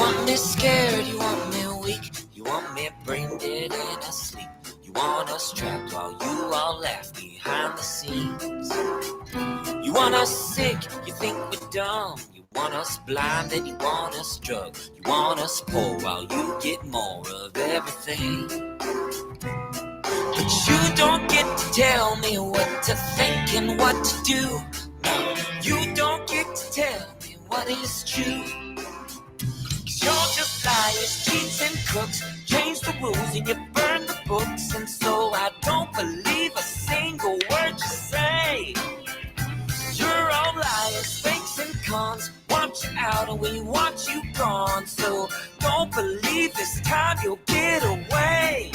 want me scared, you want me weak, you want me brain dead and asleep. You want us trapped while you all laugh behind the scenes. You want us sick, you think we're dumb. You want us blind and you want us drugged. You want us poor while you get more of everything. But you don't get to tell me what to think and what to do. No, you don't get to tell me what is true. 'Cause you're just liars, cheats and crooks. Change the rules and you burn the books. And so I don't believe a single word you say. You're all liars, fakes and cons. Want you out and we want you gone. So don't believe this time you'll get away.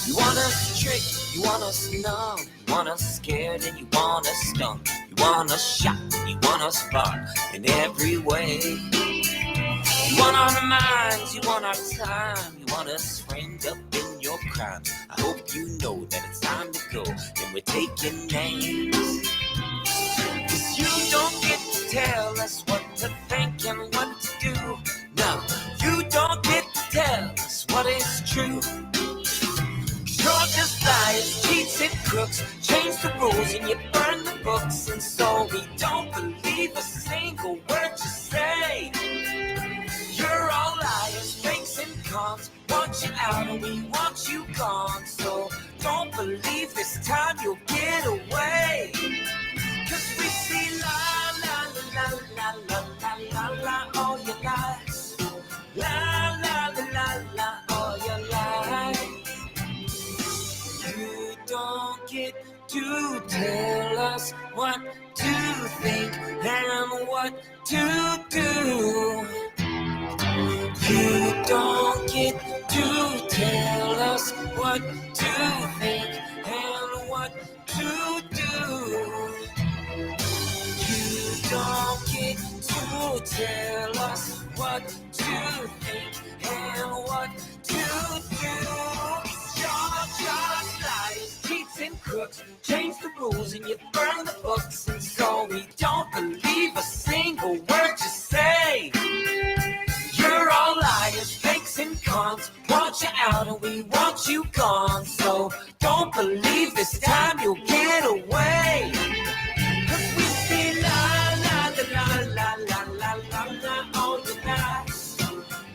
You want us tricked, you want us numb. You want us scared and you want us stung. You want us shot, you want us fought in every way. You want our minds, you want our time. You want us framed up in your crime. I hope you know that it's time to go and we're taking names. 'Cause you don't get to tell us what to think and what to do. No, you don't get to tell us what is true. 'Cause you're just liars, cheats and crooks. Change the rules and you burn the books. And so we don't believe a single word you say. You're all liars, fakes and cons. Want you out and we want you gone. So don't believe this time you'll get away. 'Cause we see la la la la la la la la all your lies. La la la la la all your lies. You don't get to tell us what to think and what to do. You don't get to tell us what to think and what to do. You don't get to tell us what to think and what to do. You're just liars, cheats and crooks. Change the rules and you burn the books. And so we don't believe a single word you say. You're all liars, fakes and cons. Want you out and we want you gone. So don't believe this time you'll get away. 'Cause we see la la la la la la la la all your lies.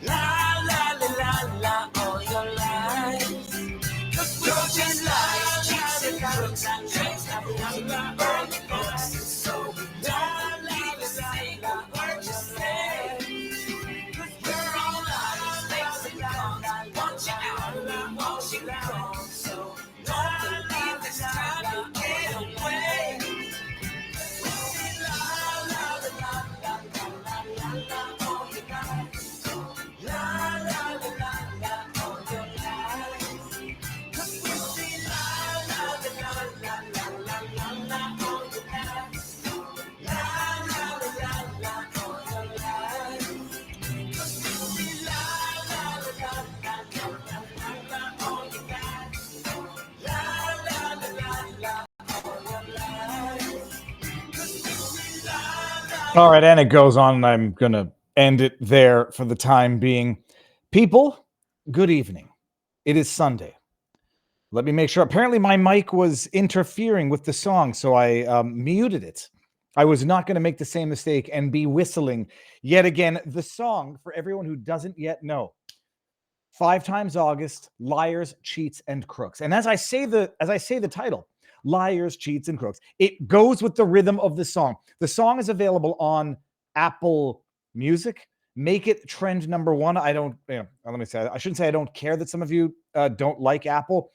La la la la la all your lies. 'Cause we're just liars, cheats and crooks. Change the rules and you burn the books. So we don't believe a single word you say. Want you out and want you gone. So don't believe this time you'll get away. La la la la la la la la all your lies. La la la la la all your lies. 'Cause we see la la la la la la la la all your lies. La la la la la all your lies. 'Cause we see la la la la. All right, and it goes on, and I'm going to end it there for the time being. People, good evening. It is Sunday. Let me make sure. Apparently, my mic was interfering with the song, so I muted it. I was not going to make the same mistake and be whistling yet again the song for everyone who doesn't yet know. 5 times August, liars, cheats, and crooks. And as I say the title, liars, cheats, and crooks, it goes with the rhythm of the song. The song is available on Apple Music. Make it trend number 1. I shouldn't say I don't care that some of you don't like Apple.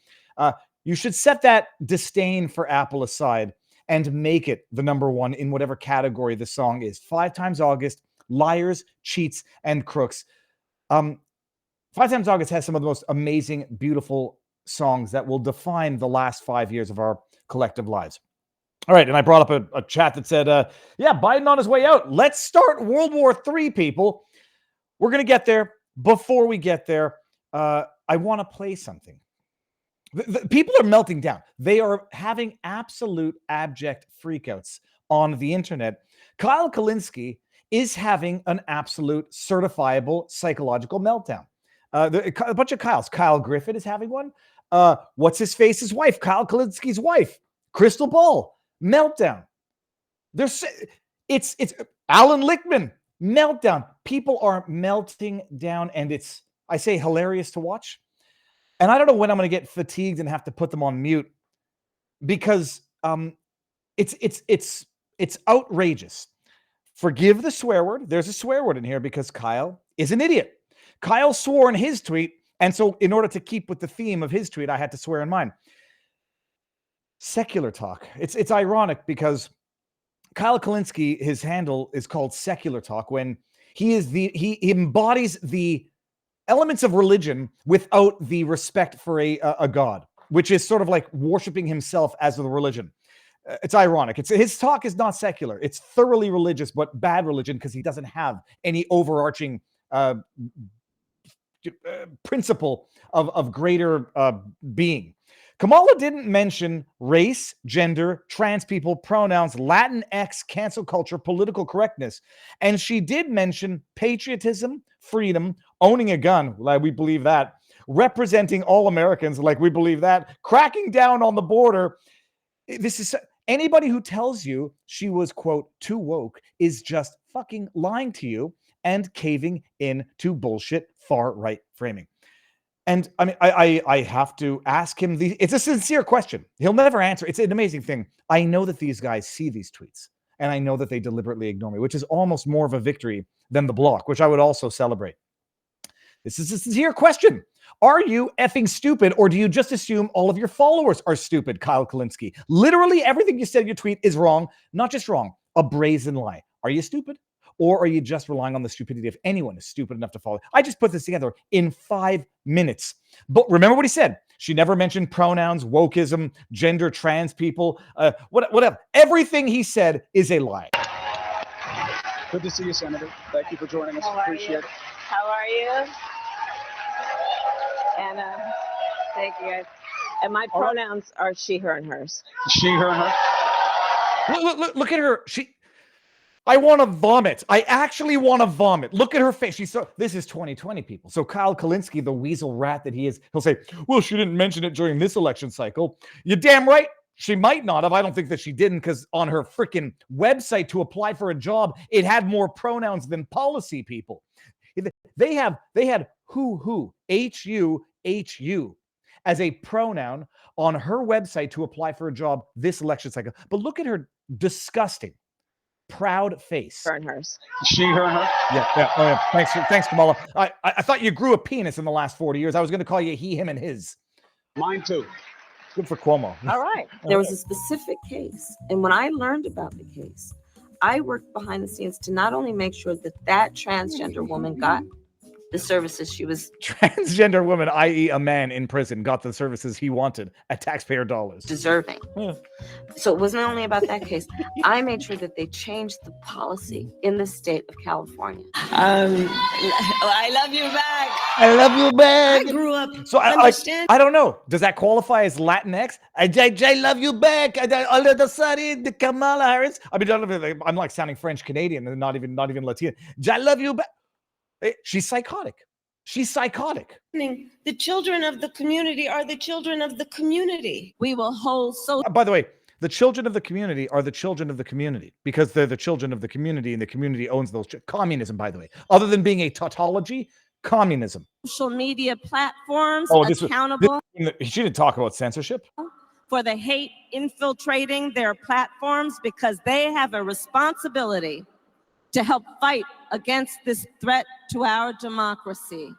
You should set that disdain for Apple aside and make it the number 1 in whatever category the song is. 5 times August, liars, cheats, and crooks. 5 times August has some of the most amazing, beautiful songs that will define the last 5 years of our collective lives. All right, and I brought up a chat that said, yeah, Biden on his way out. Let's start World War III, people. We're going to get there. Before we get there, I want to play something. The people are melting down. They are having absolute abject freakouts on the internet. Kyle Kalinske is having an absolute certifiable psychological meltdown. A bunch of Kyles. Kyle Griffin is having one. What's his face's wife? Kyle Kalinski's wife. Crystal Ball. Meltdown. It's Alan Lichtman. Meltdown. People are melting down, and it's, I say, hilarious to watch. And I don't know when I'm going to get fatigued and have to put them on mute, because it's outrageous. Forgive the swear word. There's a swear word in here because Kyle is an idiot. Kyle swore in his tweet, and so in order to keep with the theme of his tweet, I had to swear in mine. Secular talk. It's ironic because Kyle Kalinski, his handle is called Secular Talk, when he embodies the elements of religion without the respect for a god, which is sort of like worshiping himself as the religion. It's ironic. His talk is not secular. It's thoroughly religious, but bad religion, because he doesn't have any overarching principle of greater being. Kamala didn't mention race, gender, trans people, pronouns, Latinx, cancel culture, political correctness. And she did mention patriotism, freedom, owning a gun, like we believe that, representing all Americans, like we believe that, cracking down on the border. This is anybody who tells you she was, quote, too woke is just fucking lying to you and caving in to bullshit far-right framing. And I mean, I have to ask him, it's a sincere question. He'll never answer. It's an amazing thing. I know that these guys see these tweets, and I know that they deliberately ignore me, which is almost more of a victory than the block, which I would also celebrate. This is a sincere question. Are you effing stupid, or do you just assume all of your followers are stupid, Kyle Kalinski? Literally everything you said in your tweet is wrong, not just wrong, a brazen lie. Are you stupid? Or are you just relying on the stupidity of anyone is stupid enough to follow? I just put this together in 5 minutes. But remember what he said. She never mentioned pronouns, wokeism, gender, trans people, whatever. Everything he said is a lie. Good to see you, Senator. Thank you for joining us. Appreciate it. How are you? Anna, thank you guys. And my pronouns are she, her, and hers. She, her, and her. Look at her. I want to vomit. I actually want to vomit. Look at her face. This is 2020, people. So Kyle Kalinski, the weasel rat that he is, he'll say, well, she didn't mention it during this election cycle. You're damn right. She might not have. I don't think that she didn't, because on her freaking website to apply for a job, it had more pronouns than policy people. They had who, H-U, as a pronoun on her website to apply for a job this election cycle. But look at her disgusting, proud face. Her and hers. She, her, and her. Yeah. Oh, yeah. Thanks, Kamala. I thought you grew a penis in the last 40 years. I was going to call you he, him, and his. Mine too. Good for Cuomo. All right. There was a specific case, and when I learned about the case, I worked behind the scenes to not only make sure that transgender woman got the services she was transgender woman, i.e. a man in prison, got the services he wanted at taxpayer dollars. Deserving. Yeah. So it wasn't only about that case. I made sure that they changed the policy in the state of California. I love you back. I love you back. I grew up. So I don't know. Does that qualify as Latinx? I love you back. The Kamala Harris. I mean, I'm like sounding French Canadian and not even Latino. I love you back. She's psychotic. The children of the community are the children of the community. We will hold so. By the way, the children of the community are the children of the community because they're the children of the community, and the community owns those. Communism, by the way, other than being a tautology, communism. Social media platforms accountable. She didn't talk about censorship. For the hate infiltrating their platforms, because they have a responsibility to help fight against this threat to our democracy.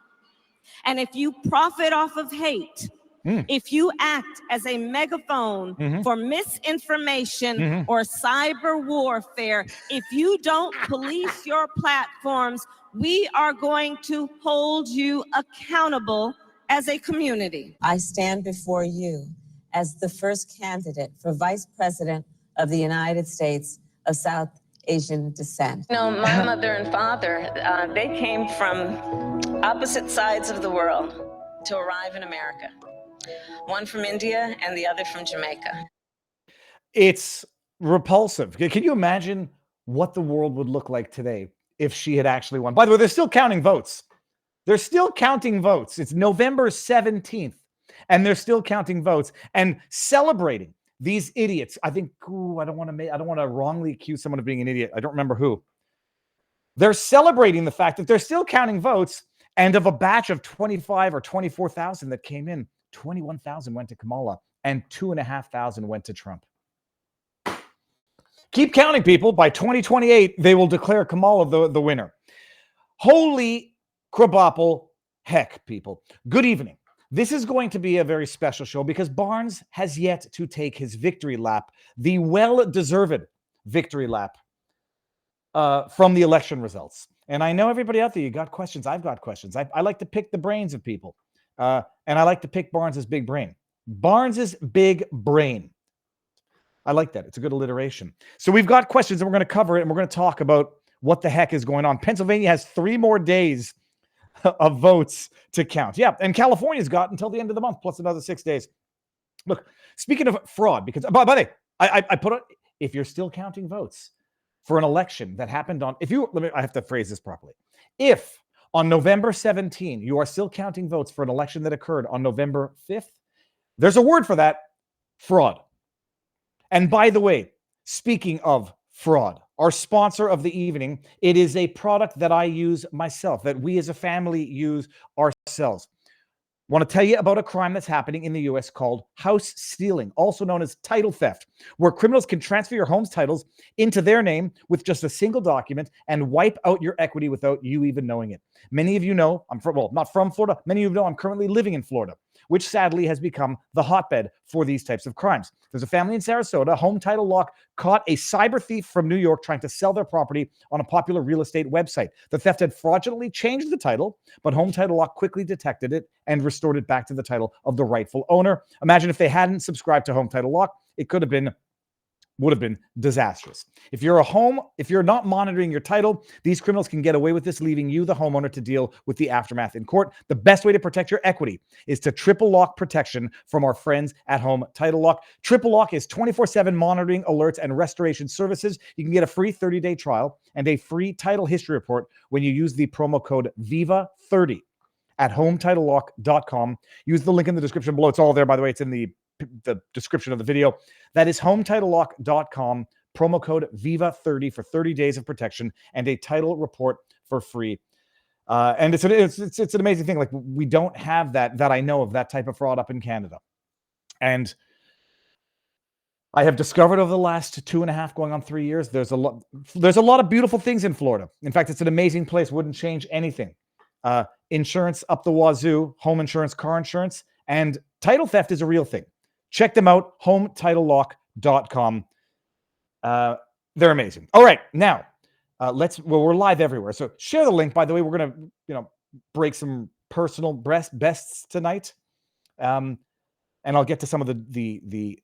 And if you profit off of hate, if you act as a megaphone for misinformation or cyber warfare, if you don't police your platforms, we are going to hold you accountable as a community. I stand before you as the first candidate for Vice President of the United States of South Asian descent. You know, my mother and father, they came from opposite sides of the world to arrive in America. One from India and the other from Jamaica. It's repulsive. Can you imagine what the world would look like today if she had actually won. By the way, they're still counting votes. They're still counting votes. It's November 17th, and they're still counting votes and celebrating these idiots. I think, I don't want to wrongly accuse someone of being an idiot. I don't remember who. They're celebrating the fact that they're still counting votes, and of a batch of 25 or 24,000 that came in, 21,000 went to Kamala and 2,500 went to Trump. Keep counting, people. By 2028, they will declare Kamala the winner. Holy crabapple heck, people. Good evening. This is going to be a very special show because Barnes has yet to take his victory lap, the well-deserved victory lap from the election results. And I know everybody out there, you got questions. I've got questions. I like to pick the brains of people. And I like to pick Barnes's big brain. Barnes's big brain. I like that. It's a good alliteration. So we've got questions and we're going to cover it and we're going to talk about what the heck is going on. Pennsylvania has 3 more days of votes to count. Yeah, and California's got until the end of the month, plus another 6 days. Look, speaking of fraud, because by the way, I put it, if you're still counting votes for an election that happened on, I have to phrase this properly. If on November 17, you are still counting votes for an election that occurred on November 5th, there's a word for that, fraud. And by the way, speaking of fraud, our sponsor of the evening, it is a product that I use myself, that we as a family use ourselves. I want to tell you about a crime that's happening in the U.S. called house stealing, also known as title theft, where criminals can transfer your home's titles into their name with just a single document and wipe out your equity without you even knowing it. Many of you know, not from Florida, many of you know I'm currently living in Florida, which sadly has become the hotbed for these types of crimes. There's a family in Sarasota, Home Title Lock, caught a cyber thief from New York trying to sell their property on a popular real estate website. The theft had fraudulently changed the title, but Home Title Lock quickly detected it and restored it back to the title of the rightful owner. Imagine if they hadn't subscribed to Home Title Lock, it would have been disastrous. If you're not monitoring your title, these criminals can get away with this, leaving you, the homeowner, to deal with the aftermath in court. The best way to protect your equity is to triple lock protection from our friends at Home Title Lock. Triple Lock is 24/7 monitoring, alerts, and restoration services. You can get a free 30-day trial and a free title history report when you use the promo code VIVA30 at HomeTitleLock.com. Use the link in the description below. It's all there, by the way. It's in the description of the video. That is HomeTitleLock.com, promo code VIVA30 for 30 days of protection and a title report for free. And it's an amazing thing. Like, we don't have that I know of, that type of fraud up in Canada. And I have discovered over the last 2.5 going on 3 years, there's a lot of beautiful things in Florida. In fact, it's an amazing place. Wouldn't change anything. Insurance up the wazoo, home insurance, car insurance, and title theft is a real thing. Check them out, HomeTitleLock.com. They're amazing. All right, now we're live everywhere. So share the link. By the way, we're gonna break some personal bests tonight, and I'll get to some of the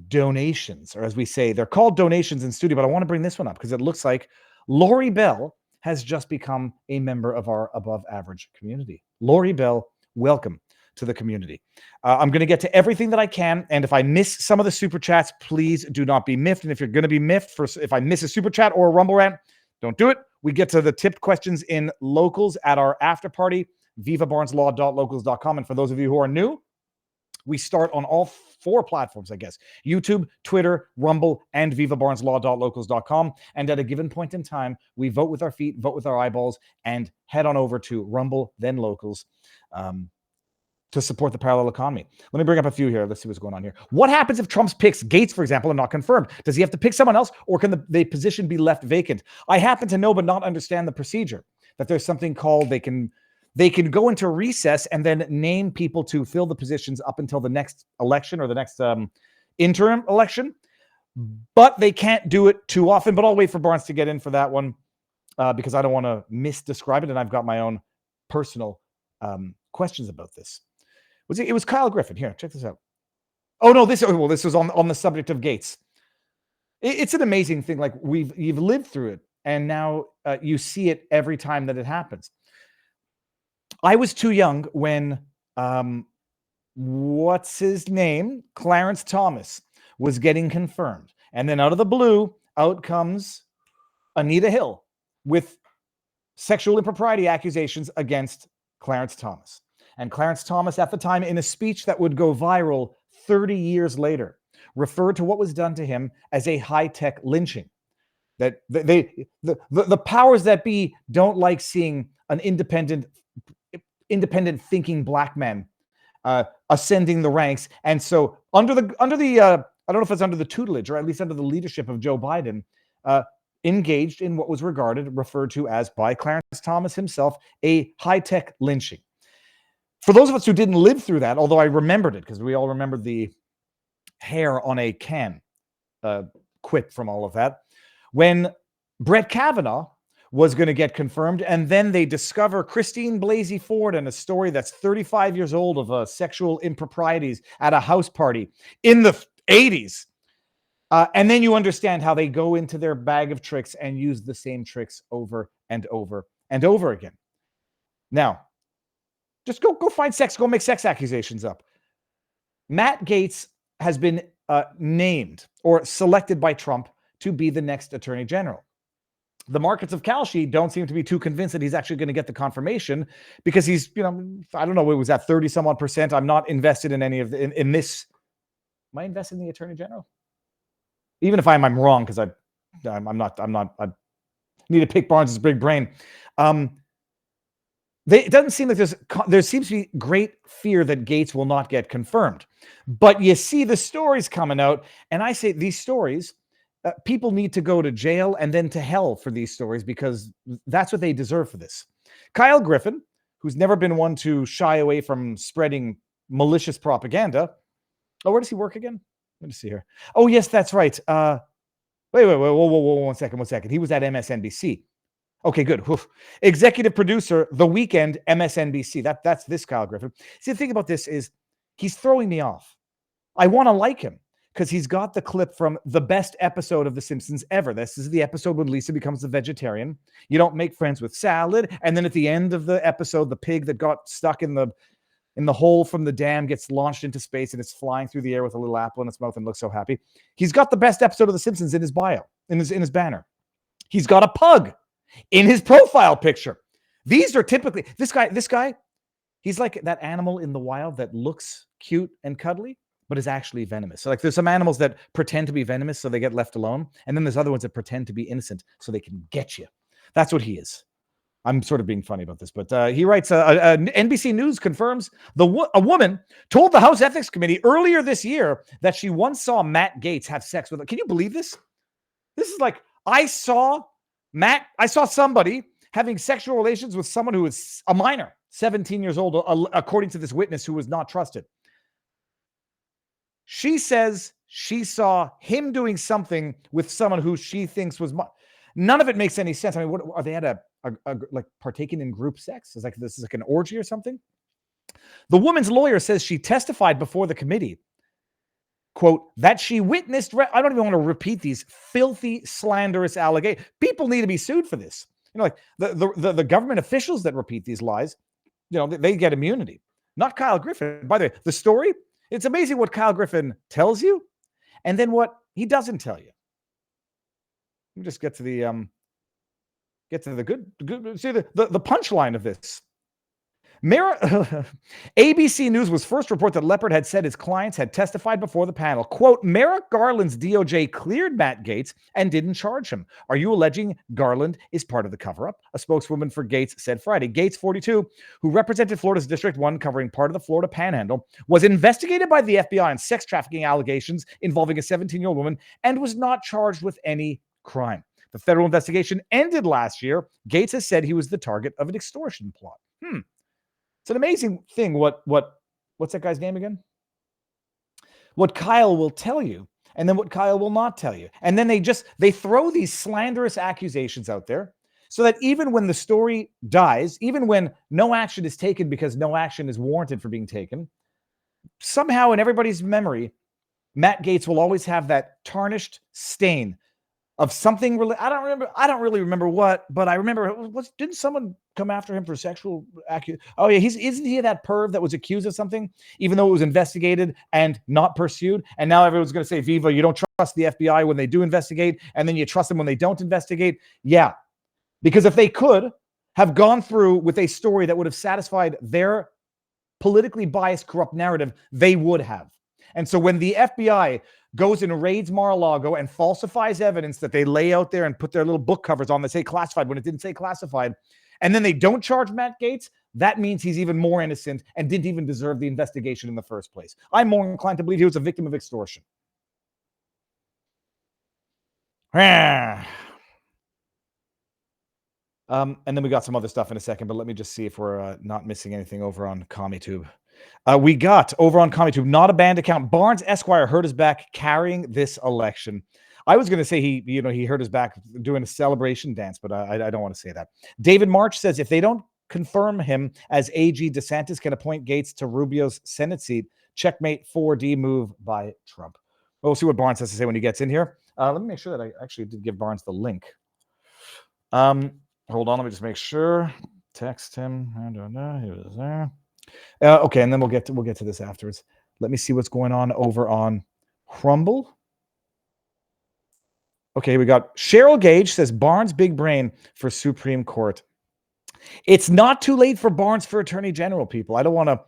donations, or as we say, they're called donations in studio. But I want to bring this one up because it looks like Lori Bell has just become a member of our above average community. Lori Bell, welcome to the community. I'm going to get to everything that I can, and if I miss some of the super chats, please do not be miffed. And if you're going to be miffed if I miss a super chat or a rumble rant, don't do it. We get to the tipped questions in locals at our after party, vivabarneslaw.locals.com. And for those of you who are new, we start on all 4 platforms, I guess: YouTube, Twitter, Rumble, and vivabarneslaw.locals.com. And at a given point in time, we vote with our feet, vote with our eyeballs, and head on over to Rumble, then Locals, to support the parallel economy. Let me bring up a few here. Let's see what's going on here. What happens if Trump picks Gates, for example, and not confirmed? Does he have to pick someone else, or can the position be left vacant? I happen to know but not understand the procedure, that there's something called they can go into recess and then name people to fill the positions up until the next election or the next interim election, but they can't do it too often. But I'll wait for Barnes to get in for that one because I don't want to misdescribe it, and I've got my own personal questions about this. It was Kyle Griffin. Here, check this out. Oh no, this was on the subject of Gates. It's an amazing thing. Like, you've lived through it, and now you see it every time that it happens. I was too young when what's his name, Clarence Thomas, was getting confirmed, and then out of the blue, out comes Anita Hill with sexual impropriety accusations against Clarence Thomas. And Clarence Thomas, at the time, in a speech that would go viral 30 years later, referred to what was done to him as a high-tech lynching. That the powers that be don't like seeing an independent thinking black man ascending the ranks. And so under the I don't know if it's under the tutelage or at least under the leadership of Joe Biden, engaged in what was referred to as, by Clarence Thomas himself, a high-tech lynching. For those of us who didn't live through that, although I remembered it, because we all remembered the hair on a can quip from all of that, when Brett Kavanaugh was going to get confirmed, and then they discover Christine Blasey Ford and a story that's 35 years old of sexual improprieties at a house party in the 80s. And then you understand how they go into their bag of tricks and use the same tricks over and over and over again. Now, just go find sex, go make sex accusations up. Matt Gaetz has been named or selected by Trump to be the next attorney general. The markets of Kalshi don't seem to be too convinced that he's actually going to get the confirmation, because he's, I don't know, it was at 30 some odd %. I'm not invested in any of in this. Am I invested in the attorney general? Even if I'm wrong, because I'm not. I need to pick Barnes's big brain. It doesn't seem like there seems to be great fear that Gaetz will not get confirmed. But you see the stories coming out, and I say these stories, people need to go to jail and then to hell for these stories, because that's what they deserve for this. Kyle Griffin, who's never been one to shy away from spreading malicious propaganda. Oh, where does he work again? Let me see here. Oh, yes, that's right. Wait, whoa, one second. He was at MSNBC. Okay, good. Oof. Executive producer, The Weekend, MSNBC. That's this Kyle Griffin. See, the thing about this is he's throwing me off. I want to like him because he's got the clip from the best episode of The Simpsons ever. This is the episode when Lisa becomes a vegetarian. You don't make friends with salad. And then at the end of the episode, the pig that got stuck in the hole from the dam gets launched into space and it's flying through the air with a little apple in its mouth and looks so happy. He's got the best episode of The Simpsons in his bio, in his banner. He's got a pug in his profile picture. These are typically, this guy, he's like that animal in the wild that looks cute and cuddly, but is actually venomous. So like there's some animals that pretend to be venomous so they get left alone. And then there's other ones that pretend to be innocent so they can get you. That's what he is. I'm sort of being funny about this, but he writes, NBC News confirms a woman told the House Ethics Committee earlier this year that she once saw Matt Gaetz have sex with her. Can you believe this? This is like, I saw somebody having sexual relations with someone who is a minor, 17 years old, according to this witness who was not trusted. She says she saw him doing something with someone who she thinks was... None of it makes any sense. I mean, what are they at like partaking in group sex? Is like this is like an orgy or something? The woman's lawyer says she testified before the committee, quote, that she witnessed... I don't even want to repeat these filthy, slanderous allegations. People need to be sued for this. Like the government officials that repeat these lies, they get immunity. Not Kyle Griffin. By the way, the story, it's amazing what Kyle Griffin tells you and then what he doesn't tell you. Let me just get to the good see the punchline of this. ABC News was first to report that Leopard had said his clients had testified before the panel. Quote, Merrick Garland's DOJ cleared Matt Gaetz and didn't charge him. Are you alleging Garland is part of the cover-up? A spokeswoman for Gaetz said Friday. Gaetz, 42, who represented Florida's District 1, covering part of the Florida Panhandle, was investigated by the FBI on sex trafficking allegations involving a 17-year-old woman and was not charged with any crime. The federal investigation ended last year. Gaetz has said he was the target of an extortion plot. It's an amazing thing what's that guy's name again? What Kyle will tell you, and then what Kyle will not tell you. And then they throw these slanderous accusations out there so that even when the story dies, even when no action is taken because no action is warranted for being taken, somehow in everybody's memory, Matt Gaetz will always have that tarnished stain of something. I don't really remember what, but I remember, didn't someone come after him for sexual accusation? Oh yeah, isn't he that perv that was accused of something, even though it was investigated and not pursued? And now everyone's going to say, Viva, you don't trust the FBI when they do investigate, and then you trust them when they don't investigate. Yeah, because if they could have gone through with a story that would have satisfied their politically biased, corrupt narrative, they would have. And so when the FBI goes and raids Mar-a-Lago and falsifies evidence that they lay out there and put their little book covers on that say classified when it didn't say classified, and then they don't charge Matt Gaetz, that means he's even more innocent and didn't even deserve the investigation in the first place. I'm more inclined to believe he was a victim of extortion. And then we got some other stuff in a second, but let me just see if we're not missing anything over on CommiTube. We got over on CommiTube, not a banned account. Barnes Esquire hurt his back carrying this election. I was going to say he hurt his back doing a celebration dance, but I don't want to say that. David March says if they don't confirm him as AG, DeSantis can appoint Gaetz to Rubio's Senate seat. Checkmate 4D move by Trump. We'll see what Barnes has to say when he gets in here. Let me make sure that I actually did give Barnes the link. Hold on, let me just make sure. Text him. I don't know. He was there. Okay, and then we'll get to this afterwards. Let me see what's going on over on Rumble. Okay, we got Cheryl Gage says Barnes big brain for Supreme Court. It's not too late for Barnes for Attorney General, people. I don't want to.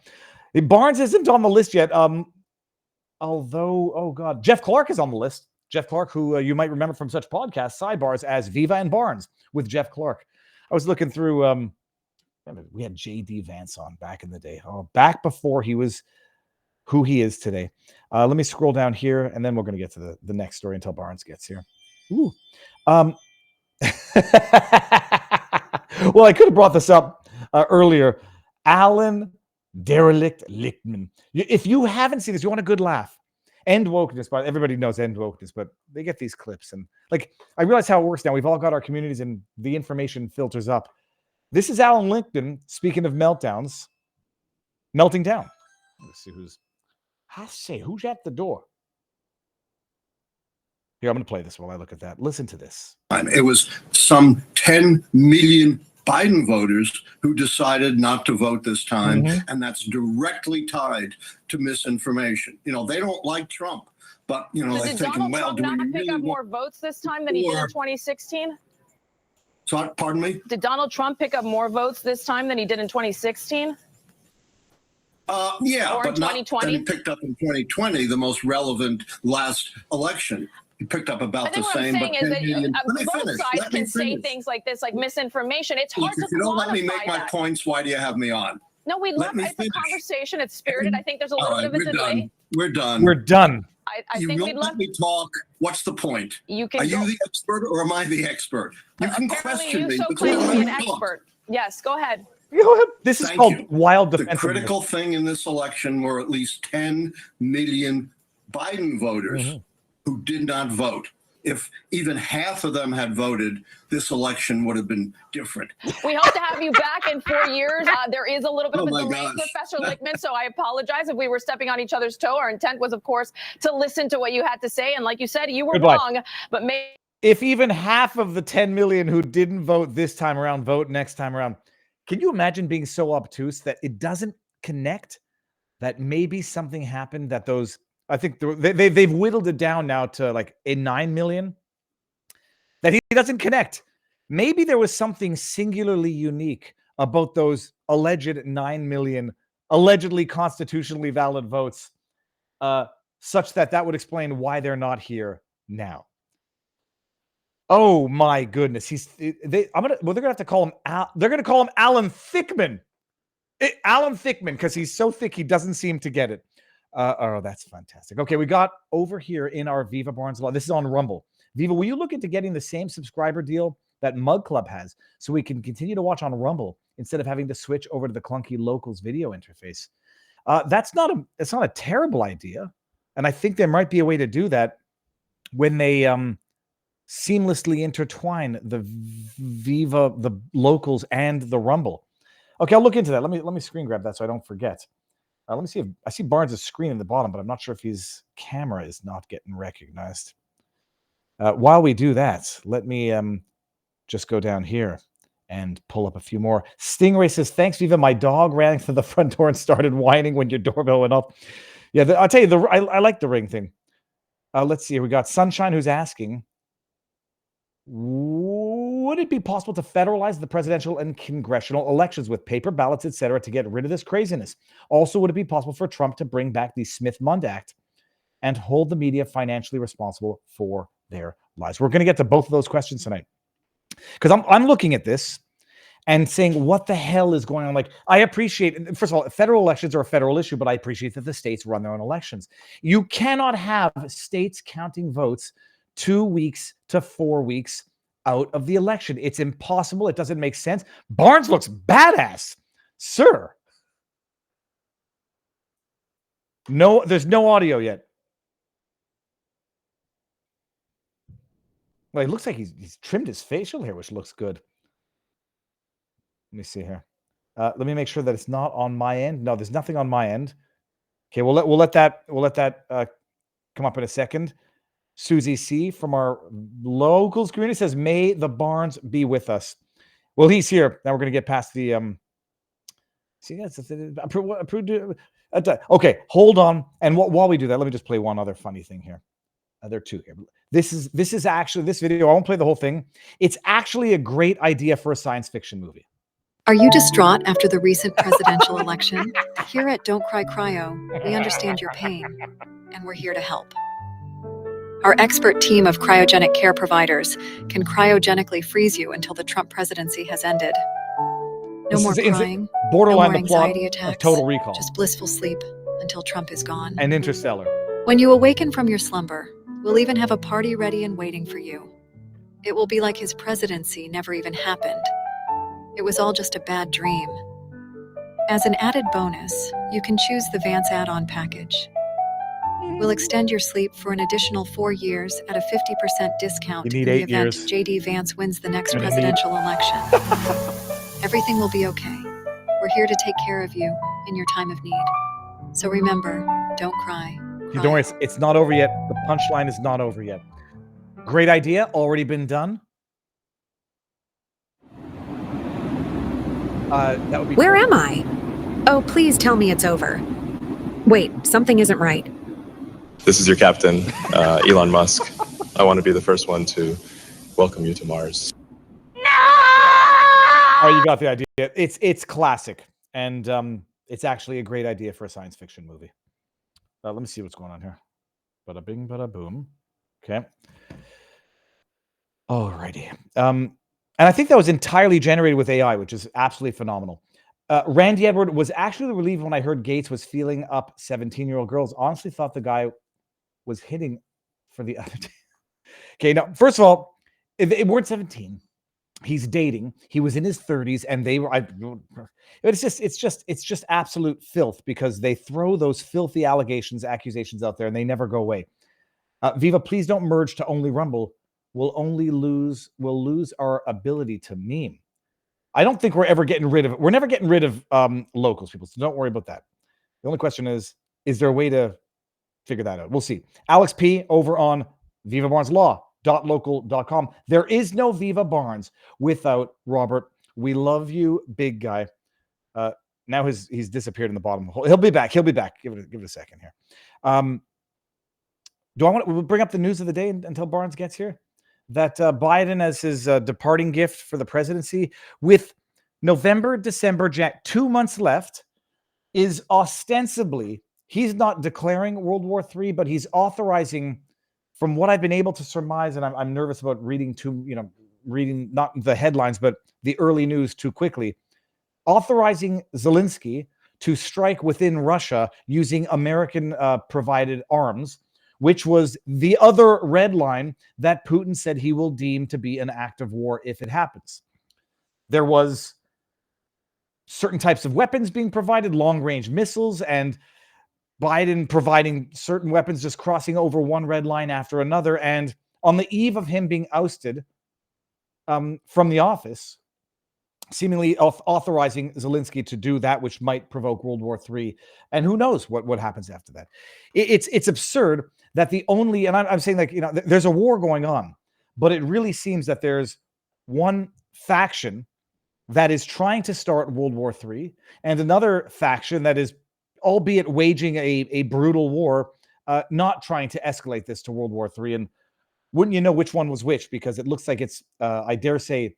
Barnes isn't on the list yet. Although, oh God, Jeff Clark is on the list. Jeff Clark, who you might remember from such podcasts, sidebars as Viva and Barnes with Jeff Clark. I was looking through. We had J.D. Vance on back in the day. Oh, back before he was who he is today. Let me scroll down here, and then we're going to get to the next story until Barnes gets here. Ooh. Well, I could have brought this up earlier. Alan Derelict Lichtman. If you haven't seen this, you want a good laugh. End wokeness, but everybody knows end wokeness, but they get these clips. And I realize how it works now. We've all got our communities and the information filters up. This is Alan Lichtman, speaking of meltdowns, melting down. Let's see who's at the door. Here, I'm going to play this while I look at that. Listen to this. It was some 10 million Biden voters who decided not to vote this time, and that's directly tied to misinformation. They don't like Trump, but they're thinking, well, did Donald Trump not pick up more votes this time than he did in 2016? So, pardon me? Did Donald Trump pick up more votes this time than he did in 2016? Yeah, or but in not 2020? that he picked up in 2020, the most relevant last election. He picked up about the same. I think what I'm saying is that both sides can say finish. things like this, like misinformation. It's hard to If you don't let me make my that. points, why do you have me on? No, we love it's a conversation. It's spirited. I think there's a little bit of a delay. We're done. We're done. I you think don't we'd let love me talk. What's the point? You can Are you the expert or am I the expert? You can question me. You so but claim don't to let be an me talk. expert. Yes, go ahead. This is Thank called you. wild The defensiveness. critical thing in this election were at least 10 million Biden voters who did not vote. If even half of them had voted, this election would have been different. We hope to have you back in 4 years. There is a little bit of a delay, gosh. Professor Lichtman, so I apologize if we were stepping on each other's toe. Our intent was, of course, to listen to what you had to say. And like you said, you were wrong, but maybe if even half of the 10 million who didn't vote this time around vote next time around, can you imagine being so obtuse that it doesn't connect? That maybe something happened that those, I think they've whittled it down now to like a 9 million that he doesn't connect. Maybe there was something singularly unique about those alleged 9 million allegedly constitutionally valid votes, such that would explain why they're not here now. Oh my goodness, they're gonna have to call him. They're gonna call him Alan Thickman. Alan Thickman, because he's so thick he doesn't seem to get it. Oh, that's fantastic. Okay, we got over here in our Viva Barnes Law. This is on Rumble. Viva, will you look into getting the same subscriber deal that Mug Club has so we can continue to watch on Rumble instead of having to switch over to the clunky Locals video interface? It's not a terrible idea. And I think there might be a way to do that when they seamlessly intertwine the Viva, the Locals, and the Rumble. Okay, I'll look into that. Let me screen grab that so I don't forget. Let me see if I see Barnes' screen in the bottom, but I'm not sure if his camera is not getting recognized. While we do that, let me just go down here and pull up a few more. Stingray says, thanks, Viva. My dog ran to the front door and started whining when your doorbell went off. Yeah, I'll tell you, I like the ring thing. Let's see. We got Sunshine who's asking, Would it be possible to federalize the presidential and congressional elections with paper ballots, etc., to get rid of this craziness? Also, would it be possible for Trump to bring back the Smith-Mundt Act and hold the media financially responsible for their lies? We're going to get to both of those questions tonight, because I'm looking at this and saying, what the hell is going on? Like, I appreciate, first of all, federal elections are a federal issue, but I appreciate that the states run their own elections. You cannot have states counting votes 2 weeks to 4 weeks out of the election. It's impossible. It doesn't make sense. Barnes looks badass, sir. No, there's no audio yet. Well, it looks like he's trimmed his facial hair, which looks good. Let me see here. Let me make sure that it's not on my end. No, there's nothing on my end. Okay, we'll let that come up in a second. Susie C from our locals community says, "May the Barnes be with us." Well, he's here. Now we're going to get past the See, that's okay. Hold on, and while we do that, let me just play one other funny thing here. There are two here. This is actually this video. I won't play the whole thing. It's actually a great idea for a science fiction movie. Are you distraught after the recent presidential election? Here at Don't Cry Cryo, we understand your pain, and we're here to help. Our expert team of cryogenic care providers can cryogenically freeze you until the Trump presidency has ended. No more crying, borderline no more anxiety the plot attacks, of Total Recall, just blissful sleep until Trump is gone. and Interstellar. When you awaken from your slumber, we'll even have a party ready and waiting for you. It will be like his presidency never even happened. It was all just a bad dream. As an added bonus, you can choose the Vance add-on package. We'll extend your sleep for an additional 4 years at a 50% discount in the event J.D. Vance wins the next presidential election. Everything will be okay. We're here to take care of you in your time of need. So remember, don't cry. Don't worry, it's not over yet. The punchline is not over yet. Great idea, already been done. That would be Where am I? Oh, please tell me it's over. Wait, something isn't right. This is your captain, Elon Musk. I want to be the first one to welcome you to Mars. Oh, you got the idea. It's classic, and it's actually a great idea for a science fiction movie. Let me see what's going on here. Bada bing, bada boom. Okay. Alrighty. And I think that was entirely generated with AI, which is absolutely phenomenal. Randy Edward was actually relieved when I heard Gates was feeling up 17-year-old girls. Honestly thought the guy was hitting for the other day. Okay, now, first of all, they weren't 17. He's dating. He was in his 30s, and they were. It's just absolute filth, because they throw those filthy accusations out there, and they never go away. Viva, please don't merge to only Rumble. We'll lose our ability to meme. I don't think we're ever getting rid of it. We're never getting rid of locals, people. So don't worry about that. The only question is there a way to figure that out? We'll see. Alex P over on vivabarneslaw.local.com. There is no Viva Barnes without Robert. We love you, big guy. Now he's disappeared in the bottom. He'll be back. Give it a second here. Do I want to bring up the news of the day until Barnes gets here? That Biden, as his departing gift for the presidency, with November, December, 2 months left, is ostensibly, he's not declaring World War III, but he's authorizing, from what I've been able to surmise, and I'm nervous about reading not the headlines, but the early news too quickly, authorizing Zelensky to strike within Russia using American provided arms, which was the other red line that Putin said he will deem to be an act of war if it happens. There was certain types of weapons being provided, long-range missiles, and Biden providing certain weapons, just crossing over one red line after another. And on the eve of him being ousted from the office, seemingly authorizing Zelensky to do that which might provoke World War III. And who knows what happens after that. It's absurd that the only, and I'm saying, like, there's a war going on, but it really seems that there's one faction that is trying to start World War III and another faction that is, albeit waging a brutal war, not trying to escalate this to World War III. And wouldn't you know which one was which? Because it looks like it's, I dare say,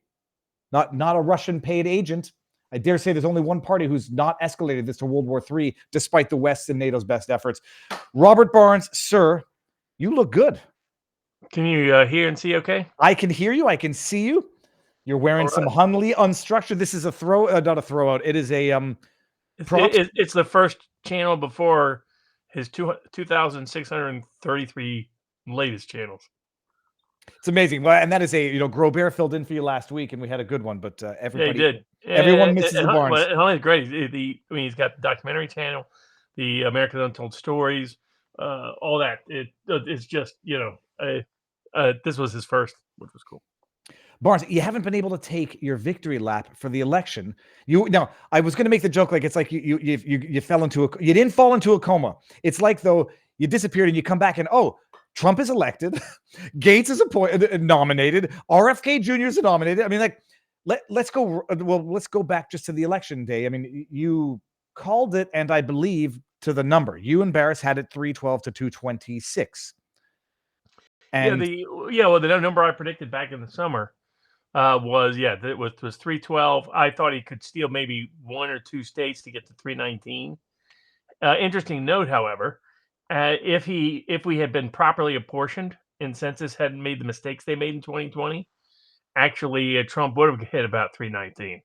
not a Russian paid agent. I dare say there's only one party who's not escalated this to World War III, despite the West's and NATO's best efforts. Robert Barnes, sir, you look good. Can you hear and see okay? I can hear you. I can see you. You're wearing some Hunley unstructured. This is a not a throwout. It is a It's the first channel before his 2,633 latest channels. It's amazing. Well, and that is Grobert filled in for you last week, and we had a good one, but everybody, yeah, he did. Everyone misses the Barnes. Well, Hunley's great. He's got the documentary channel, the American Untold Stories, all that. It's just, this was his first, which was cool. Barnes, you haven't been able to take your victory lap for the election. Now, I was going to make the joke like it's like you fell into you didn't fall into a coma. It's like though you disappeared and you come back and Trump is elected, Gates is nominated, RFK Jr. is nominated. I mean, like let's go back just to the election day. I mean, you called it, and I believe to the number. You and Barris had it 312 to 226. And the number I predicted back in the summer was 312. I thought he could steal maybe one or two states to get to 319. Interesting note, however, if we had been properly apportioned and census hadn't made the mistakes they made in 2020, actually Trump would have hit about 319.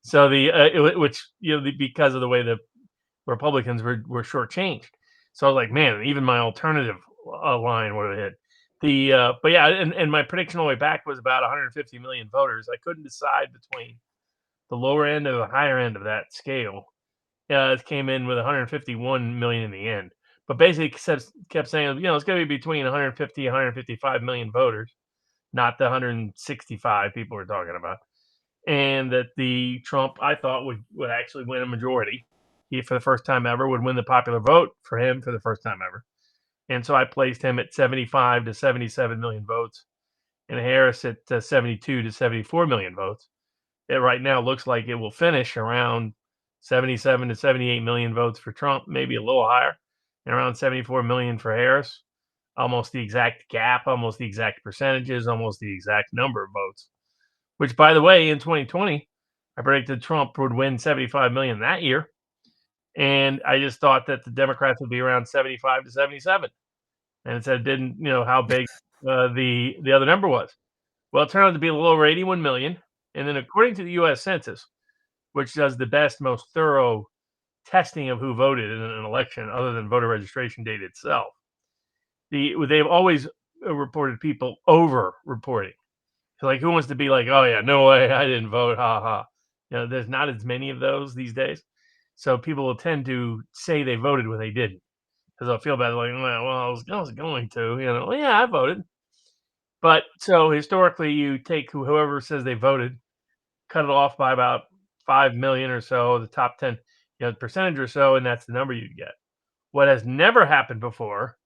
So because of the way the Republicans were shortchanged. So I was like, man, even my alternative line would have hit. And my prediction all the way back was about 150 million voters. I couldn't decide between the lower end or the higher end of that scale. It came in with 151 million in the end, but basically kept saying, it's going to be between 150 and 155 million voters, not the 165 people we're talking about. And that the Trump, I thought, would actually win a majority. He, for the first time ever, would win the popular vote for him for the first time ever. And so I placed him at 75 to 77 million votes, and Harris at 72 to 74 million votes. It right now looks like it will finish around 77 to 78 million votes for Trump, maybe a little higher, and around 74 million for Harris. Almost the exact gap, almost the exact percentages, almost the exact number of votes. Which, by the way, in 2020, I predicted Trump would win 75 million that year. And I just thought that the Democrats would be around 75 to 77. And it said didn't how big the other number was. Well, it turned out to be a little over 81 million. And then according to the U.S. Census, which does the best, most thorough testing of who voted in an election other than voter registration data itself, they've always reported people over-reporting. So like, who wants to be like, oh yeah, no way, I didn't vote, ha ha. There's not as many of those these days. So people will tend to say they voted when they didn't, because they'll feel bad, like, well, I was going to, yeah, I voted. But so historically, you take whoever says they voted, cut it off by about 5 million or so, the top 10, percentage or so, and that's the number you'd get. What has never happened before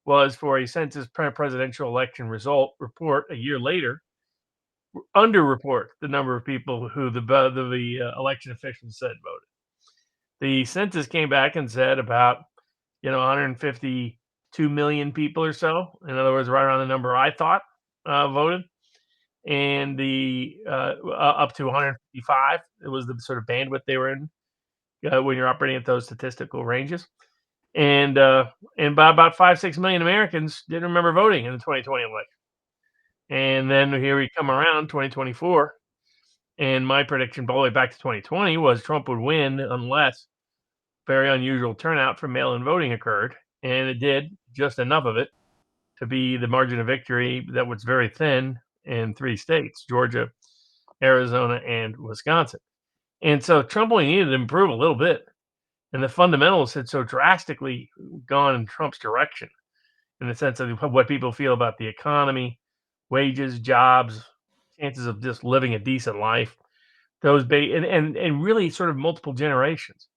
was for a census presidential election result report a year later, underreport the number of people who the election officials said voted. The census came back and said about 152 million people or so. In other words, right around the number I thought voted, and the up to 155. It was the sort of bandwidth they were in when you're operating at those statistical ranges. And by about 5-6 million Americans didn't remember voting in the 2020 election. And then here we come around 2024, and my prediction all the way back to 2020 was Trump would win unless very unusual turnout for mail-in voting occurred, and it did, just enough of it to be the margin of victory that was very thin in 3 states, Georgia, Arizona, and Wisconsin. And so Trump only needed to improve a little bit, and the fundamentals had so drastically gone in Trump's direction in the sense of what people feel about the economy, wages, jobs, chances of just living a decent life, and really sort of multiple generations.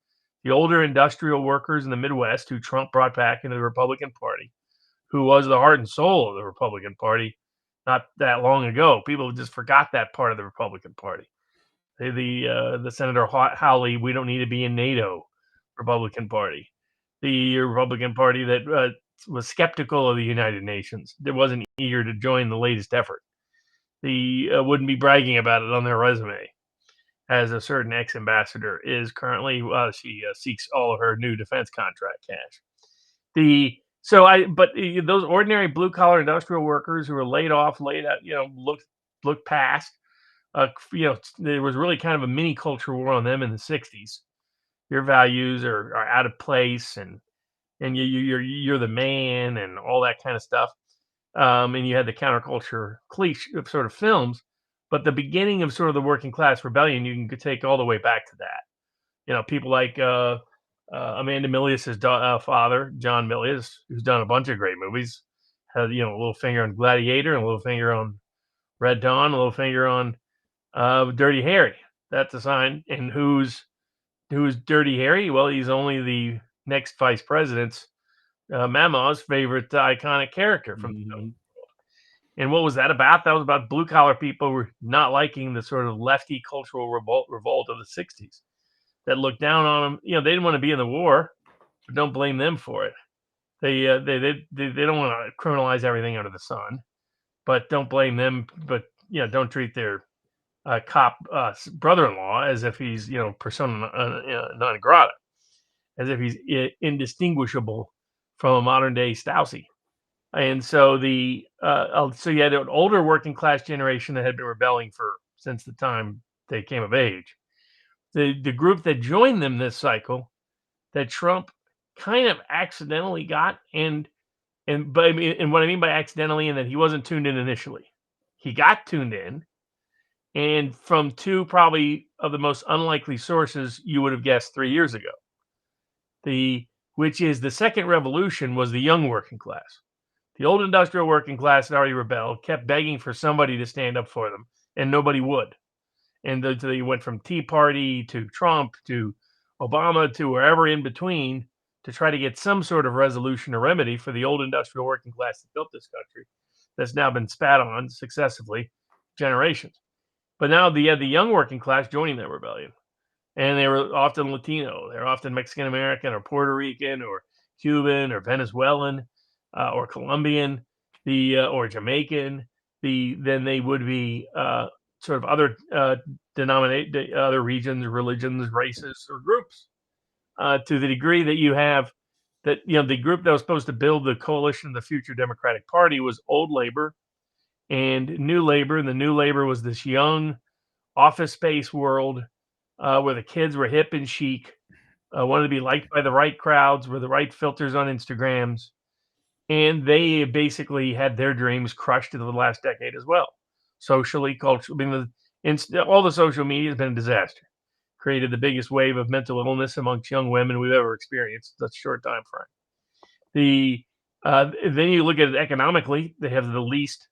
The older industrial workers in the Midwest who Trump brought back into the Republican Party, who was the heart and soul of the Republican Party not that long ago. People just forgot that part of the Republican Party. The Senator Hawley, we don't need to be in NATO Republican Party. The Republican Party that was skeptical of the United Nations. That wasn't eager to join the latest effort. They wouldn't be bragging about it on their resume, as a certain ex-ambassador is currently. She seeks all of her new defense contract cash. Those ordinary blue collar industrial workers who were laid off, laid out, looked past. There was really kind of a mini culture war on them in the '60s. Your values are out of place, and you're the man, and all that kind of stuff. And you had the counterculture cliche of sort of films, but the beginning of sort of the working class rebellion, you can take all the way back to that. People like Amanda Milius's father, John Milius, who's done a bunch of great movies, had a little finger on Gladiator, and a little finger on Red Dawn, a little finger on Dirty Harry. That's a sign. And who's Dirty Harry? Well, he's only the next vice president's Mama's favorite iconic character from the film. And what was that about? That was about blue collar people were not liking the sort of lefty cultural revolt of the '60s that looked down on them. They didn't want to be in the war, but don't blame them for it. They don't want to criminalize everything under the sun, but don't blame them. But don't treat their cop brother-in-law as if he's persona non grata, as if he's indistinguishable from a modern day Stasi. And so you had an older working class generation that had been rebelling since the time they came of age. The group that joined them this cycle, that Trump kind of accidentally got, and what I mean by accidentally, and that he wasn't tuned in initially. He got tuned in, and from two probably of the most unlikely sources you would have guessed 3 years ago. Which is the second revolution was the young working class. The old industrial working class had already rebelled, kept begging for somebody to stand up for them, and nobody would. And they went from Tea Party to Trump to Obama to wherever in between to try to get some sort of resolution or remedy for the old industrial working class that built this country that's now been spat on successively generations. But now you had the young working class joining that rebellion. And they were often Latino. They were often Mexican-American or Puerto Rican or Cuban or Venezuelan or Colombian, or Jamaican. Then they would be sort of other other regions, religions, races, or groups. To the degree that you have that, the group that was supposed to build the coalition of the future Democratic Party was old labor and new labor. And the new labor was this young office space world where the kids were hip and chic, wanted to be liked by the right crowds, were the right filters on Instagrams. And they basically had their dreams crushed in the last decade as well. Socially, culturally, all the social media has been a disaster. Created the biggest wave of mental illness amongst young women we've ever experienced in such a short time frame. Then you look at it economically, they have the least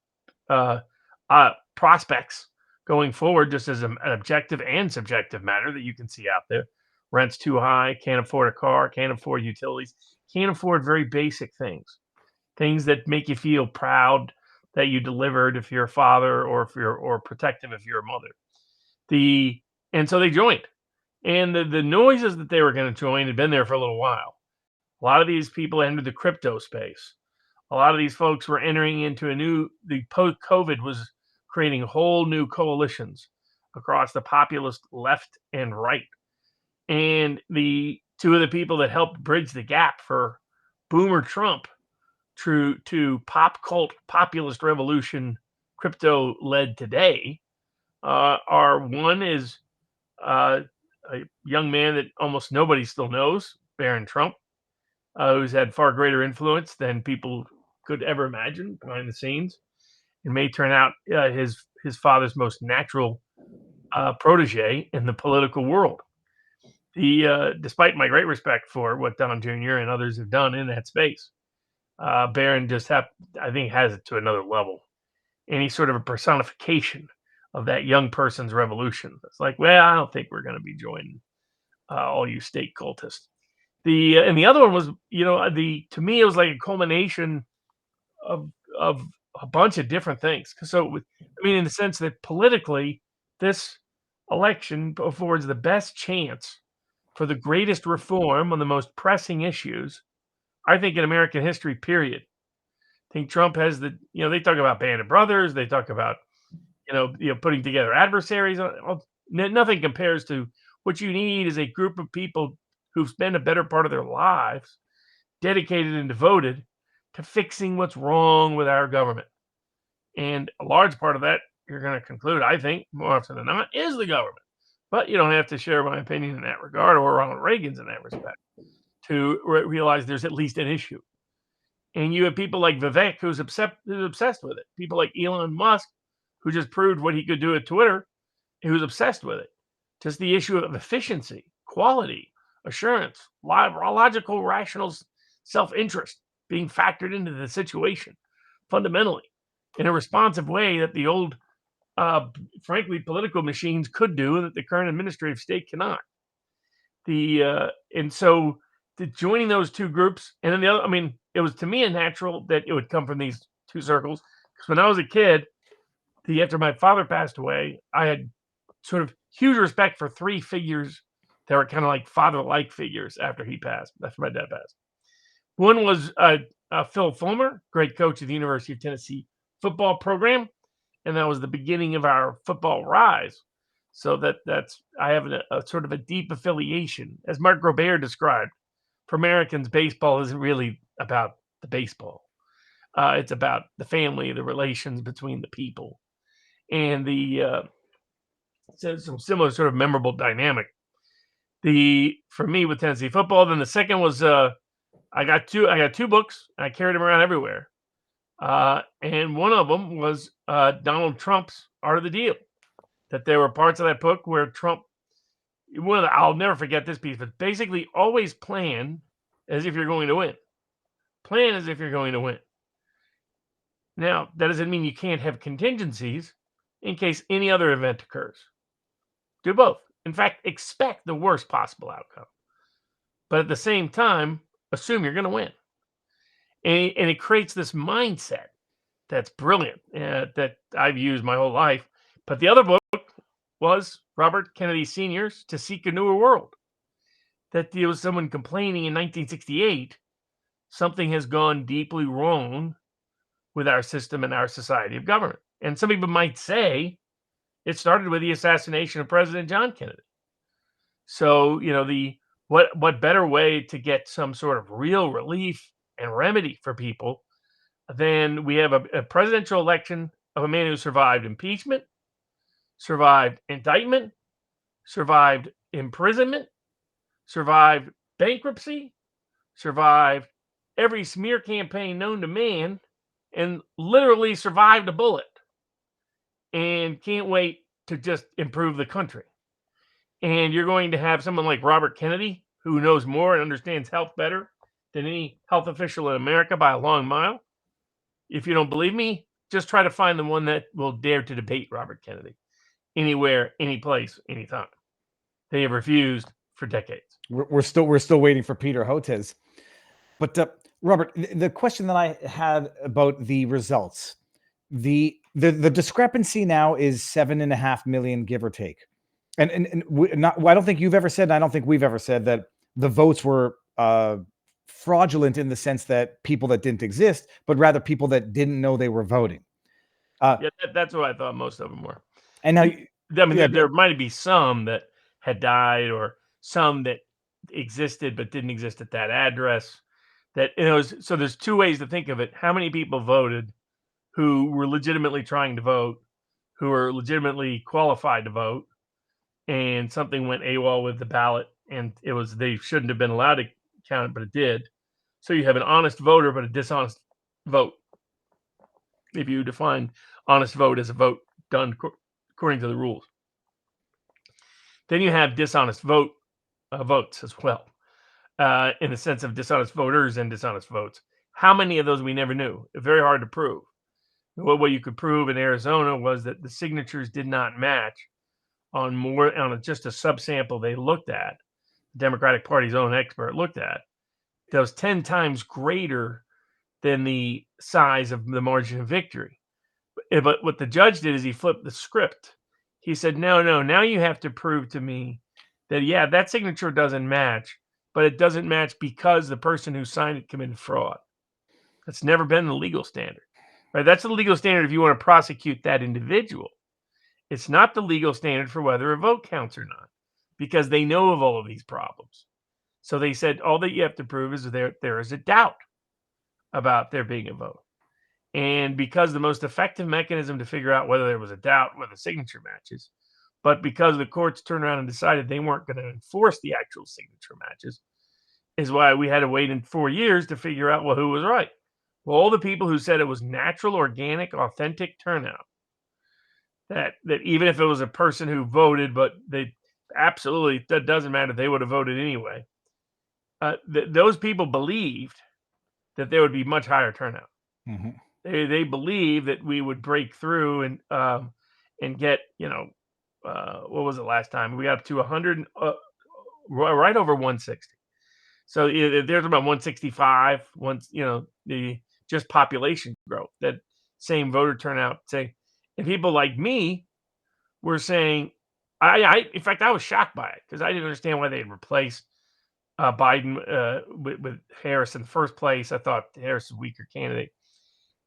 prospects going forward, just as an objective and subjective matter that you can see out there. Rent's too high, can't afford a car, can't afford utilities, can't afford very basic things that make you feel proud that you delivered if you're a father, or protective if you're a mother. And so they joined. And the noises that they were going to join had been there for a little while. A lot of these people entered the crypto space. A lot of these folks were entering into the post-COVID was creating whole new coalitions across the populist left and right. And the two of the people that helped bridge the gap for Boomer Trump to pop cult populist revolution crypto led today one is a young man that almost nobody still knows, Barron Trump, who's had far greater influence than people could ever imagine behind the scenes. It may turn out his father's most natural protege in the political world. Despite my great respect for what Don Jr. and others have done in that space, Barron I think has it to another level. And he's sort of a personification of that young person's revolution. It's like, well, I don't think we're going to be joining all you state cultists. And the other one was, to me, it was like a culmination of a bunch of different things. So, in the sense that politically, this election affords the best chance for the greatest reform on the most pressing issues I think, in American history, period. I think Trump has they talk about band of brothers. They talk about, putting together adversaries. Nothing compares to what you need is a group of people who've spent a better part of their lives dedicated and devoted to fixing what's wrong with our government. And a large part of that, you're going to conclude, I think, more often than not, is the government. But you don't have to share my opinion in that regard, or Ronald Reagan's in that respect, to realize there's at least an issue. And you have people like Vivek, who's obsessed with it. People like Elon Musk, who just proved what he could do at Twitter, who's obsessed with it. Just the issue of efficiency, quality, assurance, logical, rational self-interest being factored into the situation fundamentally in a responsive way that the old, frankly, political machines could do that the current administrative state cannot. And so joining those two groups, and then the other, it was to me natural that it would come from these two circles. Because when I was a kid, after my father passed away, I had sort of huge respect for three figures that were kind of like father-like figures after he passed, after my dad passed. One was Phil Fulmer, great coach of the University of Tennessee football program, and that was the beginning of our football rise. So I have a sort of a deep affiliation. As Mark Grobert described, for Americans, baseball isn't really about the baseball. It's about the family, the relations between the people, and some similar sort of memorable dynamic. For me with Tennessee football, then the second was I got two books. And I carried them around everywhere, and one of them was Donald Trump's Art of the Deal. That there were parts of that book where Trump, I'll never forget this piece, but basically always plan as if you're going to win. Plan as if you're going to win. Now, that doesn't mean you can't have contingencies in case any other event occurs. Do both. In fact, expect the worst possible outcome. But at the same time, assume you're going to win. And it creates this mindset that's brilliant, that I've used my whole life. But the other book was Robert Kennedy Sr.'s To Seek a Newer World. That there was someone complaining in 1968, something has gone deeply wrong with our system and our society of government. And some people might say it started with the assassination of President John Kennedy. So, what better way to get some sort of real relief and remedy for people than we have a presidential election of a man who survived impeachment, survived indictment, survived imprisonment, survived bankruptcy, survived every smear campaign known to man, and literally survived a bullet, and can't wait to just improve the country. And you're going to have someone like Robert Kennedy, who knows more and understands health better than any health official in America by a long mile. If you don't believe me, just try to find the one that will dare to debate Robert Kennedy anywhere, any place, anytime. They have refused for decades. We're still waiting for Peter Hotez. But Robert, the question that I had about the results, the discrepancy now is 7.5 million, give or take. And I don't think you've ever said, and I don't think we've ever said that the votes were fraudulent in the sense that people that didn't exist, but rather people that didn't know they were voting. That's what I thought most of them were. And now, there might be some that had died, or some that existed but didn't exist at that address. So there's two ways to think of it. How many people voted who were legitimately trying to vote, who were legitimately qualified to vote, and something went AWOL with the ballot, and they shouldn't have been allowed to count it, but it did. So you have an honest voter, but a dishonest vote. If you define honest vote as a vote done according to the rules. Then you have dishonest votes as well, in the sense of dishonest voters and dishonest votes. How many of those we never knew? Very hard to prove. What you could prove in Arizona was that the signatures did not match on just a subsample they looked at. The Democratic Party's own expert looked at. That was 10 times greater than the size of the margin of victory. But what the judge did is he flipped the script. He said, no, now you have to prove to me that, that signature doesn't match, but it doesn't match because the person who signed it committed fraud. That's never been the legal standard, right? That's the legal standard if you want to prosecute that individual. It's not the legal standard for whether a vote counts or not, because they know of all of these problems. So they said all that you have to prove is there is a doubt about there being a vote. And because the most effective mechanism to figure out whether there was a doubt were the signature matches, but because the courts turned around and decided they weren't going to enforce the actual signature matches, is why we had to wait in 4 years to figure out, well, who was right. Well, all the people who said it was natural, organic, authentic turnout, that even if it was a person who voted, but they absolutely, that doesn't matter, they would have voted anyway. Those people believed that there would be much higher turnout. Mm-hmm. They believe that we would break through and get, what was it last time? We got up to 100, right over 160. So there's about 165, the just population growth, that same voter turnout. And people like me were saying, in fact, I was shocked by it because I didn't understand why they'd replace Biden with Harris in the first place. I thought Harris was a weaker candidate.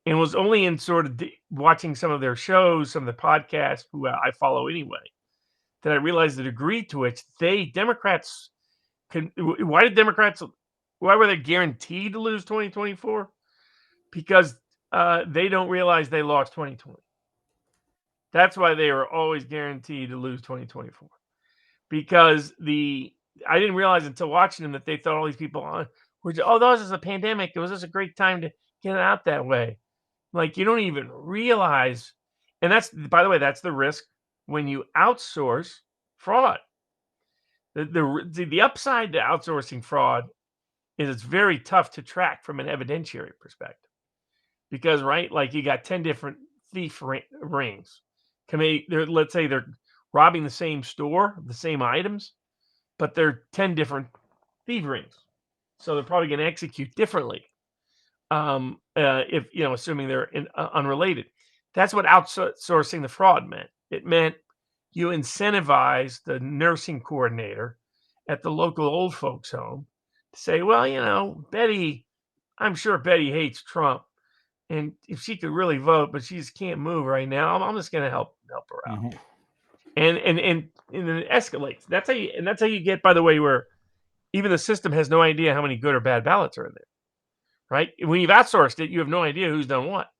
And was only in sort of watching some of their shows, some of the podcasts, who I follow anyway, that I realized the degree to which Democrats why were they guaranteed to lose 2024? Because they don't realize they lost 2020. That's why they were always guaranteed to lose 2024. Because I didn't realize until watching them that they thought all these people were just, this is a pandemic. It was just a great time to get it out that way. Like, you don't even realize, and by the way, that's the risk when you outsource fraud. The upside to outsourcing fraud is it's very tough to track from an evidentiary perspective, because, right, like you got 10 different thief rings. Let's say they're robbing the same store, the same items, but they're 10 different thief rings, so they're probably going to execute differently. If assuming they're unrelated. That's what outsourcing the fraud meant. It meant you incentivize the nursing coordinator at the local old folks home to say, well, Betty, I'm sure Betty hates Trump, and if she could really vote, but she just can't move right now, I'm just going to help her out. Mm-hmm. And it escalates. That's how you get, by the way, where even the system has no idea how many good or bad ballots are in there. Right? When you've outsourced it, you have no idea who's done what.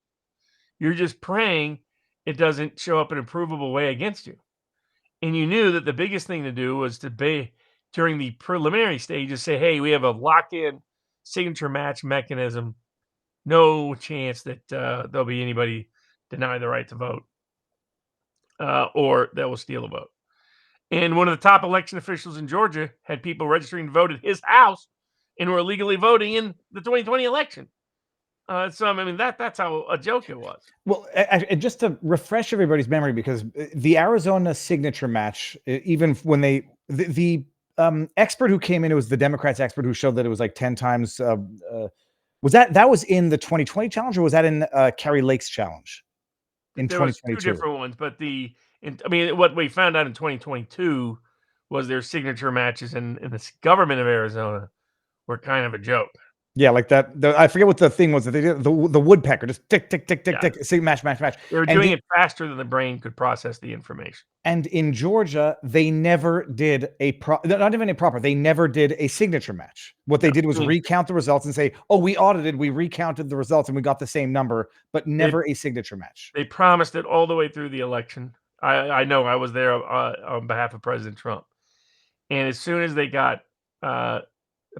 You're just praying it doesn't show up in a provable way against you. And you knew that the biggest thing to do was to be, during the preliminary stages, say, hey, we have a lock-in signature match mechanism. No chance that there'll be anybody deny the right to vote or that will steal a vote. And one of the top election officials in Georgia had people registering to vote at his house and were illegally voting in the 2020 election. So, I mean, that's how a joke it was. Well, just to refresh everybody's memory, because the Arizona signature match, even when the expert who came in, it was the Democrats expert who showed that it was like 10 times. Was that was in the 2020 challenge, or was that in Carrie Lake's challenge in 2022? There was two different ones, but what we found out in 2022 was their signature matches in the government of Arizona were kind of a joke. Yeah, like that. I forget what the thing was that they did. The woodpecker, just tick, tick, tick, tick, tick. See, match. They were doing it faster than the brain could process the information. And in Georgia, they never did not even a proper. They never did a signature match. What they did was recount the results and say, "Oh, we audited, we recounted the results, and we got the same number," but never a signature match. They promised it all the way through the election. I know I was there on behalf of President Trump, and as soon as they got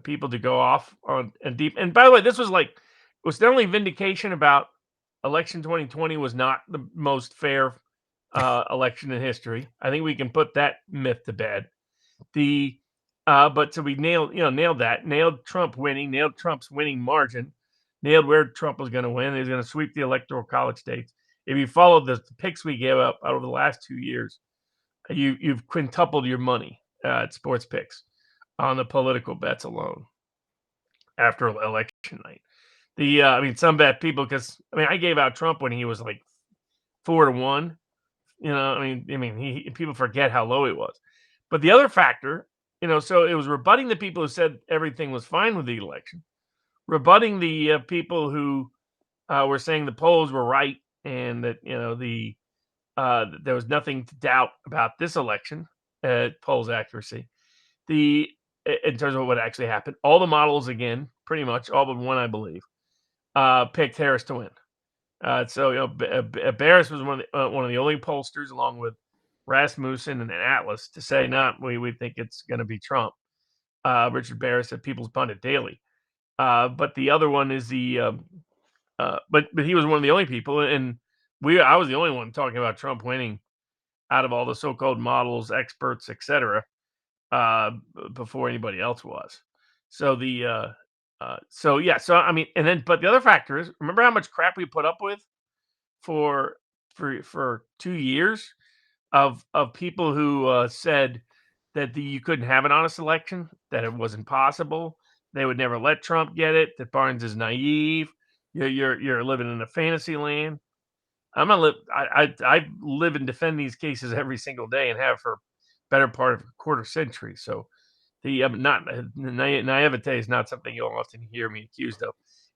people to go off on and deep. And by the way, this was the only vindication about election 2020 was not the most fair election in history. I think we can put that myth to bed. But so we nailed that, nailed Trump winning, nailed Trump's winning margin, nailed where Trump was going to win. He was going to sweep the electoral college states. If you followed the picks we gave up over the last 2 years, you've quintupled your money at sports picks on the political bets alone after election night. Some bet people, because I gave out Trump when he was like 4-1. People forget how low it was. But the other factor so it was rebutting the people who said everything was fine with the election, rebutting the people who were saying the polls were right and that there was nothing to doubt about this election, polls accuracy. In terms of what actually happened, all the models again, pretty much all but one, I believe, picked Harris to win. Barris was one of the only pollsters, along with Rasmussen and Atlas, to say, we think it's going to be Trump. Richard Barris at People's Pundit Daily. But the other one is but he was one of the only people, and I was the only one talking about Trump winning out of all the so-called models, experts, etc. Before anybody else was. So I mean, but the other factor is, remember how much crap we put up with for 2 years of people who said that you couldn't have an honest election, that it wasn't possible, they would never let Trump get it, that Barnes is naive, you're living in a fantasy land. I live and defend these cases every single day and have for better part of a quarter century. So naivete is not something you'll often hear me accused of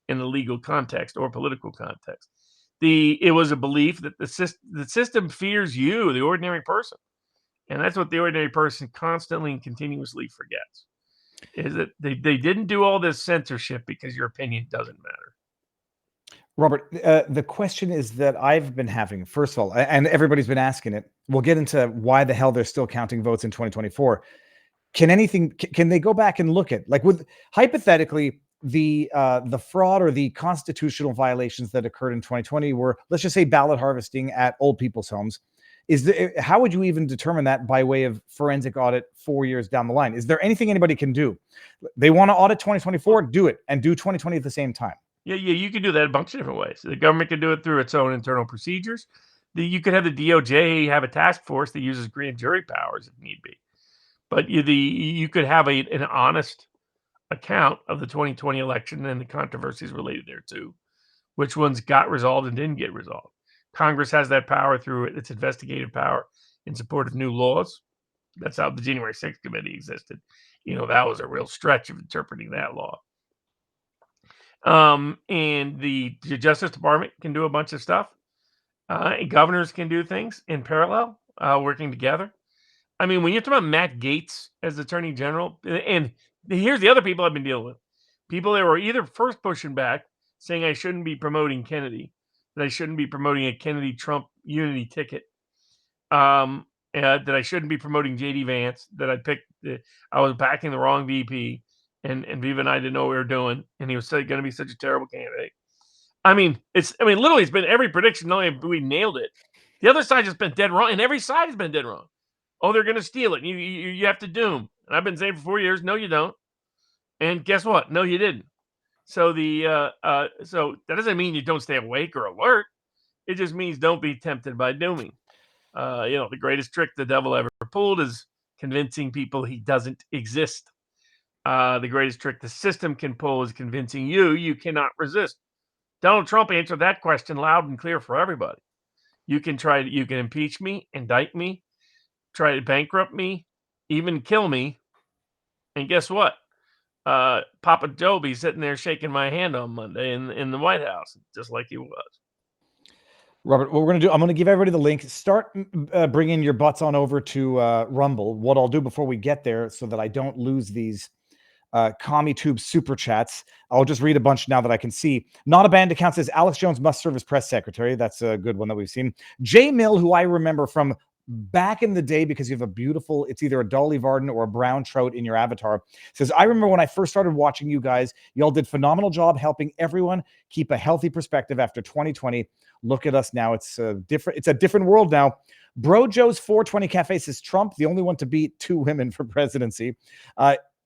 in the legal context or political context. It was a belief that the system fears you, the ordinary person. And that's what the ordinary person constantly and continuously forgets, is that they didn't do all this censorship because your opinion doesn't matter. Robert, the question is that I've been having, first of all, and everybody's been asking it. We'll get into why the hell they're still counting votes in 2024. Can they go back and look at, like, with hypothetically the fraud or the constitutional violations that occurred in 2020 were, let's just say, ballot harvesting at old people's homes? How would you even determine that by way of forensic audit 4 years down the line? Is there anything anybody can do? They want to audit 2024, do it, and do 2020 at the same time. Yeah, you can do that a bunch of different ways. The government can do it through its own internal procedures. You could have the DOJ have a task force that uses grand jury powers if need be. But you could have an honest account of the 2020 election and the controversies related thereto, which ones got resolved and didn't get resolved. Congress has that power through its investigative power in support of new laws. That's how the January 6th committee existed. That was a real stretch of interpreting that law. And the Justice Department can do a bunch of stuff. And governors can do things in parallel, working together. I mean, when you're talking about Matt Gaetz as Attorney General, and here's the other people I've been dealing with. People that were either first pushing back, saying I shouldn't be promoting Kennedy, that I shouldn't be promoting a Kennedy-Trump unity ticket, that I shouldn't be promoting J.D. Vance, that I was backing the wrong VP, and Viva and I didn't know what we were doing, and he was going to be such a terrible candidate. Literally, it's been every prediction. Not only we nailed it, the other side has been dead wrong, and every side has been dead wrong. Oh, they're going to steal it. You have to doom. And I've been saying for 4 years, no, you don't. And guess what? No, you didn't. So so that doesn't mean you don't stay awake or alert. It just means don't be tempted by dooming. The greatest trick the devil ever pulled is convincing people he doesn't exist. The greatest trick the system can pull is convincing you cannot resist. Donald Trump answered that question loud and clear for everybody. You can impeach me, indict me, try to bankrupt me, even kill me. And guess what? Papa Joe be sitting there shaking my hand on Monday in the White House, just like he was. Robert, what we're going to do, I'm going to give everybody the link. Start bringing your butts on over to Rumble. What I'll do before we get there, so that I don't lose these CommieTube super chats, I'll just read a bunch now that I can see. Not a Banned account says Alex Jones must serve as press secretary. That's a good one that we've seen. Jay Mill, who I remember from back in the day because you have a beautiful, it's either a Dolly Varden or a brown trout in your avatar, says, I remember when I first started watching you guys, y'all did phenomenal job helping everyone keep a healthy perspective after 2020. Look at us now. It's a different world now. Bro Joe's 420 Cafe says Trump, the only one to beat 2 women for presidency.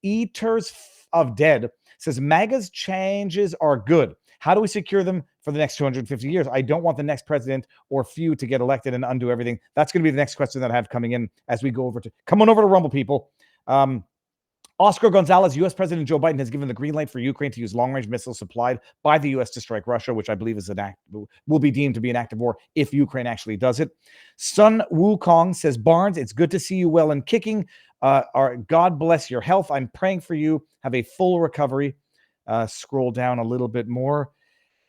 Eaters of Dead says MAGA's changes are good. How do we secure them for the next 250 years? I don't want the next president or few to get elected and undo everything. That's going to be the next question that I have coming in as we go over to, come on over to Rumble, people. Oscar Gonzalez, U.S. President Joe Biden has given the green light for Ukraine to use long-range missiles supplied by the U.S. to strike Russia, which I believe is will be deemed to be an act of war if Ukraine actually does it. Sun Wukong says, Barnes, it's good to see you well and kicking. God bless your health. I'm praying for you. Have a full recovery. Scroll down a little bit more.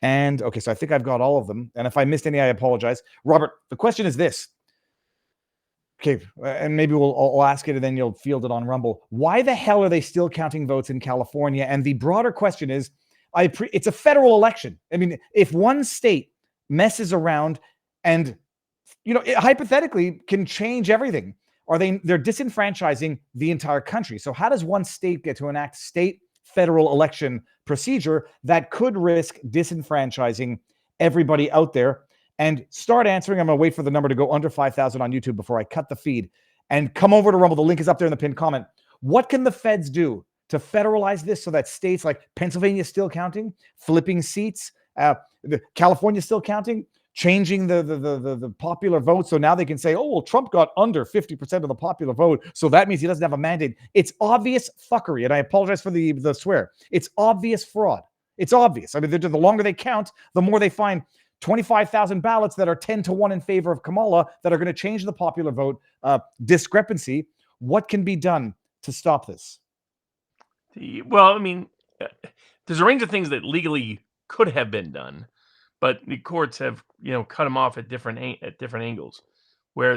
And okay, so I think I've got all of them. And if I missed any, I apologize. Robert, the question is this. Okay, and maybe I'll ask it and then you'll field it on Rumble. Why the hell are they still counting votes in California? And the broader question is, it's a federal election. I mean, if one state messes around and, it hypothetically can change everything, they're disenfranchising the entire country. So how does one state get to enact state federal election procedure that could risk disenfranchising everybody out there? And start answering. I'm going to wait for the number to go under 5,000 on YouTube before I cut the feed. And come over to Rumble. The link is up there in the pinned comment. What can the feds do to federalize this so that states like Pennsylvania is still counting, flipping seats, California is still counting, changing the popular vote so now they can say, oh, well, Trump got under 50% of the popular vote, so that means he doesn't have a mandate. It's obvious fuckery, and I apologize for the swear. It's obvious fraud. It's obvious. I mean, the longer they count, the more they find 25,000 ballots that are 10-1 in favor of Kamala that are going to change the popular vote discrepancy. What can be done to stop this? Well, I mean, there's a range of things that legally could have been done, but the courts have, cut them off at different angles.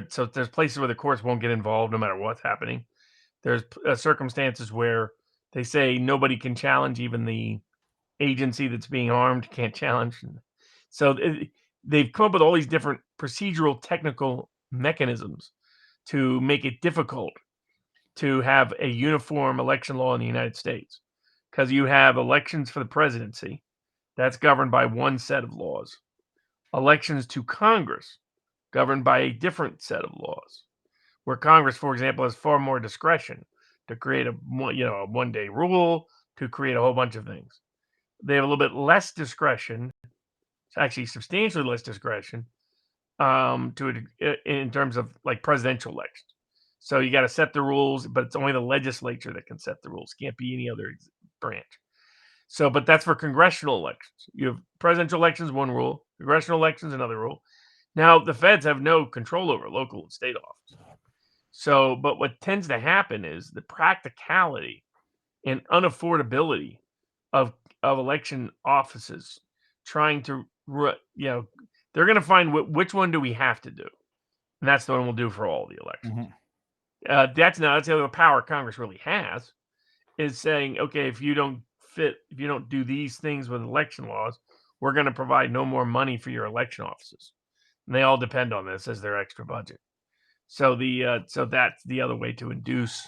So there's places where the courts won't get involved no matter what's happening. There's circumstances where they say nobody can challenge, even the agency that's being harmed can't challenge. So they've come up with all these different procedural technical mechanisms to make it difficult to have a uniform election law in the United States, because you have elections for the presidency that's governed by one set of laws, elections to Congress governed by a different set of laws, where Congress, for example, has far more discretion to create a one-day rule, to create a whole bunch of things. They have a little bit less discretion, actually substantially less discretion, in terms of like presidential elections. So you got to set the rules, but it's only the legislature that can set the rules. Can't be any other branch. So, but that's for congressional elections. You have presidential elections, one rule. Congressional elections, another rule. Now, the feds have no control over local and state office. So, but what tends to happen is the practicality and unaffordability of election offices trying to, they're going to find which one do we have to do, and that's the one we'll do for all the elections. Mm-hmm. That's the other power Congress really has, is saying, okay, if you don't do these things with election laws, we're going to provide no more money for your election offices, and they all depend on this as their extra budget. So so that's the other way to induce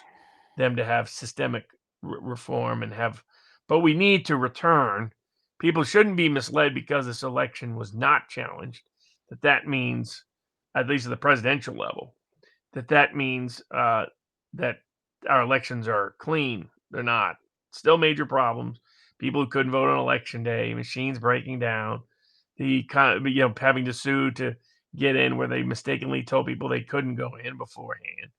them to have systemic reform and have. But we need to return. People shouldn't be misled because this election was not challenged. That means, at least at the presidential level, that means that our elections are clean. They're not. Still major problems. People who couldn't vote on election day, machines breaking down, having to sue to get in where they mistakenly told people they couldn't go in beforehand.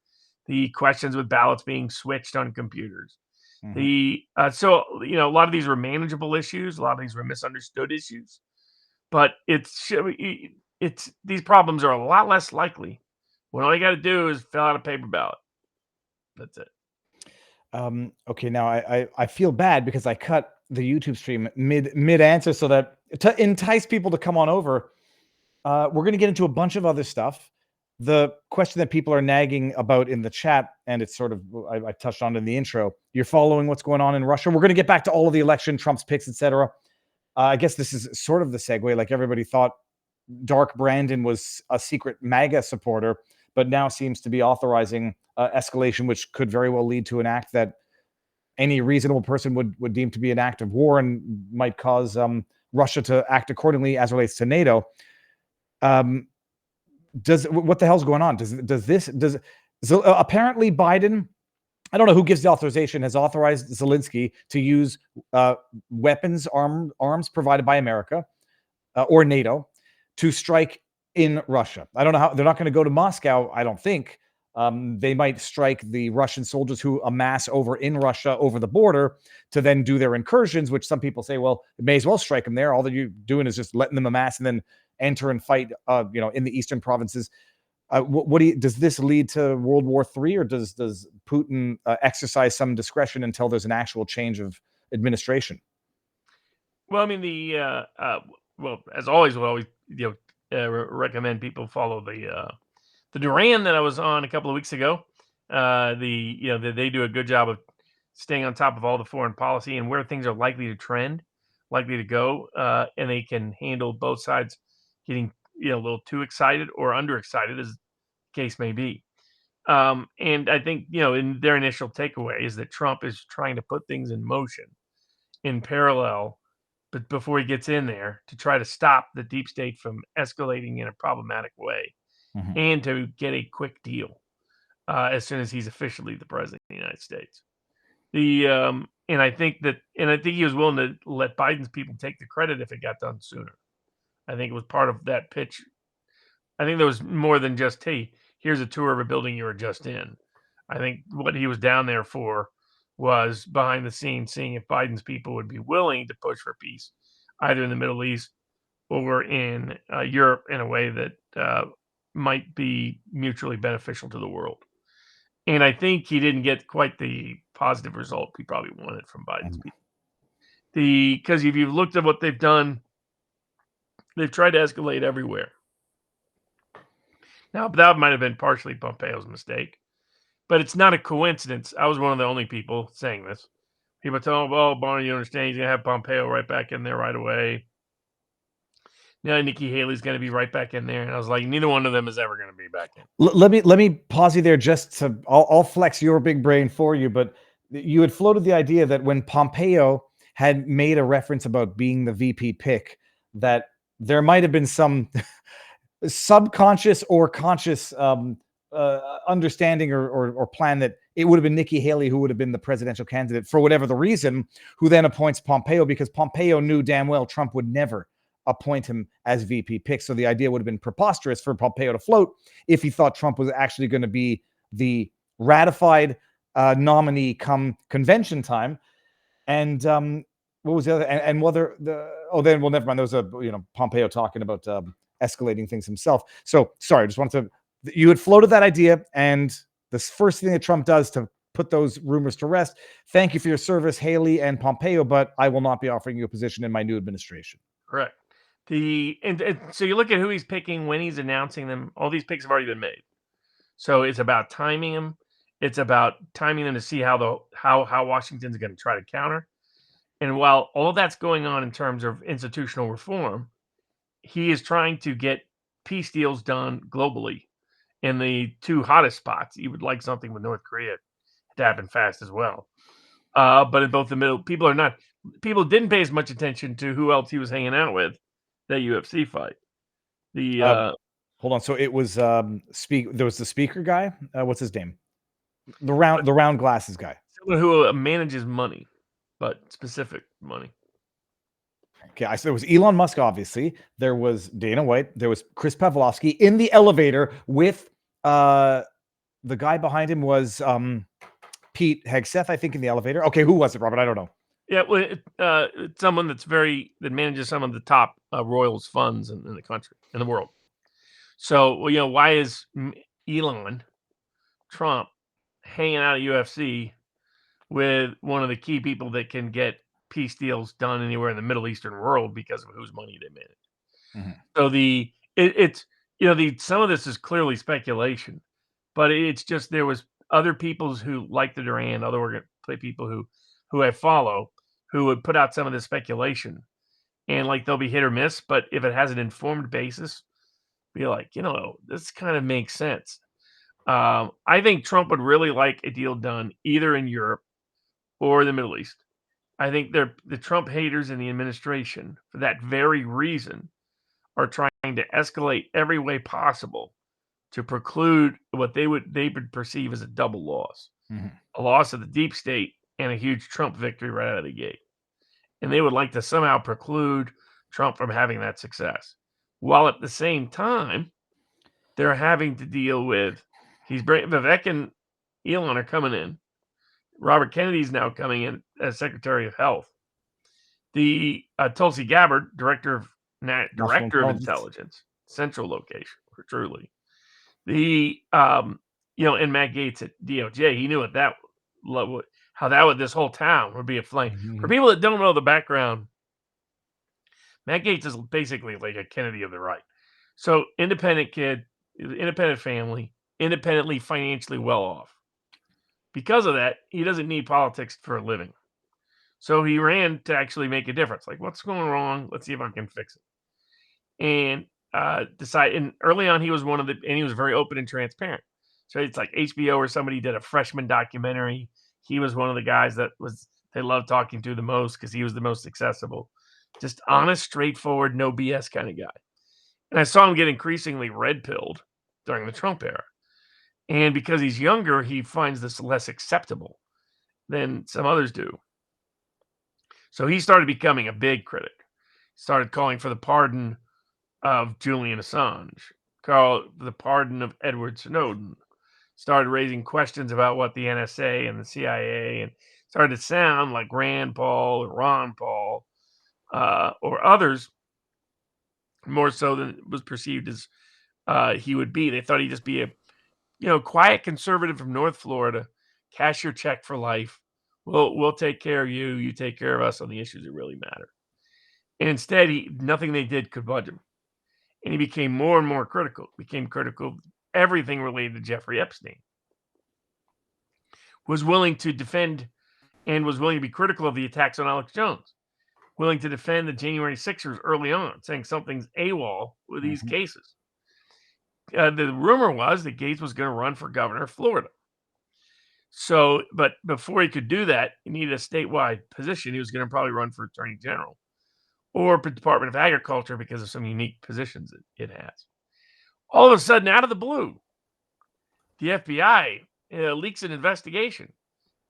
The questions with ballots being switched on computers. Mm-hmm. So a lot of these were manageable issues. A lot of these were misunderstood issues, but these problems are a lot less likely when all you got to do is fill out a paper ballot. That's it. Okay, now I feel bad because I cut the YouTube stream mid answer so that to entice people to come on over. We're going to get into a bunch of other stuff. The question that people are nagging about in the chat, and it's sort of, I touched on it in the intro, you're following what's going on in Russia. We're going to get back to all of the election, Trump's picks, etc. I guess this is sort of the segue. Like everybody thought Dark Brandon was a secret MAGA supporter, but now seems to be authorizing escalation, which could very well lead to an act that any reasonable person would deem to be an act of war and might cause Russia to act accordingly as relates to NATO. What the hell's going on? Apparently Biden, I don't know who gives the authorization, has authorized Zelensky to use arms provided by America or NATO to strike in Russia. I don't know how. They're not going to go to Moscow, I don't think, They might strike the Russian soldiers who amass over in Russia over the border to then do their incursions, which some people say, well, it may as well strike them there. All that you're doing is just letting them amass and then enter and fight, in the eastern provinces. Does this lead to World War III, or does Putin exercise some discretion until there's an actual change of administration? Well, I mean, as always, we'll always recommend people follow the Duran that I was on a couple of weeks ago. They do a good job of staying on top of all the foreign policy and where things are likely to trend, likely to go, and they can handle both sides getting a little too excited or underexcited, as the case may be. And I think in their initial takeaway is that Trump is trying to put things in motion in parallel, but before he gets in there, to try to stop the deep state from escalating in a problematic way. And to get a quick deal as soon as he's officially the president of the United States. And I think he was willing to let Biden's people take the credit if it got done sooner. I think it was part of that pitch. I think there was more than just, hey, here's a tour of a building you were just in. I think what he was down there for was behind the scenes, seeing if Biden's people would be willing to push for peace, either in the Middle East or in Europe, in a way that might be mutually beneficial to the world. And I think he didn't get quite the positive result he probably wanted from Biden's people. Because if you've looked at what they've done, they've tried to escalate everywhere. Now, that might have been partially Pompeo's mistake, but it's not a coincidence. I was one of the only people saying this. People tell him, "Oh, Barney, you understand? He's gonna have Pompeo right back in there right away. Now Nikki Haley's going to be right back in there," and I was like, neither one of them is ever going to be back in. Let me pause you there just to I'll flex your big brain for you, but you had floated the idea that when Pompeo had made a reference about being the VP pick, that there might have been some subconscious or conscious understanding or plan that it would have been Nikki Haley who would have been the presidential candidate for whatever the reason, who then appoints Pompeo, because Pompeo knew damn well Trump would never appoint him as VP pick. So the idea would have been preposterous for Pompeo to float if he thought Trump was actually going to be the ratified nominee come convention time. And what was the other? And whether never mind. There was a Pompeo talking about escalating things himself. So sorry, I just wanted to. You had floated that idea, and the first thing that Trump does to put those rumors to rest. Thank you for your service, Haley and Pompeo, but I will not be offering you a position in my new administration. Correct. So you look at who he's picking when he's announcing them. All these picks have already been made. So it's about timing them. It's about timing them to see how Washington's going to try to counter. And while all of that's going on in terms of institutional reform, he is trying to get peace deals done globally in the two hottest spots. He would like something with North Korea to happen fast as well. But in both the middle, people didn't pay as much attention to who else he was hanging out with. That UFC fight. Hold on. So it was there was the speaker guy. What's his name? The round glasses guy. Someone who manages money, but specific money. Okay, so there was Elon Musk, obviously. There was Dana White. There was Chris Pavlovsky in the elevator with the guy behind him was Pete Hegseth, I think, in the elevator. Okay, who was it, Robert? I don't know. Yeah, well, it's someone that manages some of the top Royals funds in the country, in the world. So, why is Elon Trump hanging out at UFC with one of the key people that can get peace deals done anywhere in the Middle Eastern world because of whose money they manage? Mm-hmm. So some of this is clearly speculation, but it's just there was other people who like the Duran, other people who I follow, who would put out some of this speculation, and they'll be hit or miss. But if it has an informed basis, be like, this kind of makes sense. I think Trump would really like a deal done either in Europe or the Middle East. I think the Trump haters in the administration, for that very reason, are trying to escalate every way possible to preclude what they would perceive as a double loss, a loss of the deep state and a huge Trump victory right out of the gate. And they would like to somehow preclude Trump from having that success, while at the same time, they're having to deal with Vivek and Elon are coming in. Robert Kennedy's now coming in as Secretary of Health. The Tulsi Gabbard, Director of Intelligence, central location, truly. The and Matt Gaetz at DOJ, he knew this whole town would be aflame. Mm-hmm. For people that don't know the background, Matt Gaetz is basically like a Kennedy of the right. So independent kid, independent family, independently financially well off. Because of that, he doesn't need politics for a living. So he ran to actually make a difference. Like, what's going wrong? Let's see if I can fix it. And and early on, he was he was very open and transparent. So it's like HBO or somebody did a freshman documentary. He was one of the guys they loved talking to the most because he was the most accessible. Just honest, straightforward, no BS kind of guy. And I saw him get increasingly red-pilled during the Trump era. And because he's younger, he finds this less acceptable than some others do. So he started becoming a big critic. Started calling for the pardon of Julian Assange, called the pardon of Edward Snowden. Started raising questions about what the NSA and the CIA, and started to sound like Rand Paul or Ron Paul or others, more so than it was perceived as he would be. They thought he'd just be a quiet conservative from North Florida, cash your check for life. We'll take care of you. You take care of us on the issues that really matter. And instead, nothing they did could budge him. And he became more and more critical. Became critical of everything related to Jeffrey Epstein. Was willing to defend and was willing to be critical of the attacks on Alex Jones. Willing to defend the January 6ers early on, saying something's AWOL with these cases. The rumor was that Gates was going to run for governor of Florida. So, but before he could do that, he needed a statewide position. He was going to probably run for attorney general or Department of Agriculture because of some unique positions it has. All of a sudden, out of the blue, the FBI leaks an investigation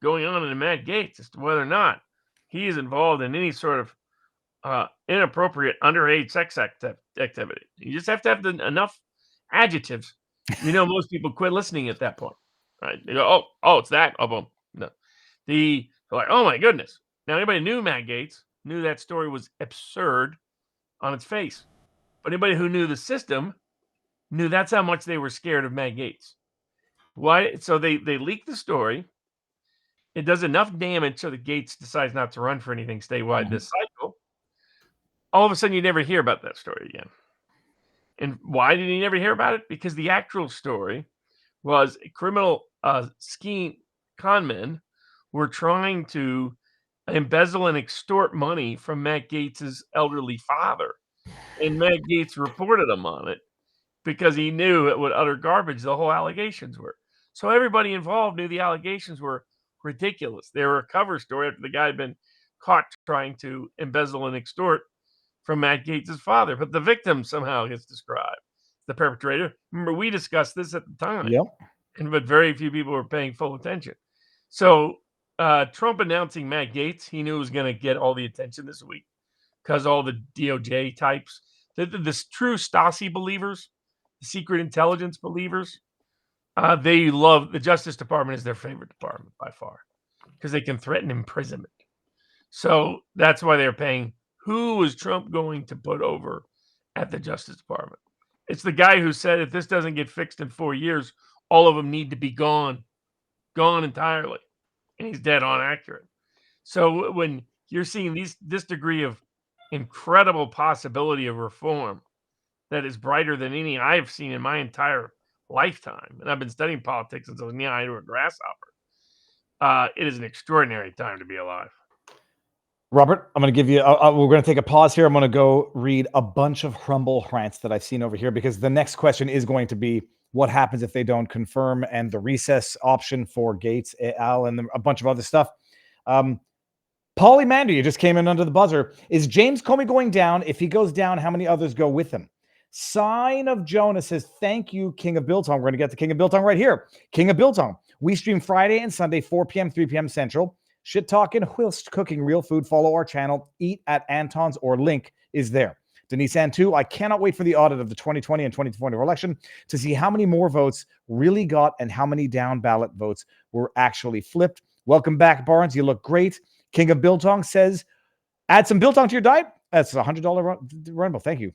going on in Matt Gaetz as to whether or not he is involved in any sort of inappropriate underage sex activity. You just have to have enough adjectives. Most people quit listening at that point. Right? They go, oh, it's that. Oh, boom. No. They're like, oh my goodness. Now, anybody knew Matt Gaetz knew that story was absurd on its face. But anybody who knew the system knew that's how much they were scared of Matt Gaetz. Why? So they leak the story. It does enough damage so that Gaetz decides not to run for anything statewide this cycle. All of a sudden, you never hear about that story again. And why did you never hear about it? Because the actual story was a criminal scheme. Con men were trying to embezzle and extort money from Matt Gaetz's elderly father. And Matt Gaetz reported him on it because he knew what utter garbage the whole allegations were. So everybody involved knew the allegations were ridiculous. They were a cover story after the guy had been caught trying to embezzle and extort from Matt Gaetz's father. But the victim somehow gets described, the perpetrator. Remember, we discussed this at the time. Yep. But very few people were paying full attention. So Trump announcing Matt Gaetz, he knew it was going to get all the attention this week because all the DOJ types, the true Stasi believers, the secret intelligence believers, they love the Justice Department is their favorite department by far because they can threaten imprisonment. So that's why they're paying. Who is Trump going to put over at the Justice Department? It's the guy who said if this doesn't get fixed in 4 years, all of them need to be gone entirely. And he's dead on accurate. So when you're seeing this degree of incredible possibility of reform that is brighter than any I've seen in my entire lifetime, and I've been studying politics since I was knee-high to a grasshopper, it is an extraordinary time to be alive. Robert, I'm going to give you, we're going to take a pause here. I'm going to go read a bunch of Rumble rants that I've seen over here because the next question is going to be what happens if they don't confirm and the recess option for Gaetz, Al, and a bunch of other stuff. Polymarket, you just came in under the buzzer. Is James Comey going down? If he goes down, how many others go with him? Sign of Jonah says, thank you, King of Biltong. We're going to get to King of Biltong right here. King of Biltong. We stream Friday and Sunday, 4 p.m., 3 p.m. Central. Shit talking whilst cooking real food. Follow our channel. Eat at Anton's or link is there. Denise Ann 2, I cannot wait for the audit of the 2020 and 2024 election to see how many more votes really got and how many down ballot votes were actually flipped. Welcome back, Barnes. You look great. King of Biltong says, add some biltong to your diet. That's a $100 Rumble. Thank you.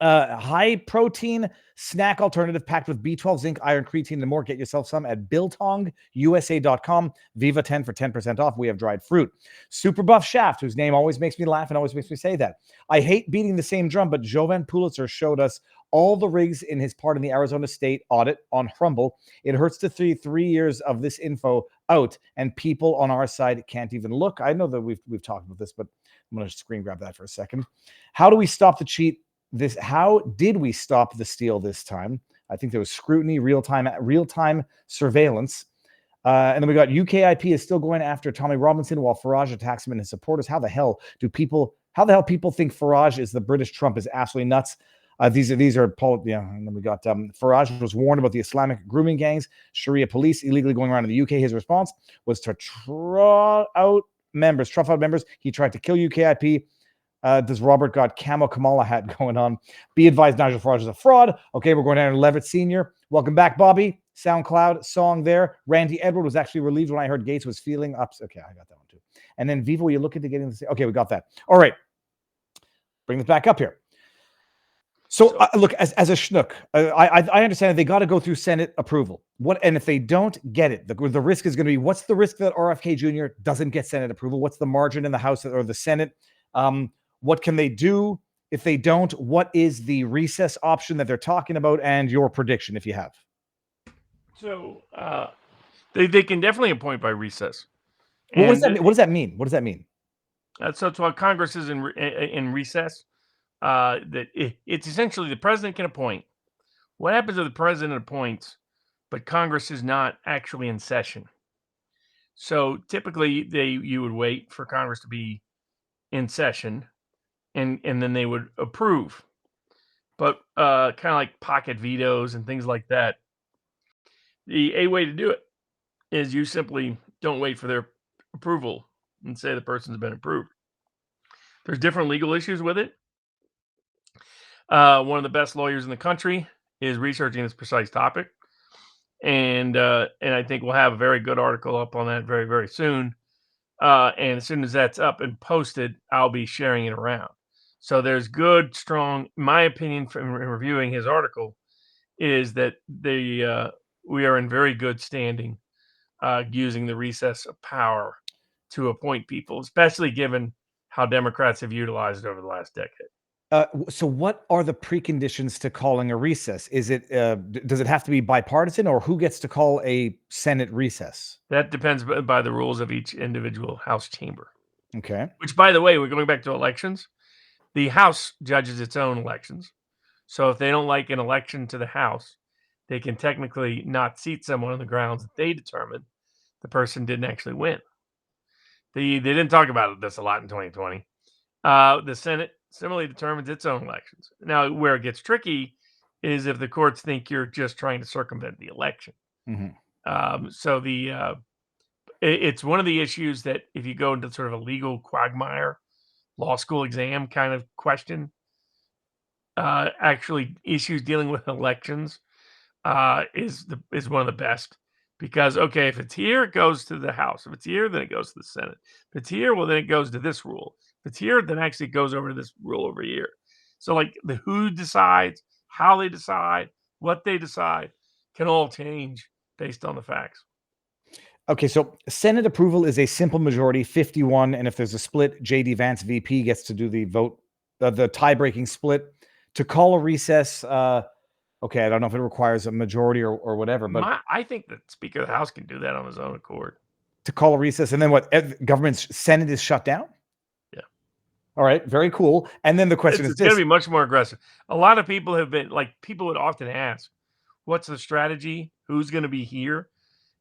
High protein snack alternative packed with B12, zinc, iron, creatine, and more. Get yourself some at biltongusa.com. Viva 10 for 10% off. We have dried fruit. Super Buff Shaft, whose name always makes me laugh and always makes me say that. I hate beating the same drum, but Jovan Pulitzer showed us all the rigs in his part in the Arizona State audit on Rumble. It hurts to see 3 years of this info out, and people on our side can't even look. I know that we've talked about this, but I'm going to screen grab that for a second. How do we stop the cheat? How did we stop the steal this time? I think there was scrutiny, real-time surveillance. And then we got UKIP is still going after Tommy Robinson while Farage attacks him and his supporters. How the hell people think Farage is the British Trump is absolutely nuts. These are and then we got Farage was warned about the Islamic grooming gangs, Sharia police illegally going around in the UK. His response was to trough out members. He tried to kill UKIP. Does Robert got camo Kamala hat going on? Be advised, Nigel Farage is a fraud. Okay, we're going down to Levitt Sr. Welcome back, Bobby. SoundCloud song there. Randy Edward was actually relieved when I heard Gates was feeling up. Okay, I got that one too. And then Viva, you look into getting this. Okay, we got that. All right. Bring this back up here. So look, as a schnook, I understand that they got to go through Senate approval. And if they don't get it, the risk is going to be, what's the risk that RFK Jr. doesn't get Senate approval? What's the margin in the House or the Senate? What can they do if they don't? What is the recess option that they're talking about, and your prediction if you have? So they can definitely appoint by recess. Well, what does that mean? What does that mean? So it's while Congress is in recess. It's essentially the president can appoint. What happens if the president appoints, but Congress is not actually in session? So typically, you would wait for Congress to be in session, and then they would approve. But kind of like pocket vetoes and things like that, a way to do it is you simply don't wait for their approval and say the person's been approved. There's different legal issues with it. One of the best lawyers in the country is researching this precise topic, and I think we'll have a very good article up on that very, very soon. And as soon as that's up and posted, I'll be sharing it around. So there's good, strong, my opinion from reviewing his article is that we are in very good standing using the recess of power to appoint people, especially given how Democrats have utilized it over the last decade. So what are the preconditions to calling a recess? Is it does it have to be bipartisan, or who gets to call a Senate recess? That depends by the rules of each individual House chamber. Okay. Which, by the way, we're going back to elections. The House judges its own elections. So if they don't like an election to the House, they can technically not seat someone on the grounds that they determined the person didn't actually win. They didn't talk about this a lot in 2020. The Senate similarly determines its own elections. Now, where it gets tricky is if the courts think you're just trying to circumvent the election. Mm-hmm. So it's one of the issues that if you go into sort of a legal quagmire, law school exam kind of question, actually issues dealing with elections is one of the best. Because, okay, if it's here, it goes to the House. If it's here, then it goes to the Senate. If it's here, well, then it goes to this rule. If it's here, then actually it goes over to this rule over here. So, like, the who decides, how they decide, what they decide can all change based on the facts. Okay, so Senate approval is a simple majority, 51, and if there's a split, J.D. Vance, VP, gets to do the vote, the tie-breaking split. To call a recess, okay, I don't know if it requires a majority or whatever, but I think the Speaker of the House can do that on his own accord. To call a recess, and then what? Government's Senate is shut down? Yeah. All right, very cool. And then the question it's is going to be much more aggressive. A lot of people have been, like, people would often ask, what's the strategy? Who's going to be here?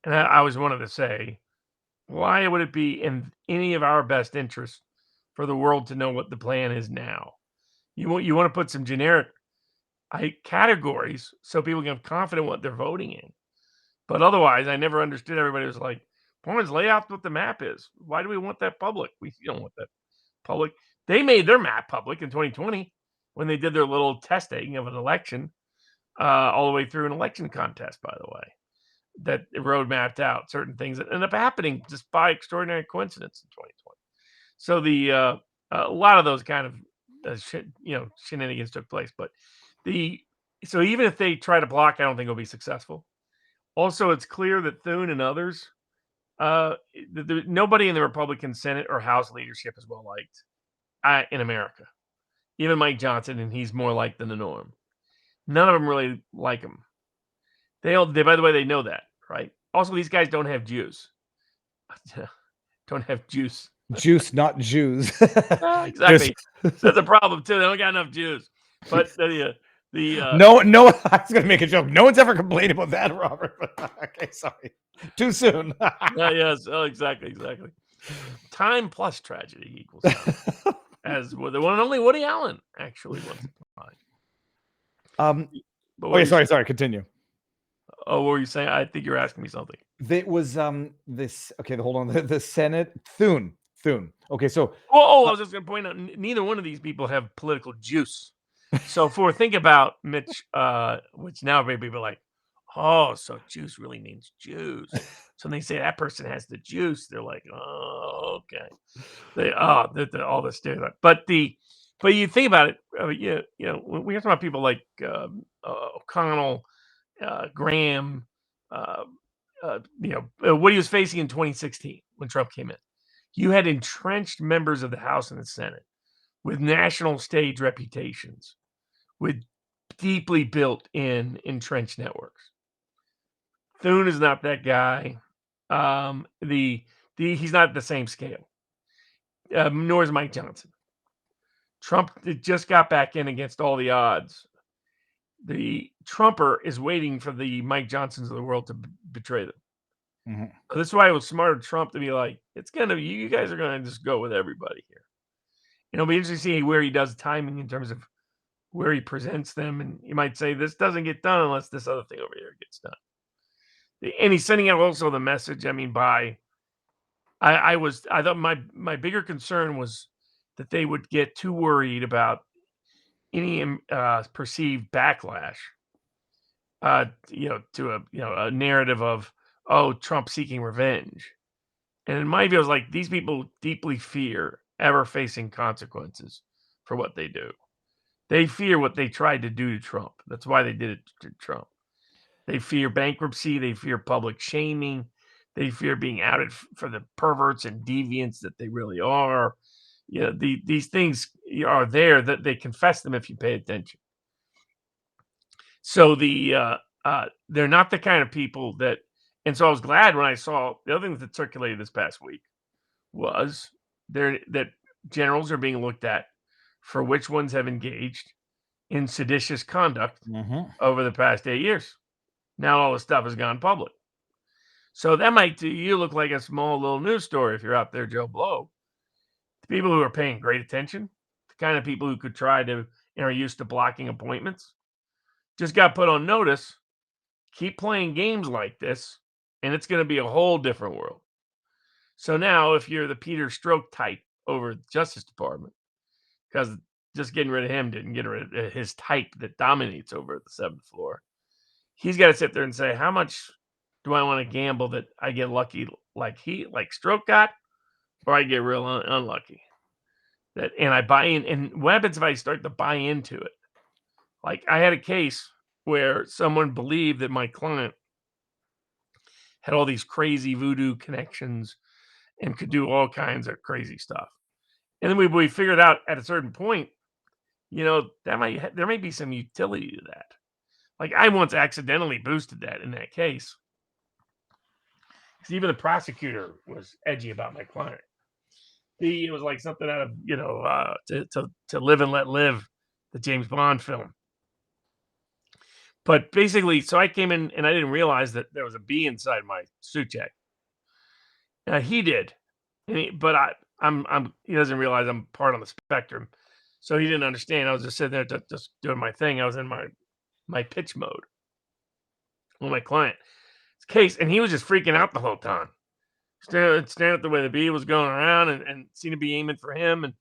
And I was wanted to say, why would it be in any of our best interests for the world to know what the plan is now? You want to put some generic categories so people can have confidence what they're voting in. But otherwise, I never understood. Everybody was like, "Point lay out what the map is. Why do we want that public? We don't want that public." They made their map public in 2020. when they did their little testing of an election, all the way through an election contest, by the way, that the road mapped out certain things that ended up happening just by extraordinary coincidence in 2020. So a lot of those kind of shenanigans took place. But so even if they try to block, I don't think it'll be successful. Also, it's clear that Thune and others, nobody in the Republican Senate or House leadership is well liked in America. Even Mike Johnson, and he's more liked than the norm. None of them really like him. By the way, they know that, right? Also, these guys don't have juice. Don't have juice. Juice, not Jews. Exactly. So that's a problem too. They don't got enough juice. But no, I was gonna make a joke. No one's ever complained about that, Robert. Okay, sorry. Too soon. Yes. Oh, exactly. Time plus tragedy equals time. As the one and only Woody Allen actually once upon. Sorry. Continue. Oh, what were you saying? I think you're asking me something. It was this. Okay, hold on. The Senate Thune. Okay, so. I was just going to point out, neither one of these people have political juice. So think about Mitch, which now maybe people are like, oh, so juice really means Jews. So when they say that person has the juice, they're like, oh, okay. All the stereotype. But you think about it, when we talk about people like O'Connell, Graham, what he was facing in 2016 when Trump came in. You had entrenched members of the House and the Senate with national stage reputations, with deeply built-in entrenched networks. Thune is not that guy. He's not at the same scale. Nor is Mike Johnson. Trump just got back in against all the odds. The Trumper is waiting for the Mike Johnsons of the world to betray them. Mm-hmm. So this is why it was smart of Trump to be like, you guys are gonna just go with everybody here. It'll be interesting to see where he does timing in terms of where he presents them, and you might say this doesn't get done unless this other thing over here gets done. And he's sending out also the message. I mean, I thought my bigger concern was that they would get too worried about any perceived backlash, to a narrative of, Trump seeking revenge. And in my view, it's like these people deeply fear ever facing consequences for what they do. They fear what they tried to do to Trump. That's why they did it to Trump. They fear bankruptcy. They fear public shaming. They fear being outed for the perverts and deviants that they really are. These things are there, that they confess them if you pay attention. So they're not the kind of people that. And so I was glad when I saw the other thing that circulated this past week was that generals are being looked at for which ones have engaged in seditious conduct over the past 8 years. Now all the stuff has gone public. So that might do you look like a small little news story if you're out there, Joe Blow. The people who are paying great attention, the kind of people who could try to and are used to blocking appointments, just got put on notice. Keep playing games like this, and it's going to be a whole different world. So now, if you're the Peter Strzok type over the Justice Department, because just getting rid of him didn't get rid of his type that dominates over at the 7th floor, he's got to sit there and say, how much do I want to gamble that I get lucky like Strzok got, or I get real unlucky? And I buy in. And what happens if I start to buy into it? Like I had a case where someone believed that my client had all these crazy voodoo connections and could do all kinds of crazy stuff. And then we figured out at a certain point, there may be some utility to that. Like I once accidentally boosted that in that case, because even the prosecutor was edgy about my client. It was like something out of to Live and Let Live, the James Bond film. But basically, so I came in and I didn't realize that there was a bee inside my suit jacket. He did, but he doesn't realize I'm part on the spectrum, so he didn't understand. I was just sitting there just doing my thing. I was in my pitch mode with my client's case, and he was just freaking out the whole time, staring at the way the bee was going around and seemed to be aiming for him, and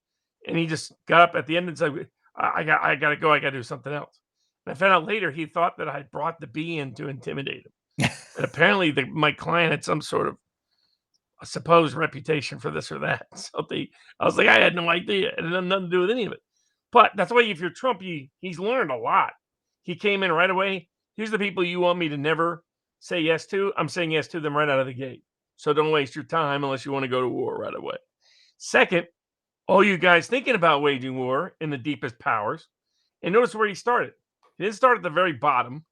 he just got up at the end and said, I got to go. I got to do something else. And I found out later he thought that I had brought the bee in to intimidate him. And apparently my client had some sort of a supposed reputation for this or that. So I was like, I had no idea. It had nothing to do with any of it. But that's why if you're Trump, he's learned a lot. He came in right away. Here's the people you want me to never say yes to. I'm saying yes to them right out of the gate. So don't waste your time unless you want to go to war right away. Second, all you guys thinking about waging war in the deepest powers, and notice where he started. He didn't start at the very bottom.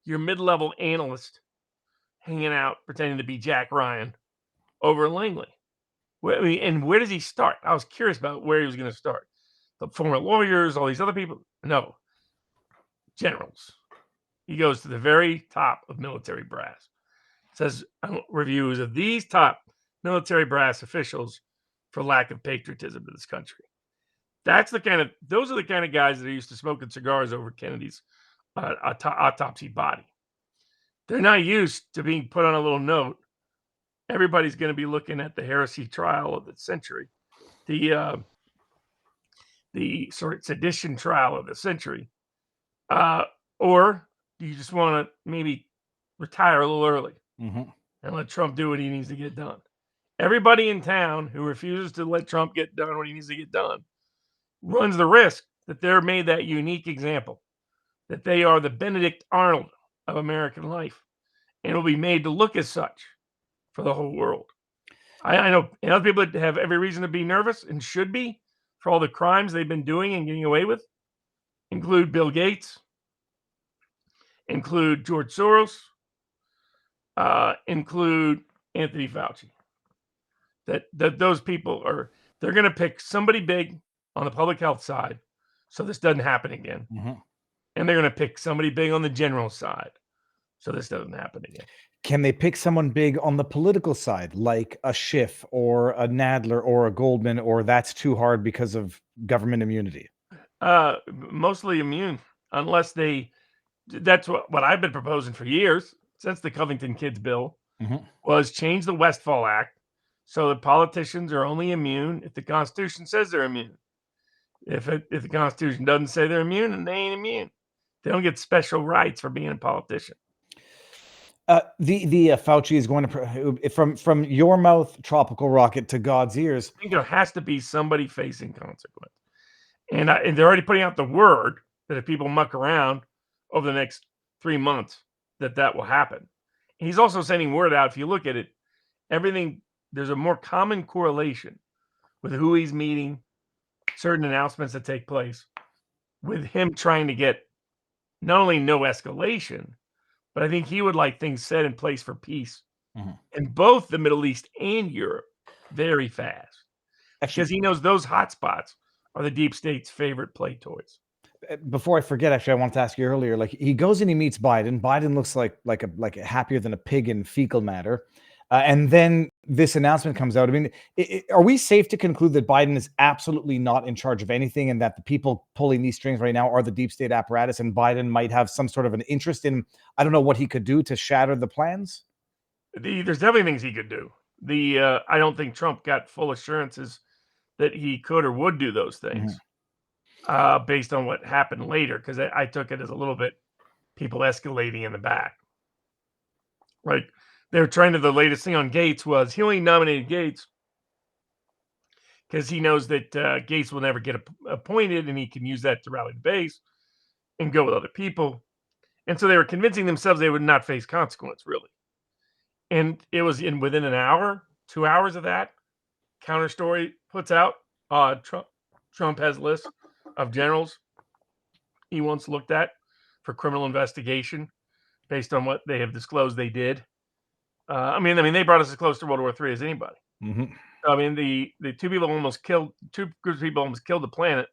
Your mid-level analyst hanging out, pretending to be Jack Ryan over in Langley. And where does he start? I was curious about where he was going to start. The former lawyers, all these other people. No, generals. He goes to the very top of military brass. Says reviews of these top military brass officials for lack of patriotism to this country. Those are the kind of guys that are used to smoking cigars over Kennedy's autopsy body. They're not used to being put on a little note. Everybody's going to be looking at the heresy trial of the century, the sedition trial of the century, or do you just want to maybe retire a little early and let Trump do what he needs to get done? Everybody in town who refuses to let Trump get done what he needs to get done runs the risk that they're made that unique example, that they are the Benedict Arnold of American life, and will be made to look as such for the whole world. I know other people that have every reason to be nervous and should be for all the crimes they've been doing and getting away with, include Bill Gates, include George Soros, include Anthony Fauci. That those people they're going to pick somebody big on the public health side so this doesn't happen again. And they're going to pick somebody big on the general side so this doesn't happen again. Can they pick someone big on the political side, like a Schiff or a Nadler or a Goldman, or that's too hard because of government immunity? Mostly immune, unless that's what I've been proposing for years since the Covington Kids bill was change the Westfall Act so that politicians are only immune if the Constitution says they're immune. If the Constitution doesn't say they're immune, then they ain't immune. They don't get special rights for being a politician. The Fauci is going to from your mouth, tropical rocket to God's ears. I think there has to be somebody facing consequence, and they're already putting out the word that if people muck around over the next 3 months, that will happen. And he's also sending word out. If you look at it, there's a more common correlation with who he's meeting, certain announcements that take place, with him trying to get not only no escalation, but I think he would like things set in place for peace in both the Middle East and Europe very fast. Because he knows those hotspots are the deep state's favorite play toys. Before I forget, actually, I wanted to ask you earlier. Like he goes and he meets Biden. Biden looks like a happier than a pig in fecal matter. And then this announcement comes out. I mean, are we safe to conclude that Biden is absolutely not in charge of anything and that the people pulling these strings right now are the deep state apparatus and Biden might have some sort of an interest in, I don't know, what he could do to shatter the plans? There's definitely things he could do. I don't think Trump got full assurances that he could or would do those things based on what happened later, because I took it as a little bit people escalating in the back. Like, they were trying to, the latest thing on Gates was he only nominated Gates because he knows that Gates will never get appointed and he can use that to rally the base and go with other people. And so they were convincing themselves they would not face consequence, really. And it was within an hour, 2 hours of that, Counter Story puts out Trump has lists of generals he once looked at for criminal investigation based on what they have disclosed they did. I mean, they brought us as close to World War III as anybody. I mean, the two groups of people almost killed the planet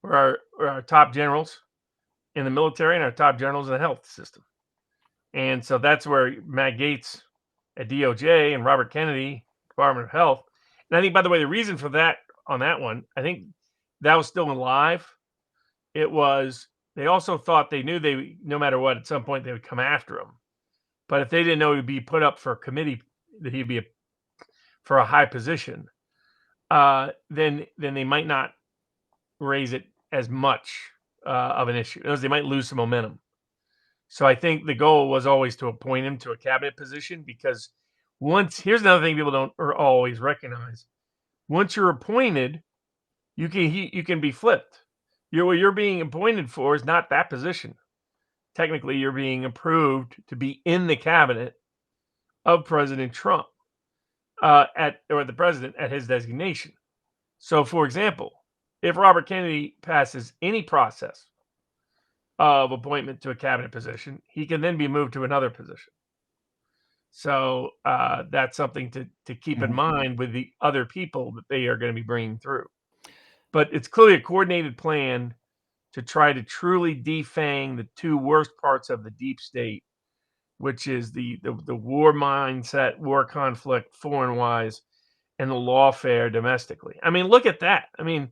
were our top generals in the military and our top generals in the health system. And so that's where Matt Gaetz at DOJ and Robert Kennedy, Department of Health. And I think, by the way, the reason for that on that one, I think that was still alive. It was, they also thought they knew no matter what, at some point they would come after him. But if they didn't know he'd be put up for a committee, that he'd be for a high position, then they might not raise it as much of an issue. They might lose some momentum. So I think the goal was always to appoint him to a cabinet position, because here's another thing people don't always recognize. Once you're appointed, you can be flipped. What you're being appointed for is not that position. Technically, you're being approved to be in the cabinet of President Trump, or the president at his designation. So, for example, if Robert Kennedy passes any process of appointment to a cabinet position, he can then be moved to another position. So that's something to keep in mind with the other people that they are going to be bringing through. But it's clearly a coordinated plan to try to truly defang the two worst parts of the deep state, which is the war mindset, war conflict, foreign-wise, and the lawfare domestically. I mean, look at that. I mean,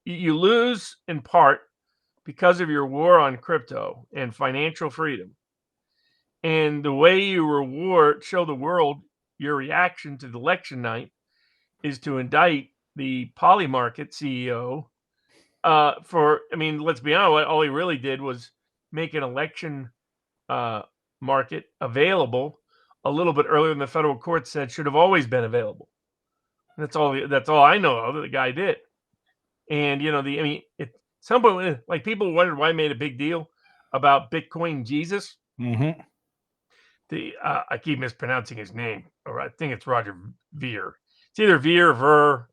you lose in part because of your war on crypto and financial freedom. And the way you show the world your reaction to the election night is to indict the Polymarket CEO let's be honest, all he really did was make an election market available a little bit earlier than the federal court said should have always been available. That's all I know of that the guy did. And at some point, like, people wondered why I made a big deal about Bitcoin Jesus. Mm-hmm. I keep mispronouncing his name, or I think it's Roger Ver. It's either Ver or Ver.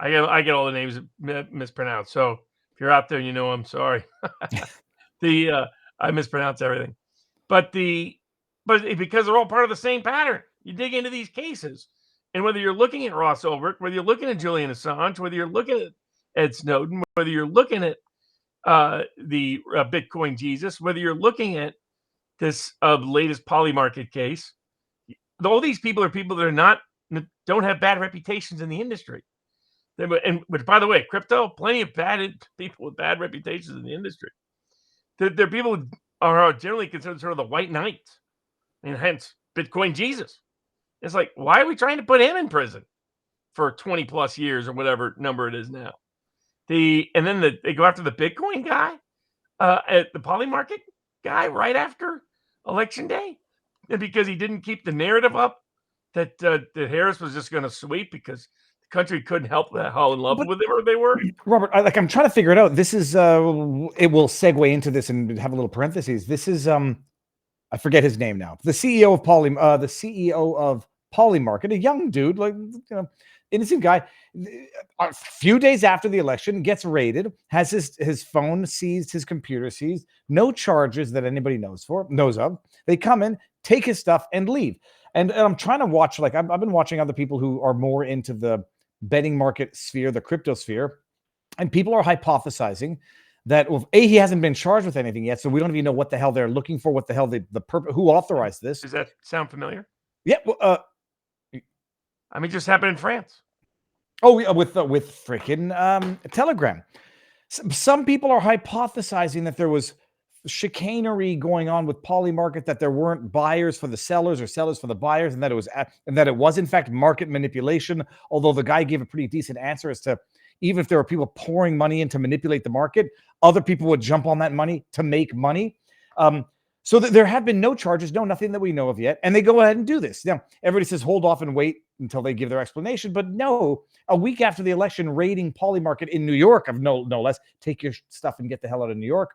I get all the names mispronounced. So if you're out there, I'm sorry. I mispronounce everything, but because they're all part of the same pattern. You dig into these cases, and whether you're looking at Ross Ulbricht, whether you're looking at Julian Assange, whether you're looking at Ed Snowden, whether you're looking at the Bitcoin Jesus, whether you're looking at this latest Polymarket case, all these people are people that don't have bad reputations in the industry. But by the way, crypto, plenty of bad people with bad reputations in the industry. They're people who are generally considered sort of the white knights, and hence Bitcoin Jesus. It's like, why are we trying to put him in prison for 20 plus years or whatever number it is now? They go after the Bitcoin guy, at the Polymarket guy right after Election Day, and because he didn't keep the narrative up that Harris was just going to sweep because the country couldn't help how in love with him or they were. Robert, I'm trying to figure it out. This is it will segue into this and have a little parentheses. This is I forget his name now. The CEO of Polymarket, a young dude, innocent guy. A few days after the election, gets raided, has his phone seized, his computer seized, no charges that anybody knows of. They come in, take his stuff, and leave. And I'm trying to watch, I've been watching other people who are more into the betting market sphere, the crypto sphere, and people are hypothesizing that he hasn't been charged with anything yet, so we don't even know what the hell they're looking for, what the hell the purpose, who authorized this. Does that sound familiar? Yeah, just happened in France. Oh, yeah, with freaking Telegram. Some people are hypothesizing that there was chicanery going on with Polymarket, that there weren't buyers for the sellers or sellers for the buyers, and that it was in fact market manipulation. Although the guy gave a pretty decent answer as to, even if there were people pouring money in to manipulate the market, other people would jump on that money to make money. So there have been no charges, nothing that we know of yet, and they go ahead and do this. Now, everybody says hold off and wait until they give their explanation, but no, a week after the election, raiding Polymarket in New York, no less, take your stuff and get the hell out of New York.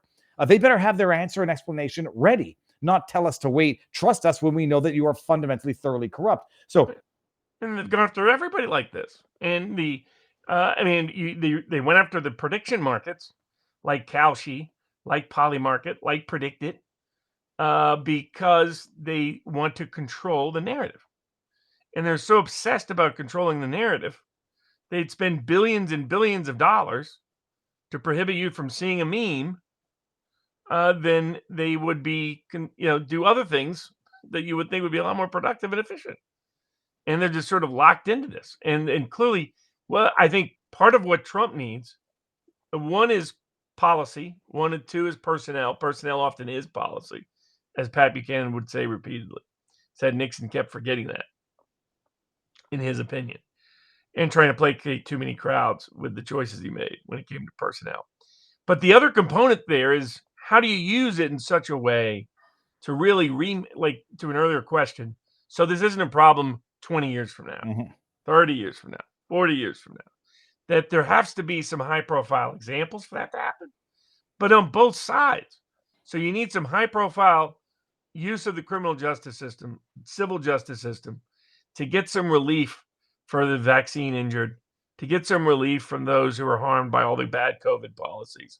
They better have their answer and explanation ready, not tell us to wait. Trust us when we know that you are fundamentally, thoroughly corrupt. So, and they've gone after everybody like this, and they went after the prediction markets, like Kalshi, like Polymarket, like Predictit, because they want to control the narrative. And they're so obsessed about controlling the narrative, they'd spend billions and billions of dollars to prohibit you from seeing a meme. Then they would do other things that you would think would be a lot more productive and efficient. And they're just sort of locked into this. And clearly, I think part of what Trump needs, one is policy, one and two is personnel. Personnel often is policy, as Pat Buchanan would say repeatedly. Said Nixon kept forgetting that, in his opinion. and trying to placate too many crowds with the choices he made when it came to personnel. But the other component there is, how do you use it in such a way to really like to an earlier question, so this isn't a problem 20 years from now, 30 years from now, 40 years from now, that there has to be some high profile examples for that to happen, but on both sides. So you need some high profile use of the criminal justice system, civil justice system, to get some relief for the vaccine injured, to get some relief from those who are harmed by all the bad COVID policies.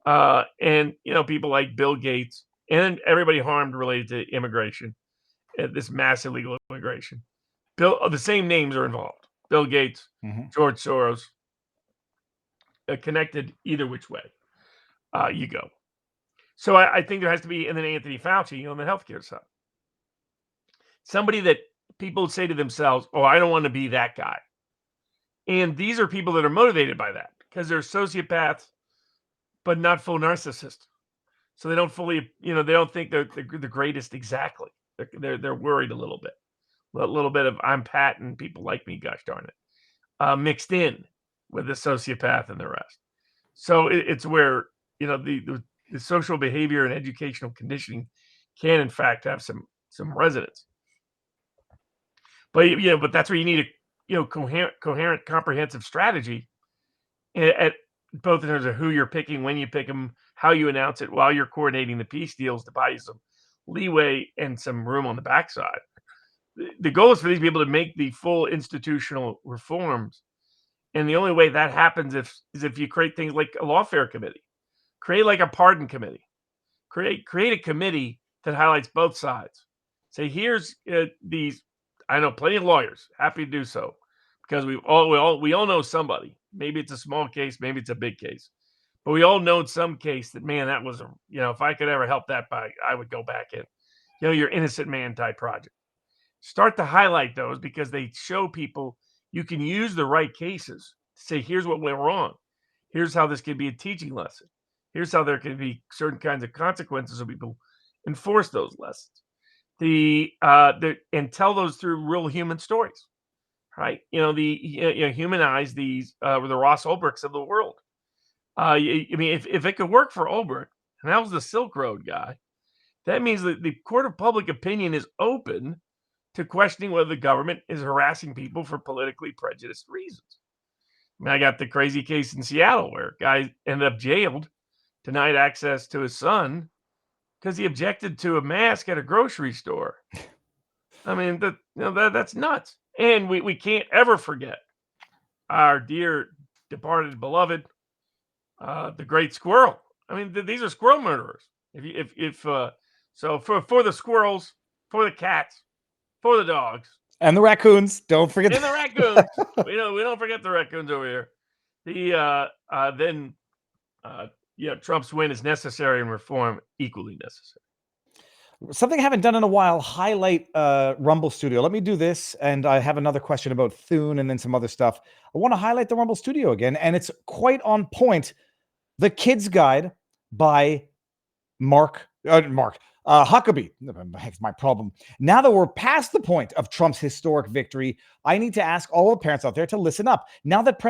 And, people like Bill Gates and everybody harmed related to immigration, this massive illegal immigration. The same names are involved. Bill Gates, George Soros, connected either which way you go. So I think there has to be, and then Anthony Fauci on the healthcare side, somebody that people say to themselves, "Oh, I don't want to be that guy." And these are people that are motivated by that because they're sociopaths, but not full narcissists. So they don't fully, they don't think they're the greatest exactly. They're worried a little bit of I'm Pat and people like me, gosh darn it, mixed in with the sociopath and the rest. So it's where the social behavior and educational conditioning can in fact have some resonance. But but that's where you need a coherent, comprehensive strategy at both in terms of who you're picking, when you pick them, how you announce it, while you're coordinating the peace deals to buy you some leeway and some room on the backside. The goal is for these people to make the full institutional reforms, and the only way that happens is if you create things like a lawfare committee, create like a pardon committee, create a committee that highlights both sides. Say, here's these. I know plenty of lawyers happy to do so because we all know somebody. Maybe it's a small case, maybe it's a big case, but we all know in some case that, man, that was if I could ever help that by, I would go back in. Your innocent man type project. Start to highlight those because they show people you can use the right cases to say, here's what went wrong. Here's how this could be a teaching lesson. Here's how there can be certain kinds of consequences so people enforce those lessons. And tell those through real human stories, right? Humanize these the Ross Ulbrichts of the world. If it could work for Ulbricht, and that was the Silk Road guy, that means that the court of public opinion is open to questioning whether the government is harassing people for politically prejudiced reasons. I got the crazy case in Seattle where a guy ended up jailed, denied access to his son because he objected to a mask at a grocery store. I mean, that's nuts. And we can't ever forget our dear departed beloved, the great squirrel. I mean, these are squirrel murderers. So for the squirrels, for the cats, for the dogs, and the raccoons, don't forget. And the raccoons, we don't forget the raccoons over here. Trump's win is necessary and reform equally necessary. Something I haven't done in a while, highlight Rumble Studio. Let me do this, and I have another question about Thune and then some other stuff. I want to highlight the Rumble Studio again, and it's quite on point. The Kids Guide by Mark Huckabee. Heck's my problem. Now that we're past the point of Trump's historic victory, I need to ask all the parents out there to listen up. Now that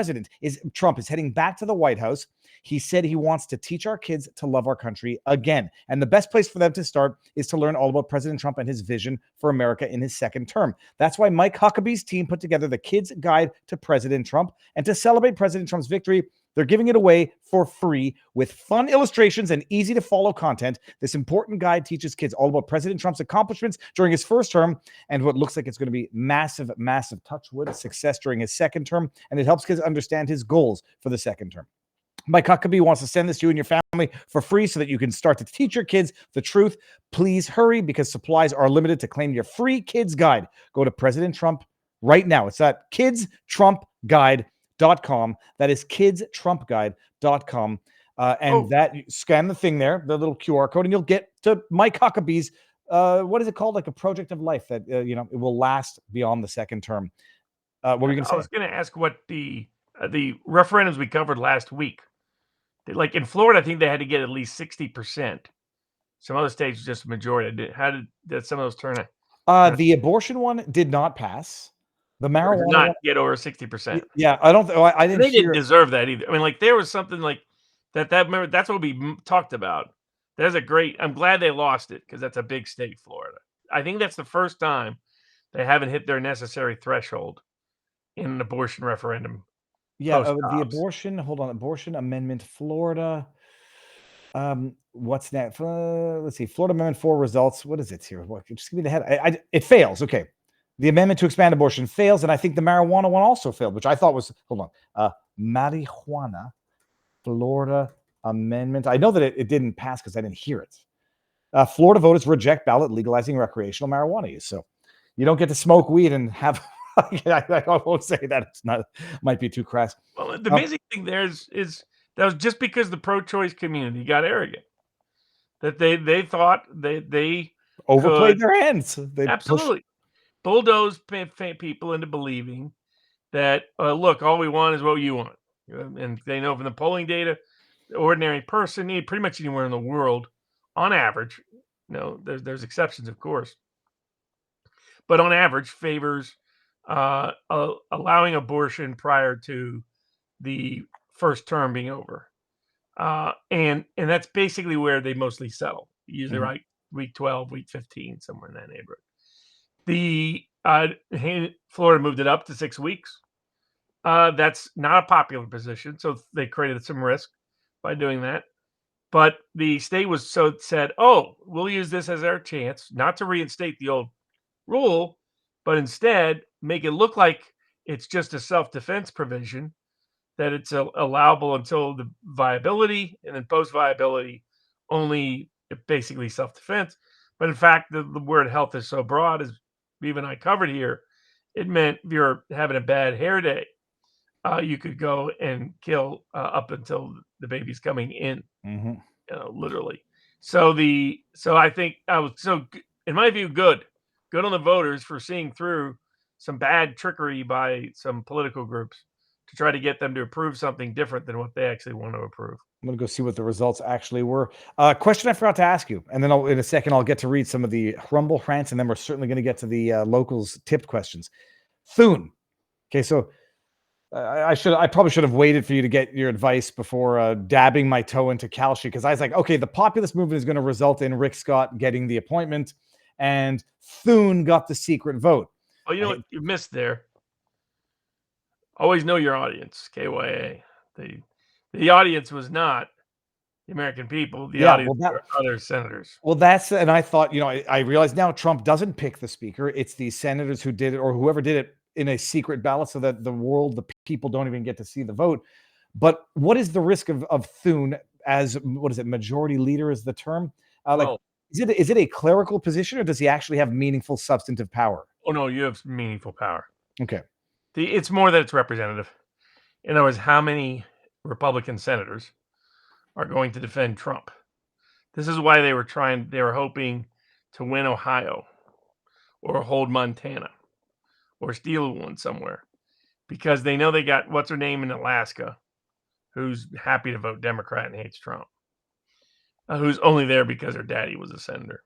Trump is heading back to the White House, he said he wants to teach our kids to love our country again. And the best place for them to start is to learn all about President Trump and his vision for America in his second term. That's why Mike Huckabee's team put together the Kids Guide to President Trump. And to celebrate President Trump's victory, they're giving it away for free with fun illustrations and easy to follow content. This important guide teaches kids all about President Trump's accomplishments during his first term and what looks like it's going to be massive, touch wood, success during his second term. And it helps kids understand his goals for the second term. Mike Huckabee wants to send this to you and your family for free so that you can start to teach your kids the truth. Please hurry because supplies are limited. To claim your free Kids Guide, go to President Trump right now. It's at kidstrumpguide.com. That is kidstrumpguide.com. That scan the thing there, the little QR code, and you'll get to Mike Huckabee's, what is it called? Like a project of life that, it will last beyond the second term. What were you going to say? I was going to ask what the referendums we covered last week. Like in Florida, I think they had to get at least 60%. Some other states just majority. How did some of those turn out? The abortion one did not pass, The or marijuana not one, get over 60%. yeah, I don't. I didn't They didn't hear. deserve that either. I mean, like there was something like that. Remember, that's what we talked about. There's a great. I'm glad they lost it because that's a big state, Florida. I think that's the first time they haven't hit their necessary threshold in an abortion referendum. Yeah, Post the Dobbs. abortion. Hold on, abortion amendment, Florida. What's that? Let's see. Florida Amendment 4 results. What is it here? What, just give me the head. It fails. Okay. The amendment to expand abortion fails, and I think the marijuana one also failed, which I thought was, hold on, marijuana, Florida amendment. I know that it didn't pass because I didn't hear it. Florida voters reject ballot legalizing recreational marijuana use. So you don't get to smoke weed and have, I won't say that. It's not, might be too crass. Well, the amazing thing there is that was just because the pro-choice community got arrogant. That they thought they Overplayed could their hands. They absolutely bulldoze people into believing that look, all we want is what you want, and they know from the polling data, the ordinary person, pretty much anywhere in the world, on average, there's exceptions, of course, but on average favors allowing abortion prior to the first term being over, and that's basically where they mostly settle. Usually, right, week 12, week 15, somewhere in that neighborhood. The Florida moved it up to 6 weeks. That's not a popular position, so they created some risk by doing that. But the state said, "Oh, we'll use this as our chance not to reinstate the old rule, but instead make it look like it's just a self-defense provision, that it's allowable until the viability, and then post-viability only basically self-defense." But in fact, the word health is so broad, as Viva and I covered here, it meant if you're having a bad hair day, you could go and kill up until the baby's coming in, literally. So I think I was in my view, good on the voters for seeing through some bad trickery by some political groups to try to get them to approve something different than what they actually want to approve. I'm going to go see what the results actually were. Question I forgot to ask you, and then in a second I'll get to read some of the Rumble rants, and then we're certainly going to get to the locals tipped questions. Thune. Okay, so I probably should have waited for you to get your advice before dabbing my toe into Kalshi, because I was like, okay, the populist movement is going to result in Rick Scott getting the appointment, and Thune got the secret vote. Oh, you know what you missed there? Always know your audience, KYA. The audience was not the American people. The audience were other senators. Well, and I thought, I realize now Trump doesn't pick the speaker. It's the senators who did it, or whoever did it, in a secret ballot, so that the people don't even get to see the vote. But what is the risk of Thune as, what is it, majority leader is the term? Is it a clerical position, or does he actually have meaningful substantive power? Oh, no, you have meaningful power. Okay. It's more that it's representative. In other words, how many Republican senators are going to defend Trump? This is why they were hoping to win Ohio, or hold Montana, or steal one somewhere, because they know they got what's her name in Alaska, who's happy to vote Democrat and hates Trump, who's only there because her daddy was a senator.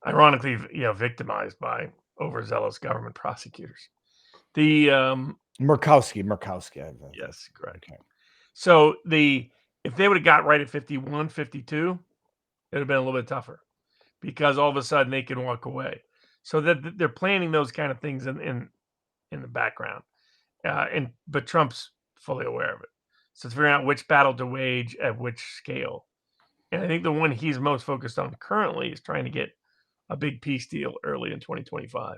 Ironically, victimized by overzealous government prosecutors. The Murkowski. Yes, correct. Okay. So if they would have got right at 51, 52, it would have been a little bit tougher, because all of a sudden they can walk away. So that they're planning those kind of things in the background, but Trump's fully aware of it. So it's figuring out which battle to wage at which scale. And I think the one he's most focused on currently is trying to get a big peace deal early in 2025.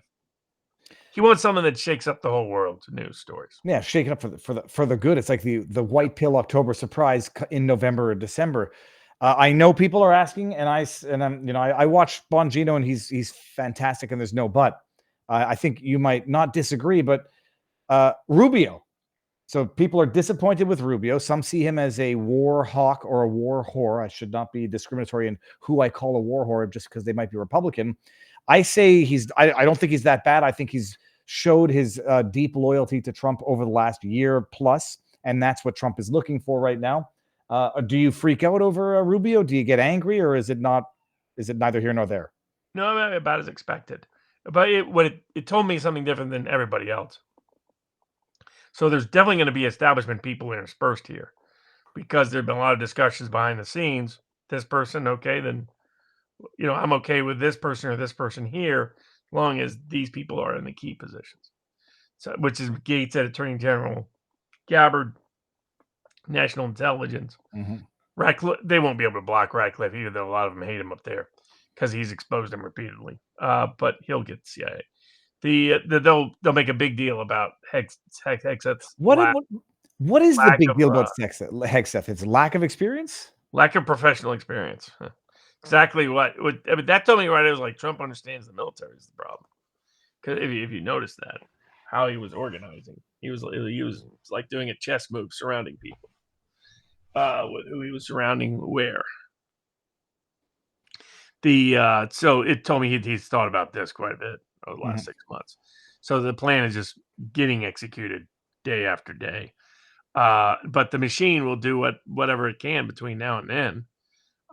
He wants something that shakes up the whole world's news stories. Yeah, shaking up for the good. It's like the white pill October surprise in November or December. I know people are asking, and I watched Bongino, and he's fantastic, and there's no but. I think you might not disagree, but Rubio. So people are disappointed with Rubio. Some see him as a war hawk or a war whore. I should not be discriminatory in who I call a war whore just because they might be Republican. I say I don't think he's that bad. I think he's showed his deep loyalty to Trump over the last year plus, and that's what Trump is looking for right now. Do you freak out over Rubio? Do you get angry, or is it neither here nor there? No, about as expected. But it told me something different than everybody else. So there's definitely going to be establishment people interspersed here, because there've been a lot of discussions behind the scenes. This person, okay, then I'm okay with this person or this person here, as long as these people are in the key positions. So, which is Gates at Attorney General, Gabbard, National Intelligence. Ratcliffe, they won't be able to block Ratcliffe either, though a lot of them hate him up there because he's exposed them repeatedly. But he'll get the CIA. They'll make a big deal about Hegseth's What is the lack big of, deal about Hegseth? It's lack of experience? lack of professional experience. Exactly what I mean, that told me right. It was like Trump understands the military is the problem. Because if you notice that, how he was organizing, he was like doing a chess move, surrounding people. With who he was surrounding where. So it told me he's thought about this quite a bit over the last 6 months. So the plan is just getting executed day after day. But the machine will do whatever it can between now and then.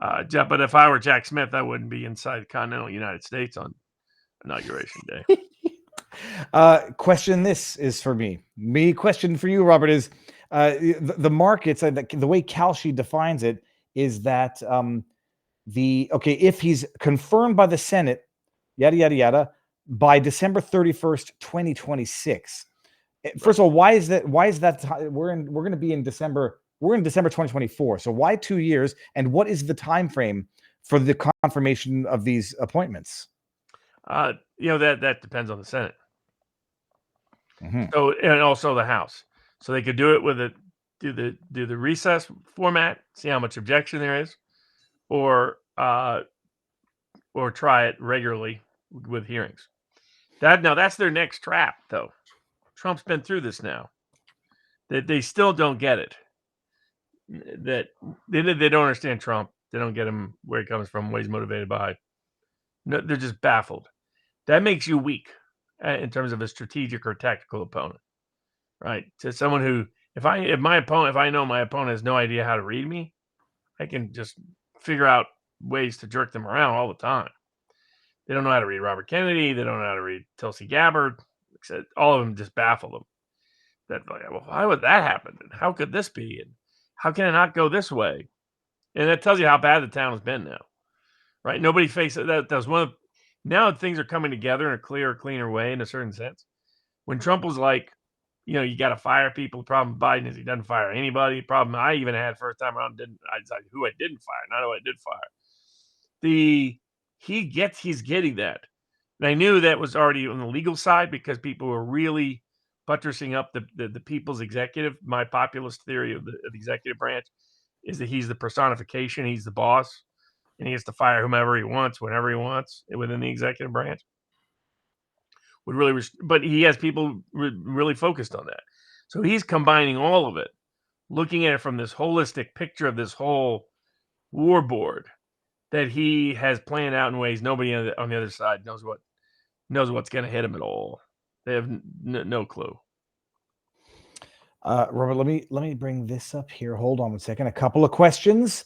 But if I were Jack Smith, I wouldn't be inside the continental United States on Inauguration Day. Question this is for me. Question for you, Robert, is the markets, the way Kalshi defines it is that if he's confirmed by the Senate, yada, yada, yada, by December 31st, 2026. First of all, why is that? We're going to be in December. We're in December 2024. So why 2 years? And what is the time frame for the confirmation of these appointments? That depends on the Senate. So, and also the House. So they could do it with do the recess format, see how much objection there is, or try it regularly with hearings. That's their next trap, though. Trump's been through this now. That they still don't get it. That they don't understand Trump. They don't get him, where he comes from, what he's motivated by. No, they're just baffled. That makes you weak in terms of a strategic or tactical opponent, right? To someone who, if I know my opponent has no idea how to read me, I can just figure out ways to jerk them around all the time. They don't know how to read Robert Kennedy. They don't know how to read Tulsi Gabbard. All of them just baffle them. Well, why would that happen? And how could this be? And how can it not go this way? And that tells you how bad the town has been now, right? Nobody faces that. That was one of now things are coming together in a cleaner way in a certain sense. When Trump was like, you got to fire people. The problem with Biden is he doesn't fire anybody. Problem I even had first time around I decided who I didn't fire, not who I did fire. He's getting that. And I knew that was already on the legal side because people were really buttressing up the people's executive. My populist theory of the executive branch is that he's the personification. He's the boss, and he has to fire whomever he wants, whenever he wants within the executive branch. But he has people really focused on that. So he's combining all of it, looking at it from this holistic picture of this whole war board that he has planned out in ways nobody on the other side knows what's going to hit him at all. They have no clue. Robert, let me bring this up here. Hold on one second. A couple of questions.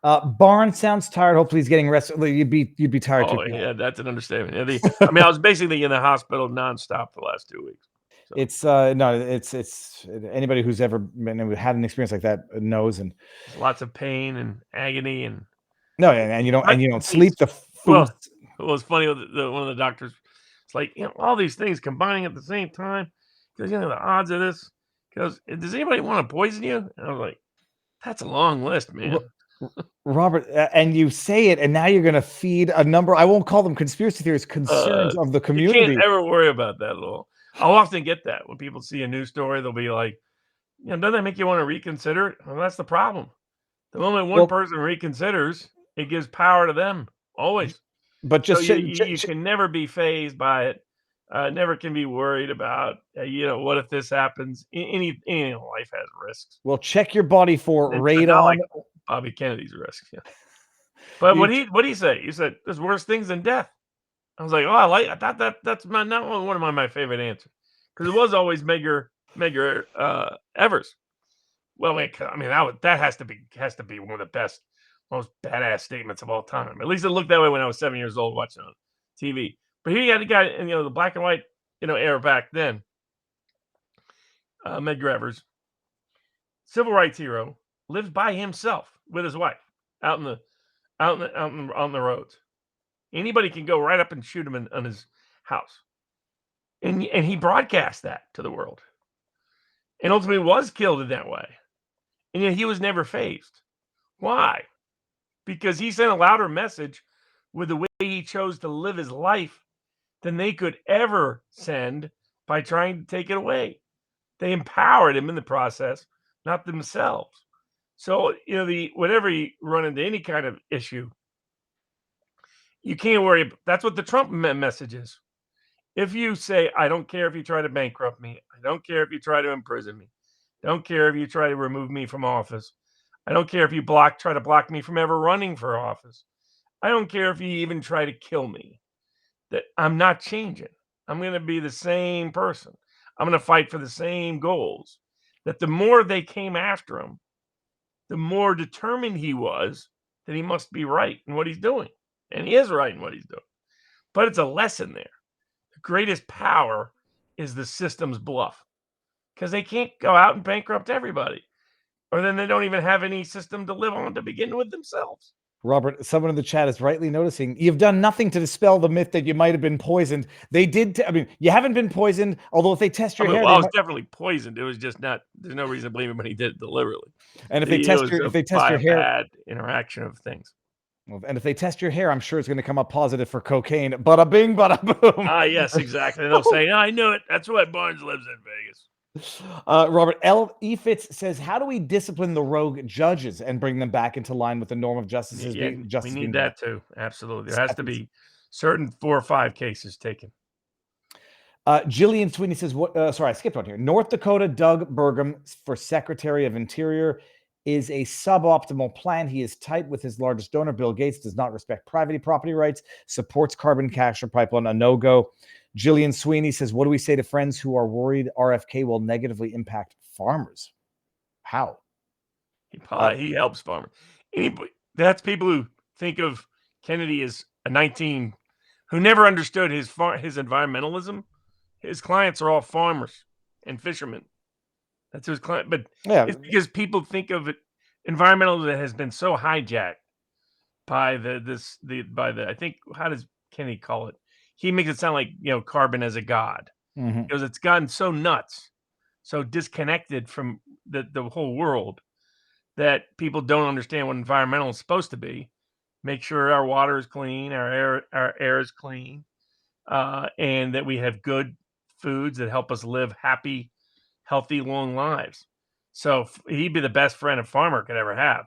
Barnes sounds tired. Hopefully he's getting rest. You'd be tired too. Yeah, that's an understatement. I was basically in the hospital nonstop for the last 2 weeks. So. It's anybody who's ever had an experience like that knows, and lots of pain and agony and you don't sleep. The food. Well, it's funny. One of the doctors, it's like all these things combining at the same time because the odds of this. Because does anybody want to poison you? And I was like, that's a long list, man. Robert, and you say it, and now you're going to feed a number. I won't call them conspiracy theories. Concerns of the community. You can't ever worry about that at all. I'll often get that when people see a news story, they'll be like, doesn't that make you want to reconsider it? Well, that's the problem. The moment one person reconsiders, it gives power to them always. But just you can never be fazed by it. Never can be worried about, what if this happens? Anything in life has risks. Well, check your body for radon. Like Bobby Kennedy's risk. Yeah. But what did he say? He said, there's worse things than death. I was like, I thought that's not one of my favorite answers. Because it was always Medgar Evers. Well, that has to be one of the best, most badass statements of all time. At least it looked that way when I was 7 years old watching on TV. But here you got a guy, and the black and white, era back then. Medgar Evers, civil rights hero, lives by himself with his wife out on the roads. Anybody can go right up and shoot him in his house, and he broadcast that to the world, and ultimately was killed in that way. And yet he was never fazed. Why? Because he sent a louder message with the way he chose to live his life than they could ever send by trying to take it away. They empowered him in the process, not themselves. So, whenever you run into any kind of issue, you can't worry. That's what the Trump message is. If you say, I don't care if you try to bankrupt me, I don't care if you try to imprison me, don't care if you try to remove me from office, I don't care if you try to block me from ever running for office, I don't care if you even try to kill me, that I'm not changing. I'm going to be the same person. I'm going to fight for the same goals. That the more they came after him, the more determined he was that he must be right in what he's doing. And he is right in what he's doing. But it's a lesson there. The greatest power is the system's bluff, because they can't go out and bankrupt everybody, or then they don't even have any system to live on to begin with themselves. Robert, someone in the chat is rightly noticing you've done nothing to dispel the myth that you might have been poisoned. They did. You haven't been poisoned, although if they test your hair, I was definitely poisoned. It was just not. There's no reason to believe him when he did it deliberately. And if they test your hair, bad interaction of things. And if they test your hair, I'm sure it's going to come up positive for cocaine. Bada bing, bada boom. Yes, exactly. They'll say, I knew it. That's why Barnes lives in Vegas. Robert L. E. Fitz says, how do we discipline the rogue judges and bring them back into line with the norm of justice? We need that too. Absolutely. There has to be certain 4 or 5 cases taken. Jillian Sweeney says, sorry, I skipped one here. North Dakota Doug Burgum for Secretary of Interior is a suboptimal plan. He is tight with his largest donor. Bill Gates does not respect private property rights, supports carbon capture pipeline, a no-go. Jillian Sweeney says, what do we say to friends who are worried RFK will negatively impact farmers? How? He helps farmers. That's people who think of Kennedy as a 19, who never understood his environmentalism. His clients are all farmers and fishermen. That's his client. But it's because people think of it, environmentalism that has been so hijacked by I think, how does Kennedy call it? He makes it sound like, carbon as a god. Mm-hmm. Because it's gotten so nuts, so disconnected from the whole world, that people don't understand what environmental is supposed to be. Make sure our water is clean, our air is clean, and that we have good foods that help us live happy, healthy, long lives. So he'd be the best friend a farmer could ever have.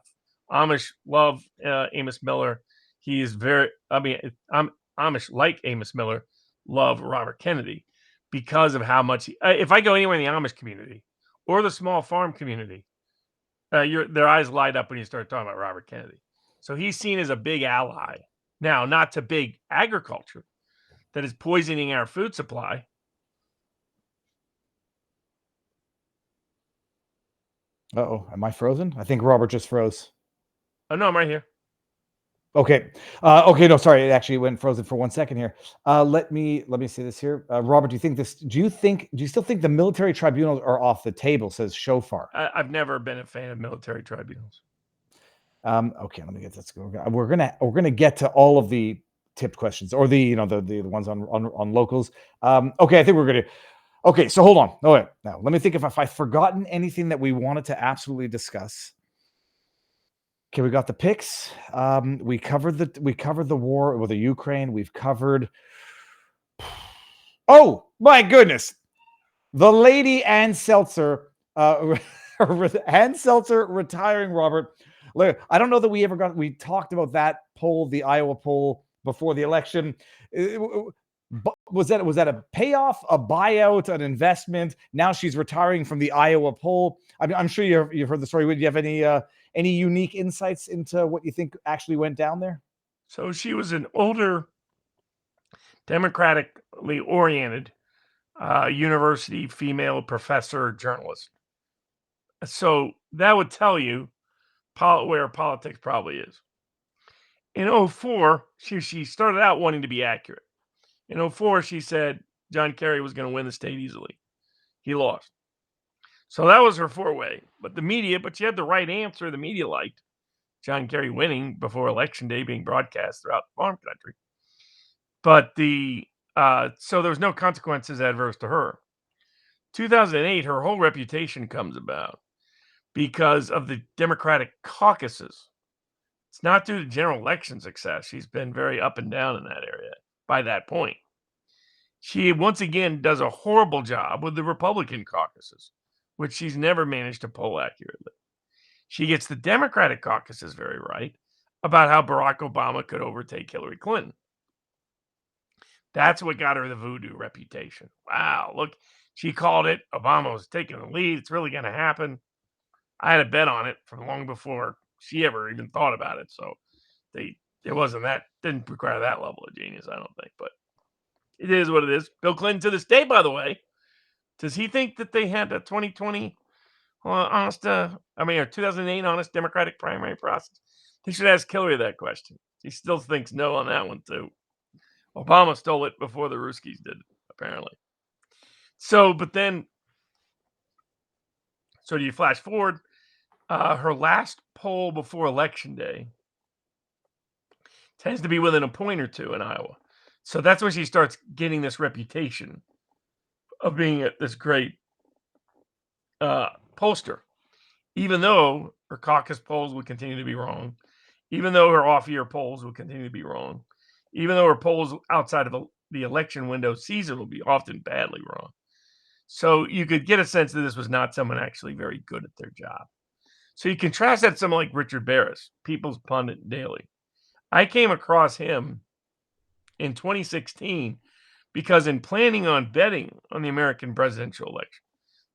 Amish love Amos Miller. He is Amish, like Amos Miller, love Robert Kennedy because of how much. If I go anywhere in the Amish community or the small farm community, their eyes light up when you start talking about Robert Kennedy. So he's seen as a big ally. Now, not to big agriculture that is poisoning our food supply. Uh-oh, am I frozen? I think Robert just froze. Oh, no, I'm right here. Okay. No, sorry. It actually went frozen for 1 second here. Let me see this here. Robert, do you still think the military tribunals are off the table, says Shofar? I've never been a fan of military tribunals. Okay, let me get this. We're gonna get to all of the tipped questions, or the ones on locals. Okay, I think we're gonna. Okay, so hold on. Oh, wait. Now let me think if I've forgotten anything that we wanted to absolutely discuss. Okay, we got the picks. We covered the war with the Ukraine. We've covered. Oh my goodness, the lady Ann Seltzer, Ann Seltzer retiring. Robert, I don't know that we talked about that poll, the Iowa poll before the election. Was that a payoff, a buyout, an investment? Now she's retiring from the Iowa poll. I'm sure you've heard the story. Would you have any unique insights into what you think actually went down there? So she was an older, democratically oriented university female professor journalist. So that would tell you where politics probably is. In 2004, she started out wanting to be accurate. In 2004, she said John Kerry was going to win the state easily. He lost. So that was her four-way. But she had the right answer. The media liked John Kerry winning before Election Day being broadcast throughout the farm country. But so there was no consequences adverse to her. 2008, her whole reputation comes about because of the Democratic caucuses. It's not due to general election success. She's been very up and down in that area by that point. She once again does a horrible job with the Republican caucuses, which she's never managed to poll accurately. She gets the Democratic caucuses very right about how Barack Obama could overtake Hillary Clinton. That's what got her the voodoo reputation. Wow, look, she called it. Obama was taking the lead. It's really going to happen. I had a bet on it from long before she ever even thought about it. So didn't require that level of genius, I don't think. But it is what it is. Bill Clinton to this day, by the way, does he think that they had a 2020 or 2008 honest Democratic primary process? He should ask Hillary that question. He still thinks no on that one, too. Obama stole it before the Ruskies did, apparently. So do you flash forward? Her last poll before Election Day tends to be within a point or two in Iowa. So that's when she starts getting this reputation of being this great pollster. Even though her caucus polls would continue to be wrong, even though her off-year polls would continue to be wrong, even though her polls outside of the election window season will be often badly wrong. So you could get a sense that this was not someone actually very good at their job. So you contrast that to someone like Richard Barris, People's Pundit Daily. I came across him in 2016 because in planning on betting on the American presidential election,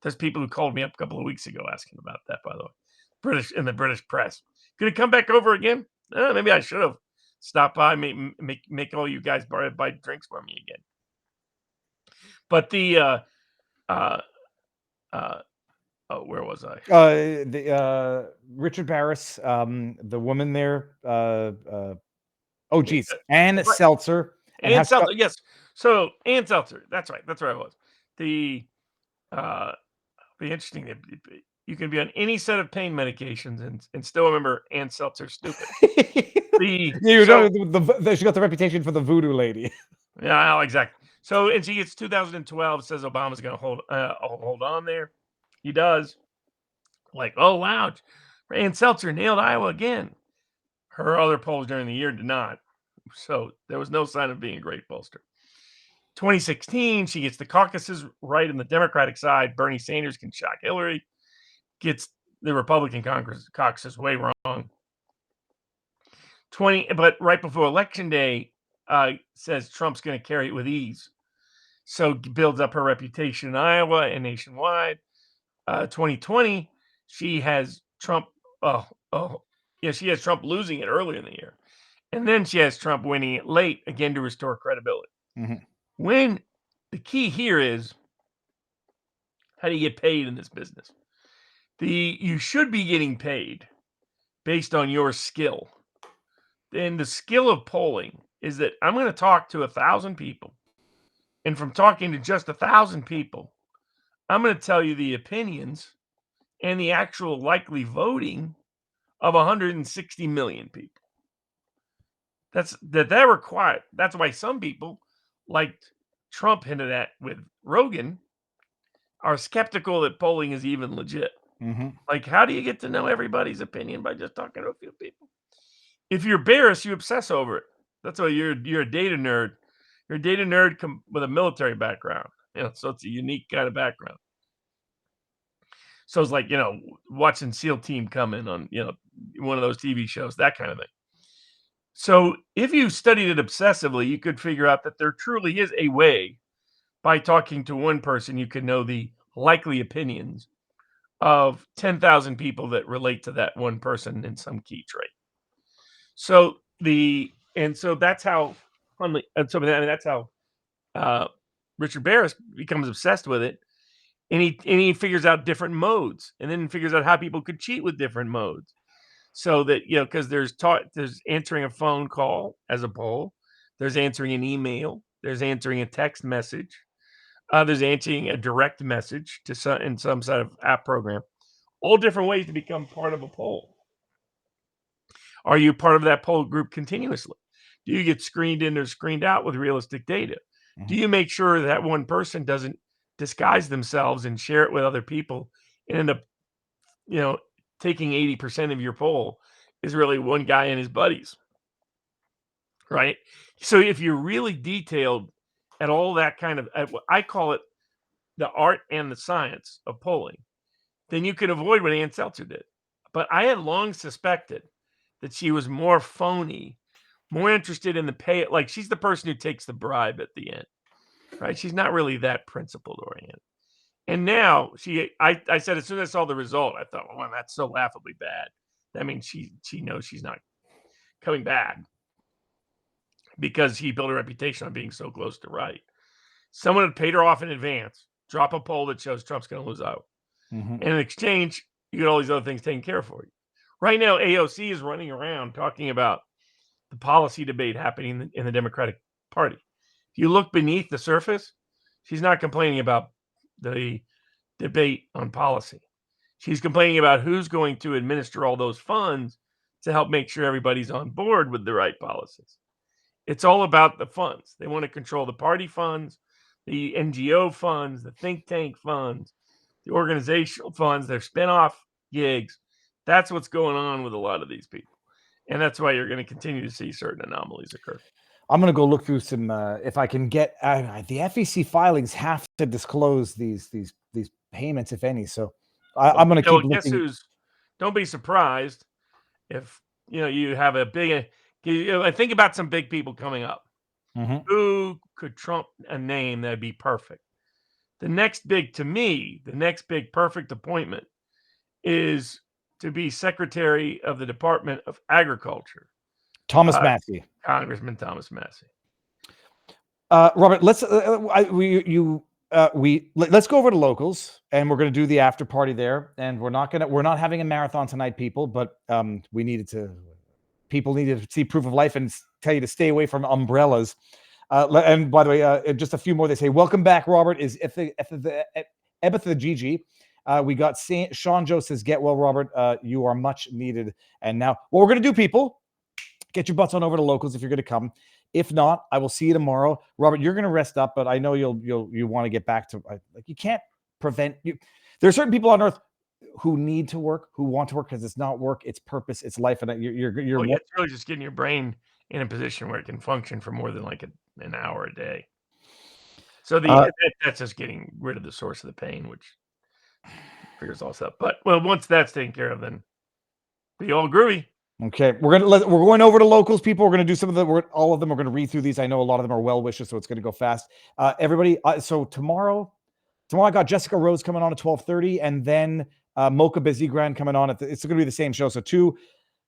there's people who called me up a couple of weeks ago asking about that, by the way, in the British press. Could it come back over again? Maybe I should have stopped by, make all you guys buy drinks for me again. But where was I? Richard Barris, the woman there. Ann Seltzer. Ann Seltzer, yes. So Ann Seltzer, that's right. That's where I was. Be interesting. You can be on any set of pain medications and still remember Ann Seltzer stupid. She got the reputation for the voodoo lady. Yeah, exactly. So, and she gets 2012, says Obama's going to hold on there. He does. Like, oh, wow. Ann Seltzer nailed Iowa again. Her other polls during the year did not. So there was no sign of being a great pollster. 2016, she gets the caucuses right on the Democratic side. Bernie Sanders can shock Hillary. Gets the Republican caucuses way wrong. But right before Election Day, says Trump's going to carry it with ease. So builds up her reputation in Iowa and nationwide. 2020, she has Trump. She has Trump losing it early in the year. And then she has Trump winning it late, again, to restore credibility. Mm-hmm. When the key here is, how do you get paid in this business? You should be getting paid based on your skill. And the skill of polling is that I'm going to talk to 1,000 people. And from talking to just 1,000 people, I'm going to tell you the opinions and the actual likely voting of 160 million people. That's required. That's why some people, like Trump hinted at with Rogan, are skeptical that polling is even legit. Mm-hmm. Like, how do you get to know everybody's opinion by just talking to a few people? If you're Barris, you obsess over it. That's why you're a data nerd. You're a data nerd with a military background. So it's a unique kind of background. So it's like, watching SEAL Team come in on, one of those TV shows, that kind of thing. So if you studied it obsessively, you could figure out that there truly is a way by talking to one person, you can know the likely opinions of 10,000 people that relate to that one person in some key trait. So that's how Richard Barris becomes obsessed with it. And he figures out different modes, and then figures out how people could cheat with different modes. So that, because there's answering a phone call as a poll, there's answering an email, There's answering a text message. There's answering a direct message to in some sort of app program. All different ways to become part of a poll. Are you part of that poll group continuously? Do you get screened in or screened out with realistic data? Do you make sure that one person doesn't disguise themselves and share it with other people and end up, taking 80% of your poll is really one guy and his buddies, right? So if you're really detailed at all that kind of, I call it the art and the science of polling, then you can avoid what Ann Seltzer did. But I had long suspected that she was more phony, more interested in the pay. Like she's the person who takes the bribe at the end, right? She's not really that principled oriented. And now I said, as soon as I saw the result, I thought, well, that's so laughably bad. That means she knows she's not coming back because he built a reputation on being so close to right. Someone had paid her off in advance, drop a poll that shows Trump's going to lose out. And in exchange, you get all these other things taken care of for you. Right now, AOC is running around talking about the policy debate happening in the Democratic Party. If you look beneath the surface, she's not complaining about the debate on policy. She's complaining about who's going to administer all those funds to help make sure everybody's on board with the right policies. It's all about the funds. They want to control the party funds, the NGO funds, the think tank funds, the organizational funds, their spinoff gigs. That's what's going on with a lot of these people. And that's why you're going to continue to see certain anomalies occur. I'm going to go look through some, if I can get, the FEC filings have to disclose these payments, if any. So I'm going to keep looking. Don't be surprised if, you have a big, I think about some big people coming up. Who could trump a name that'd be perfect? The next big perfect appointment is to be Secretary of the Department of Agriculture. Thomas Massey. Congressman Thomas Massey. Robert, let's let's go over to locals, and we're going to do the after party there. And we're not having a marathon tonight, people, but people needed to see proof of life and tell you to stay away from umbrellas. And by the way, just a few more. They say, welcome back, Robert. Is Ebitha GG. We got Sean Joe says, get well, Robert. You are much needed. And now what we're going to do, people, get your butts on over to locals if you're going to come. If not, I will see you tomorrow. Robert, you're going to rest up, but I know you want to get back to, like, you can't prevent you. There are certain people on earth who need to work, who want to work, because it's not work, it's purpose, it's life. And you're it's really just getting your brain in a position where it can function for more than like an hour a day. So that's just getting rid of the source of the pain, which figures all stuff. But once that's taken care of, then be all groovy. Okay, we're going over to locals, people. We're going to do some of all of them. We're going to read through these. I know a lot of them are well wishes, so it's going to go fast. Everybody, so tomorrow I got Jessica Rose coming on at 12:30, and then Mocha Bezigran coming on it's going to be the same show. So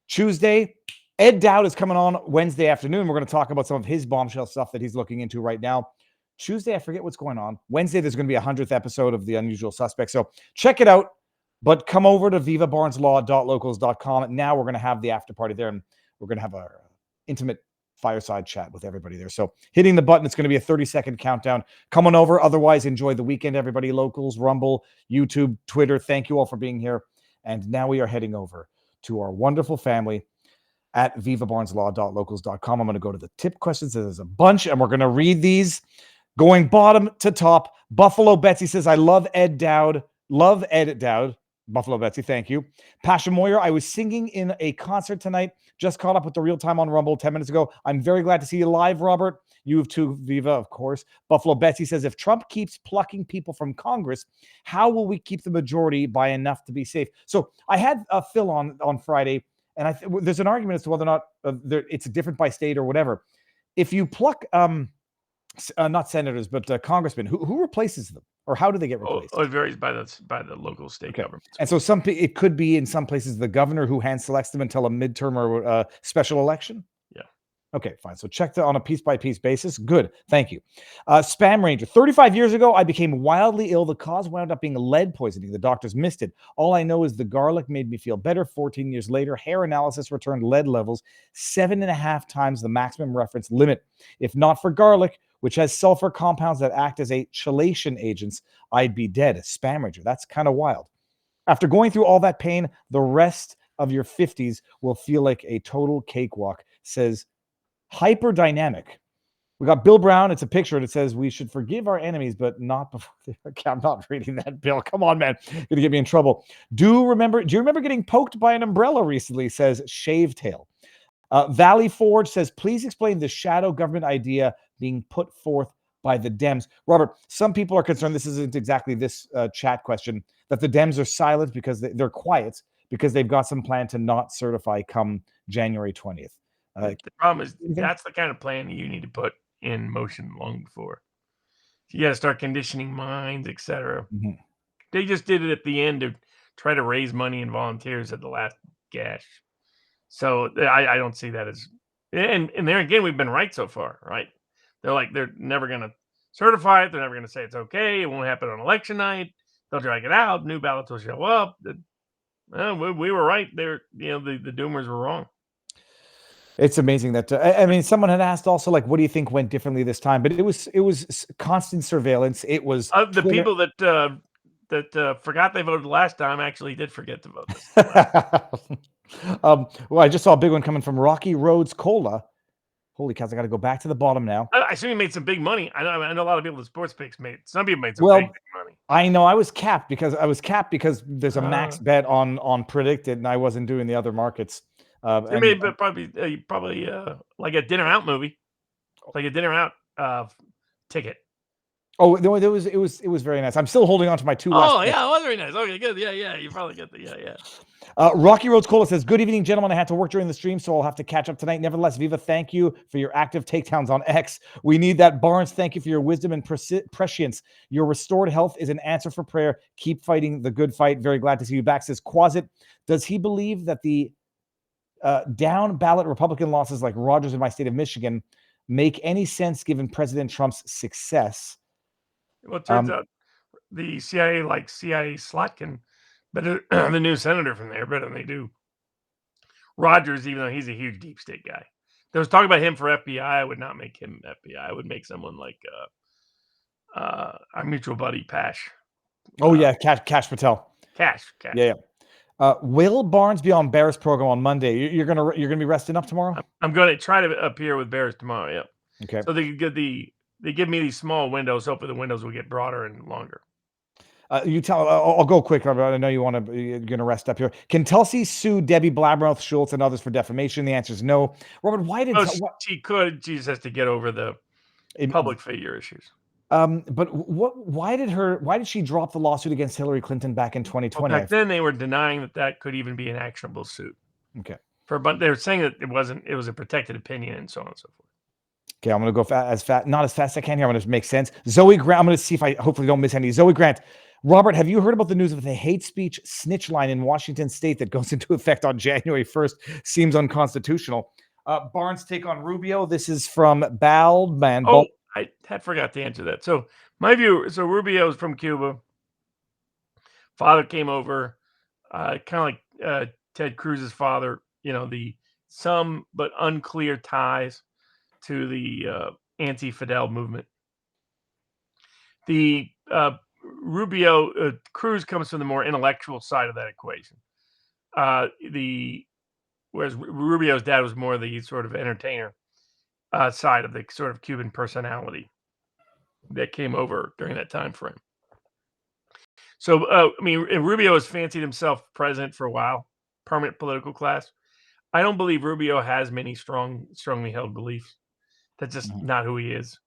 Tuesday, Ed Dowd is coming on Wednesday afternoon. We're going to talk about some of his bombshell stuff that he's looking into right now. Tuesday, I forget what's going on. Wednesday, there's going to be a 100th episode of The Unusual Suspect. So check it out. But come over to vivabarneslaw.locals.com. Now we're going to have the after party there, and we're going to have our intimate fireside chat with everybody there. So hitting the button, it's going to be a 30-second countdown. Come on over. Otherwise, enjoy the weekend, everybody. Locals, Rumble, YouTube, Twitter. Thank you all for being here. And now we are heading over to our wonderful family at vivabarneslaw.locals.com. I'm going to go to the tip questions. There's a bunch, and we're going to read these going bottom to top. Buffalo Betsy says, I love Ed Dowd. Love Ed Dowd. Buffalo Betsy, thank you. Pasha Moyer, I was singing in a concert tonight. Just caught up with the real time on Rumble 10 minutes ago. I'm very glad to see you live, Robert. You too, Viva, of course. Buffalo Betsy says, if Trump keeps plucking people from Congress, how will we keep the majority by enough to be safe? So I had Phil on Friday, and there's an argument as to whether or not it's different by state or whatever. If you pluck, not senators, but congressmen, who replaces them? Or how do they get replaced? It varies by the local state government. And so it could be in some places the governor who hand selects them until a midterm or special election. Yeah. Okay, fine. So check that on a piece-by-piece basis. Good. Thank you. Spam Ranger. 35 years ago, I became wildly ill. The cause wound up being lead poisoning. The doctors missed it. All I know is the garlic made me feel better. 14 years later, hair analysis returned lead levels 7.5 times the maximum reference limit. If not for garlic, which has sulfur compounds that act as a chelation agents, I'd be dead. A spam ranger. That's kind of wild. After going through all that pain, the rest of your 50s will feel like a total cakewalk, says Hyperdynamic. We got Bill Brown. It's a picture, and it says we should forgive our enemies, but not before. I'm not reading that, Bill. Come on, man. You're gonna get me in trouble. Do you remember getting poked by an umbrella recently? Says Shavetail. Valley Forge says, please explain the shadow government idea being put forth by the Dems. Robert, some people are concerned, this isn't exactly this chat question, that the Dems are silent because they're quiet because they've got some plan to not certify come January 20th. The problem is that's the kind of plan you need to put in motion long before. You got to start conditioning minds, etc. They just did it at the end to try to raise money and volunteers at the last gash. So I don't see that as, and there again, we've been right so far, right? They're never going to certify it. They're never going to say it's okay. It won't happen on election night. They'll drag it out. New ballots will show up. We were right. The doomers were wrong. It's amazing that I mean, someone had asked also, like, what do you think went differently this time? But it was constant surveillance. It was the people that forgot they voted last time actually did forget to vote this time. Well, I just saw a big one coming from Rocky Roads Cola. Holy cows! I got to go back to the bottom now. I assume he made some big money. I know a lot of people with sports picks made. Some people made some big money. I know I was capped because there's a max bet on predicted, and I wasn't doing the other markets. They made probably like a dinner out movie, like a dinner out ticket. Oh, no, it was very nice. I'm still holding on to my two last. Oh yeah, it was very nice. Okay, good. Yeah. You probably get the yeah. Rocky Roads Cola says, good evening, gentlemen. I had to work during the stream, so I'll have to catch up tonight. Nevertheless, Viva, thank you for your active takedowns on X. We need that. Barnes, thank you for your wisdom and prescience. Your restored health is an answer for prayer. Keep fighting the good fight. Very glad to see you back, says Quasit. Does he believe that the down ballot Republican losses like Rogers in my state of Michigan make any sense given President Trump's success? Well, it turns out the CIA like CIA Slotkin, but the new senator from there better than they do Rogers, even though he's a huge deep state guy. There was talk about him for FBI. I would not make him FBI. I would make someone like our mutual buddy Pash. Cash Patel. Cash. Yeah. Will Barnes be on Bear's program on Monday? You're gonna be resting up tomorrow? I'm going to try to appear with Bears tomorrow. Yep. Okay. So they give me these small windows. Hopefully the windows will get broader and longer. I'll go quick, Robert. I know you're going to rest up here. Can Tulsi sue Debbie Blabbermouth, Schultz, and others for defamation? The answer is no. Robert, why did she could? She just has to get over the public figure issues. But why did she drop the lawsuit against Hillary Clinton back in 2020? Well, back then they were denying that could even be an actionable suit. Okay. But they were saying that it wasn't. It was a protected opinion and so on and so forth. Okay, I'm going to go not as fast as I can here. I'm going to make sense. Zoe Grant. I'm going to see if I hopefully don't miss any. Zoe Grant. Robert, have you heard about the news of the hate speech snitch line in Washington state that goes into effect on January 1st? Seems unconstitutional. Barnes' take on Rubio. This is from Baldman. Oh, I had forgot to answer that. So my view, Rubio is from Cuba. Father came over, kind of like Ted Cruz's father, some but unclear ties to the anti-Fidel movement. The Rubio Cruz comes from the more intellectual side of that equation. Whereas Rubio's dad was more the sort of entertainer side of the sort of Cuban personality that came over during that time frame. So, Rubio has fancied himself president for a while, permanent political class. I don't believe Rubio has many strongly held beliefs. That's just not who he is.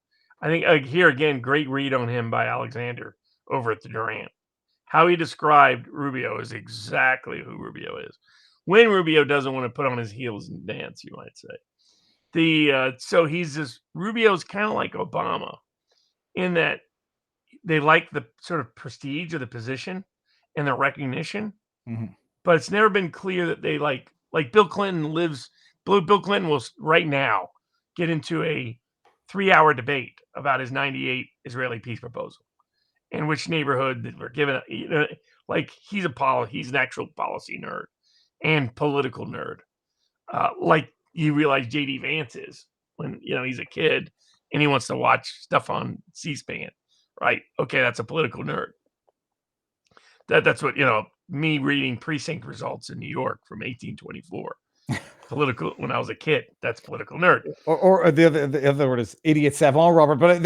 I think here again, great read on him by Alexander over at the Durant. How he described Rubio is exactly who Rubio is. When Rubio doesn't want to put on his heels and dance, you might say. So he's just Rubio's kind of like Obama in that they like the sort of prestige of the position and the recognition, but it's never been clear that they like Bill Clinton Bill Clinton will right now get into a 3-hour debate about his 98 Israeli peace proposal and which neighborhood that we're giving. He's an actual policy nerd and political nerd. Like you realize JD Vance is when he's a kid and he wants to watch stuff on C-SPAN, right? Okay, that's a political nerd. That's what, me reading precinct results in New York from 1824. Political, when I was a kid, that's political nerd. Or the other word is idiot savant, Robert. But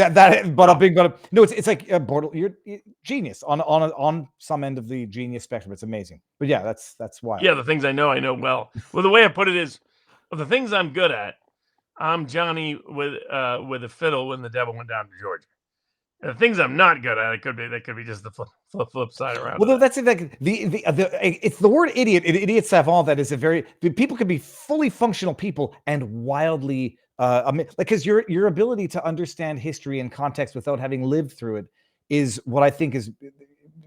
no, it's like you're genius on some end of the genius spectrum. It's amazing. But yeah, that's wild. Yeah, the things I know well. Well, the way I put it is, the things I'm good at, I'm Johnny with a fiddle when the devil went down to Georgia. The things I'm not good at, that could be just the flip side around. Well, that's it. Like it's the word idiot, idiot savant. That is people can be fully functional people and wildly because your ability to understand history and context without having lived through it is what I think is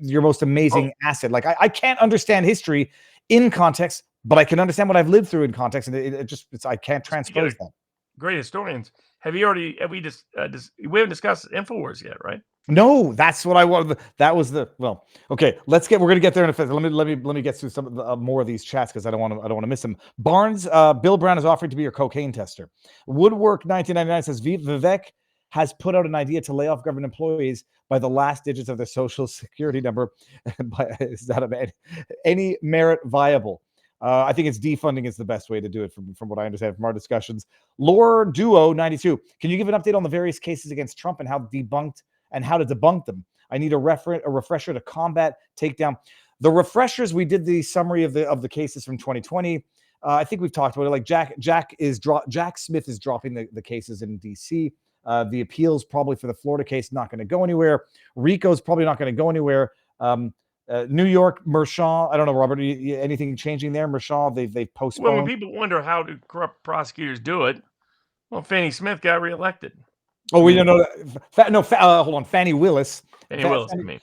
your most amazing asset. Like I can't understand history in context, but I can understand what I've lived through in context, and I can't transpose that. Great historians. We haven't discussed InfoWars yet, right? No, that's what I wanted. That was okay. We're gonna get there in a second. Let me get through some of the, more of these chats because I don't want to miss them. Barnes, Bill Brown is offering to be your cocaine tester. Woodwork 1999 says Vivek has put out an idea to lay off government employees by the last digits of their social security number. Is that any merit viable? I think it's defunding is the best way to do it from what I understand from our discussions. Lore Duo 92. Can you give an update on the various cases against Trump and how to debunk them? I need a refresher to combat takedown. The refreshers, we did the summary of the cases from 2020. I think we've talked about it. Like Jack Smith is dropping the cases in DC. The appeals probably for the Florida case not going to go anywhere. Rico's probably not going to go anywhere. New York, Merchan, I don't know, Robert, anything changing there? Merchan, they've postponed. Well, when people wonder how do corrupt prosecutors do it, well, Fannie Smith got reelected. Oh, we don't know that. Hold on, Fannie Willis. Willis, I mean.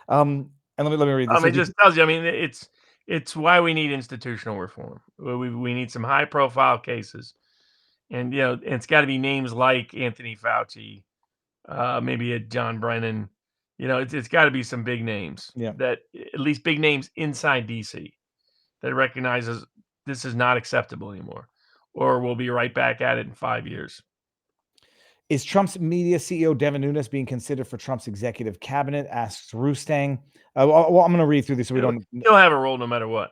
And let me read this. It just tells you. I mean, it's why we need institutional reform. We need some high profile cases, and it's got to be names like Anthony Fauci, maybe a John Brennan. It's got to be some big names. Yeah. That at least big names inside DC that recognizes this is not acceptable anymore, or we'll be right back at it in 5 years. Is Trump's media CEO Devin Nunes being considered for Trump's executive cabinet? Asks Rustang. Well, I'm going to read through this so we don't. He'll have a role no matter what.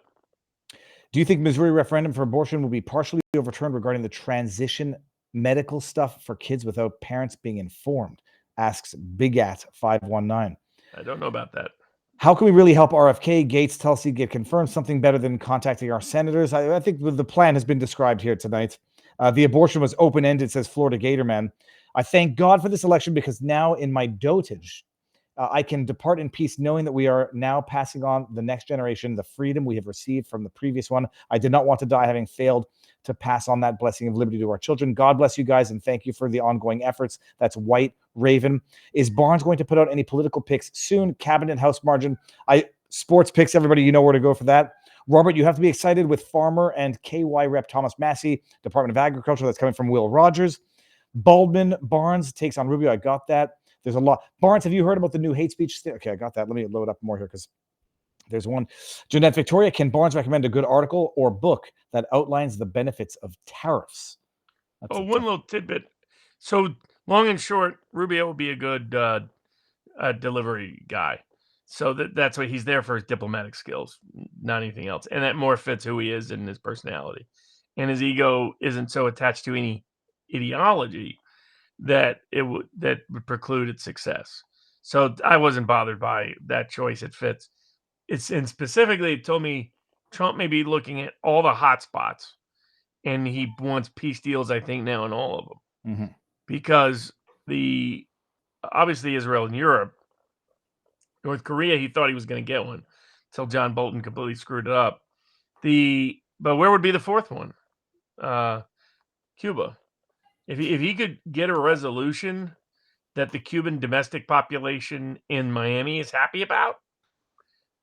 Do you think Missouri referendum for abortion will be partially overturned regarding the transition medical stuff for kids without parents being informed? Asks Bigat519. I don't know about that. How can we really help RFK, Gates, Tulsi get confirmed? Something better than contacting our senators? I think the plan has been described here tonight. The abortion was open-ended, says Florida Gatorman. I thank God for this election because now in my dotage, I can depart in peace knowing that we are now passing on the next generation the freedom we have received from the previous one. I did not want to die having failed to pass on that blessing of liberty to our children. God bless you guys and thank you for the ongoing efforts. That's White Raven. Is Barnes going to put out any political picks soon? Cabinet House margin. Sports picks, everybody, you know where to go for that. Robert, you have to be excited with farmer and KY rep Thomas Massey, Department of Agriculture. That's coming from Will Rogers. Baldwin Barnes takes on Rubio. I got that. There's a lot. Barnes, have you heard about the new hate speech? Okay, I got that. Let me load up more here because there's one. Jeanette Victoria, can Barnes recommend a good article or book that outlines the benefits of tariffs? One little tidbit. So long and short, Rubio will be a good delivery guy. So that's what he's there for, his diplomatic skills, not anything else. And that more fits who he is and his personality. And his ego isn't so attached to any ideology that would preclude its success. So I wasn't bothered by that choice. It fits. And specifically it told me Trump may be looking at all the hot spots and he wants peace deals, I think, now in all of them. Mm-hmm. Because obviously Israel and Europe, North Korea, he thought he was going to get one until John Bolton completely screwed it up. But where would be the fourth one? Cuba. If he could get a resolution that the Cuban domestic population in Miami is happy about,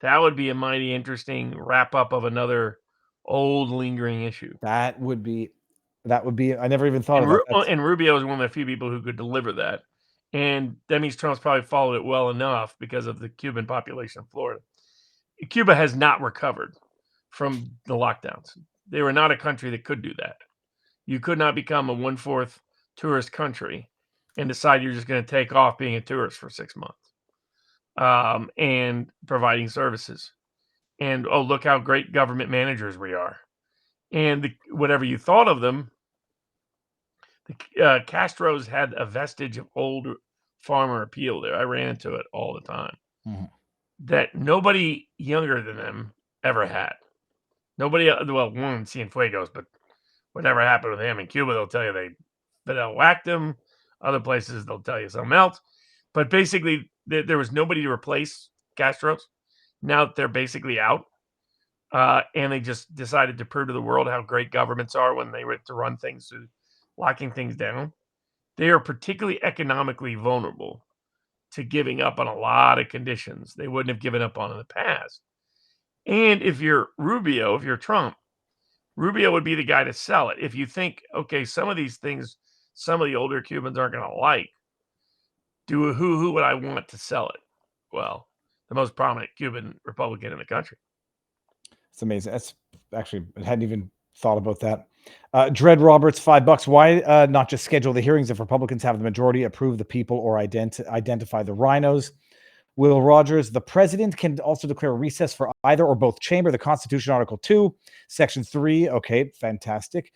that would be a mighty interesting wrap up of another old lingering issue. That would be. I never even thought of that. And Rubio is one of the few people who could deliver that. And that means Trump's probably followed it well enough because of the Cuban population of Florida. Cuba has not recovered from the lockdowns. They were not a country that could do that. You could not become a 1/4 tourist country and decide you're just going to take off being a tourist for 6 months and providing services. And, oh, look how great government managers we are. And whatever you thought of them, the Castros had a vestige of old farmer appeal there. I ran into it all the time. Mm-hmm. That nobody younger than them ever had. Nobody, well, one Cienfuegos, but whatever happened with him in Cuba, they'll tell you Fidel whacked him. Other places, they'll tell you something else. But basically, there was nobody to replace Castro's. Now that they're basically out, and they just decided to prove to the world how great governments are when they were to run things through locking things down. They are particularly economically vulnerable to giving up on a lot of conditions they wouldn't have given up on in the past. And if you're Rubio, if you're Trump, Rubio would be the guy to sell it. If you think, okay, some of these things, some of the older Cubans aren't going to like, who would I want to sell it? Well, the most prominent Cuban Republican in the country. It's amazing. That's actually, I hadn't even thought about that. Dread Roberts, $5. Why not just schedule the hearings if Republicans have the majority, approve the people, or identify the rhinos? Will Rogers, the president can also declare a recess for either or both chamber. The Constitution, Article 2, Section 3. Okay, fantastic.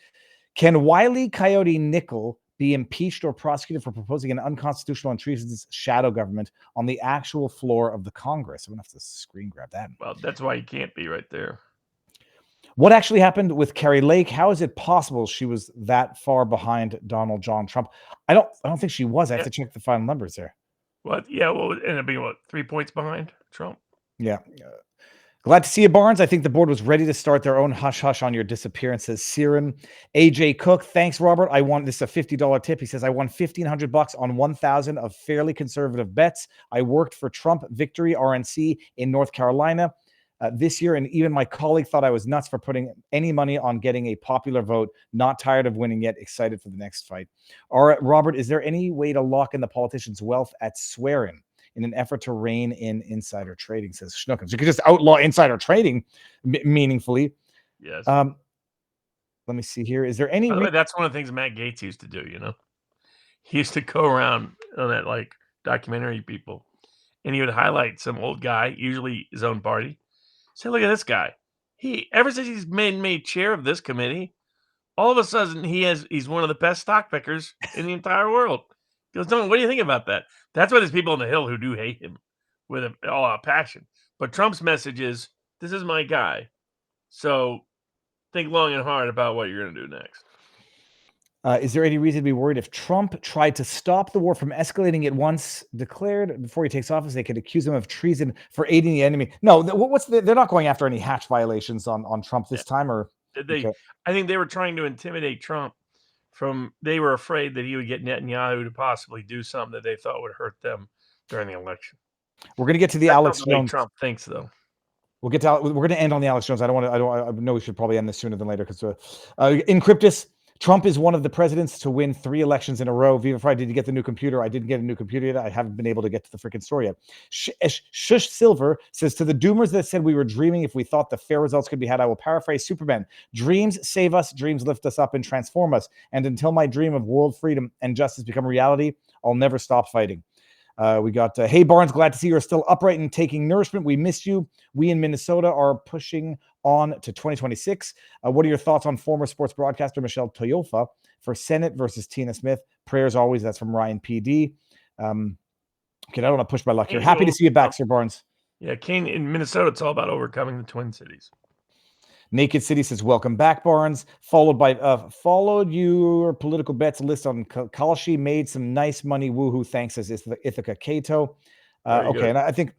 Can Wile E. Coyote Nickel be impeached or prosecuted for proposing an unconstitutional and treasonous shadow government on the actual floor of the Congress? I'm going to have to screen grab that. Well, that's why you can't be right there. What actually happened with Carrie Lake? How is it possible she was that far behind Donald John Trump? I don't think she was. I have to check the final numbers there. What? Yeah, well, it ended up being 3 points behind Trump. Yeah. Glad to see you, Barnes. I think the board was ready to start their own hush-hush on your disappearance, says Siren. AJ Cook, thanks, Robert. This is a $50 tip. He says, I won $1,500 on 1,000 of fairly conservative bets. I worked for Trump Victory RNC in North Carolina this year, and even my colleague thought I was nuts for putting any money on getting a popular vote. Not tired of winning yet, excited for the next fight. All right, Robert, is there any way to lock in the politicians' wealth at swearing in an effort to rein in insider trading, says Schnookums? You could just outlaw insider trading meaningfully. Yes. Let me see here. Is there any... that's one of the things Matt Gaetz used to do, He used to go around on that, documentary people, and he would highlight some old guy, usually his own party. Say, look at this guy. Ever since he's made chair of this committee, all of a sudden he's one of the best stock pickers in the entire world. He goes, Don, what do you think about that? That's why there's people on the Hill who do hate him with all out passion. But Trump's message is, this is my guy. So think long and hard about what you're going to do next. Is there any reason to be worried if Trump tried to stop the war from escalating it once declared before he takes office? They could accuse him of treason for aiding the enemy. No, they're not going after any hatch violations on Trump this time, or I think they were trying to intimidate Trump. They were afraid that he would get Netanyahu to possibly do something that they thought would hurt them during the election. We're going to get to the Alex Jones. Trump thinks, though. We're going to end on the Alex Jones. I know we should probably end this sooner than later because in Cryptus, Trump is one of the presidents to win 3 elections in a row. Viva Fry, did you get the new computer? I didn't get a new computer yet. I haven't been able to get to the freaking story yet. Shush Silver says, to the doomers that said we were dreaming if we thought the fair results could be had, I will paraphrase Superman. Dreams save us, dreams lift us up and transform us. And until my dream of world freedom and justice become reality, I'll never stop fighting. We got, hey, Barnes, glad to see you're still upright and taking nourishment. We missed you. We in Minnesota are pushing on to 2026. What are your thoughts on former sports broadcaster Michelle Toyofa for Senate versus Tina Smith? Prayers always. That's from Ryan PD. Okay, I don't want to push my luck here. Happy to see you back, Sir Barnes. Yeah, Kane, in Minnesota, it's all about overcoming the Twin Cities. Naked City says, welcome back, Barnes. Followed your political bets list on Kalashi, made some nice money. Woohoo. Thanks, says Ithaca Cato. Okay, and I think,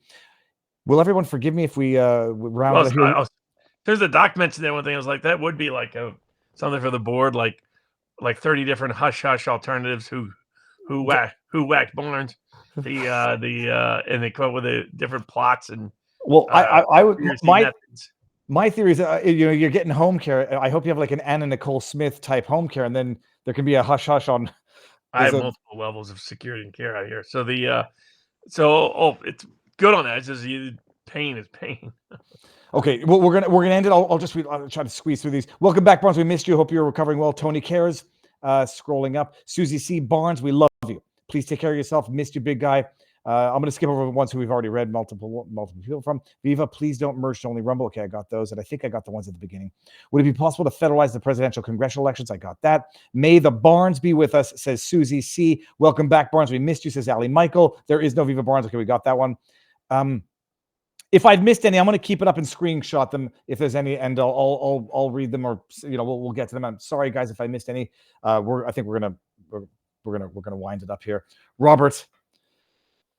will everyone forgive me if we round up here? There's a doc mentioned that one thing. I was like, that would be like something for the board, like 30 different hush-hush alternatives who whacked Barnes. And they come up with the different plots and I would my theory is you're getting home care. I hope you have like an Anna Nicole Smith type home care, and then there can be a hush hush on. I have multiple levels of security and care out here. So it's good on that. It's just pain is pain. Okay, well we're gonna end it. I'll try to squeeze through these. Welcome back, Barnes. We missed you. Hope you're recovering well. Tony Cares, scrolling up. Susie C. Barnes, we love you. Please take care of yourself. Missed you, big guy. I'm going to skip over the ones who we've already read multiple people from. Viva, please don't merge to only Rumble. Okay, I got those. And I think I got the ones at the beginning. Would it be possible to federalize the presidential congressional elections? I got that. May the Barnes be with us, says Susie C. Welcome back, Barnes. We missed you, says Ali Michael. There is no Viva Barnes. Okay, we got that one. If I've missed any, I'm going to keep it up and screenshot them if there's any, and I'll read them, or we'll get to them. I'm sorry, guys, if I missed any. I think we're gonna wind it up here. Robert,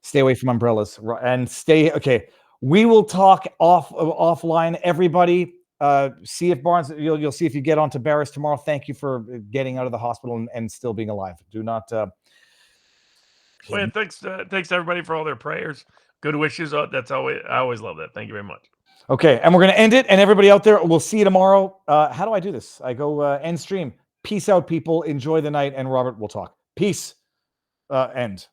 stay away from umbrellas and stay. Okay, we will talk offline. Everybody, see if Barnes. You'll see if you get onto Barris tomorrow. Thank you for getting out of the hospital and still being alive. Do not. Well, thanks to everybody for all their prayers. Good wishes. I always love that. Thank you very much. Okay, and we're going to end it. And everybody out there, we'll see you tomorrow. How do I do this? I go end stream. Peace out, people. Enjoy the night. And Robert, we'll talk. Peace. End.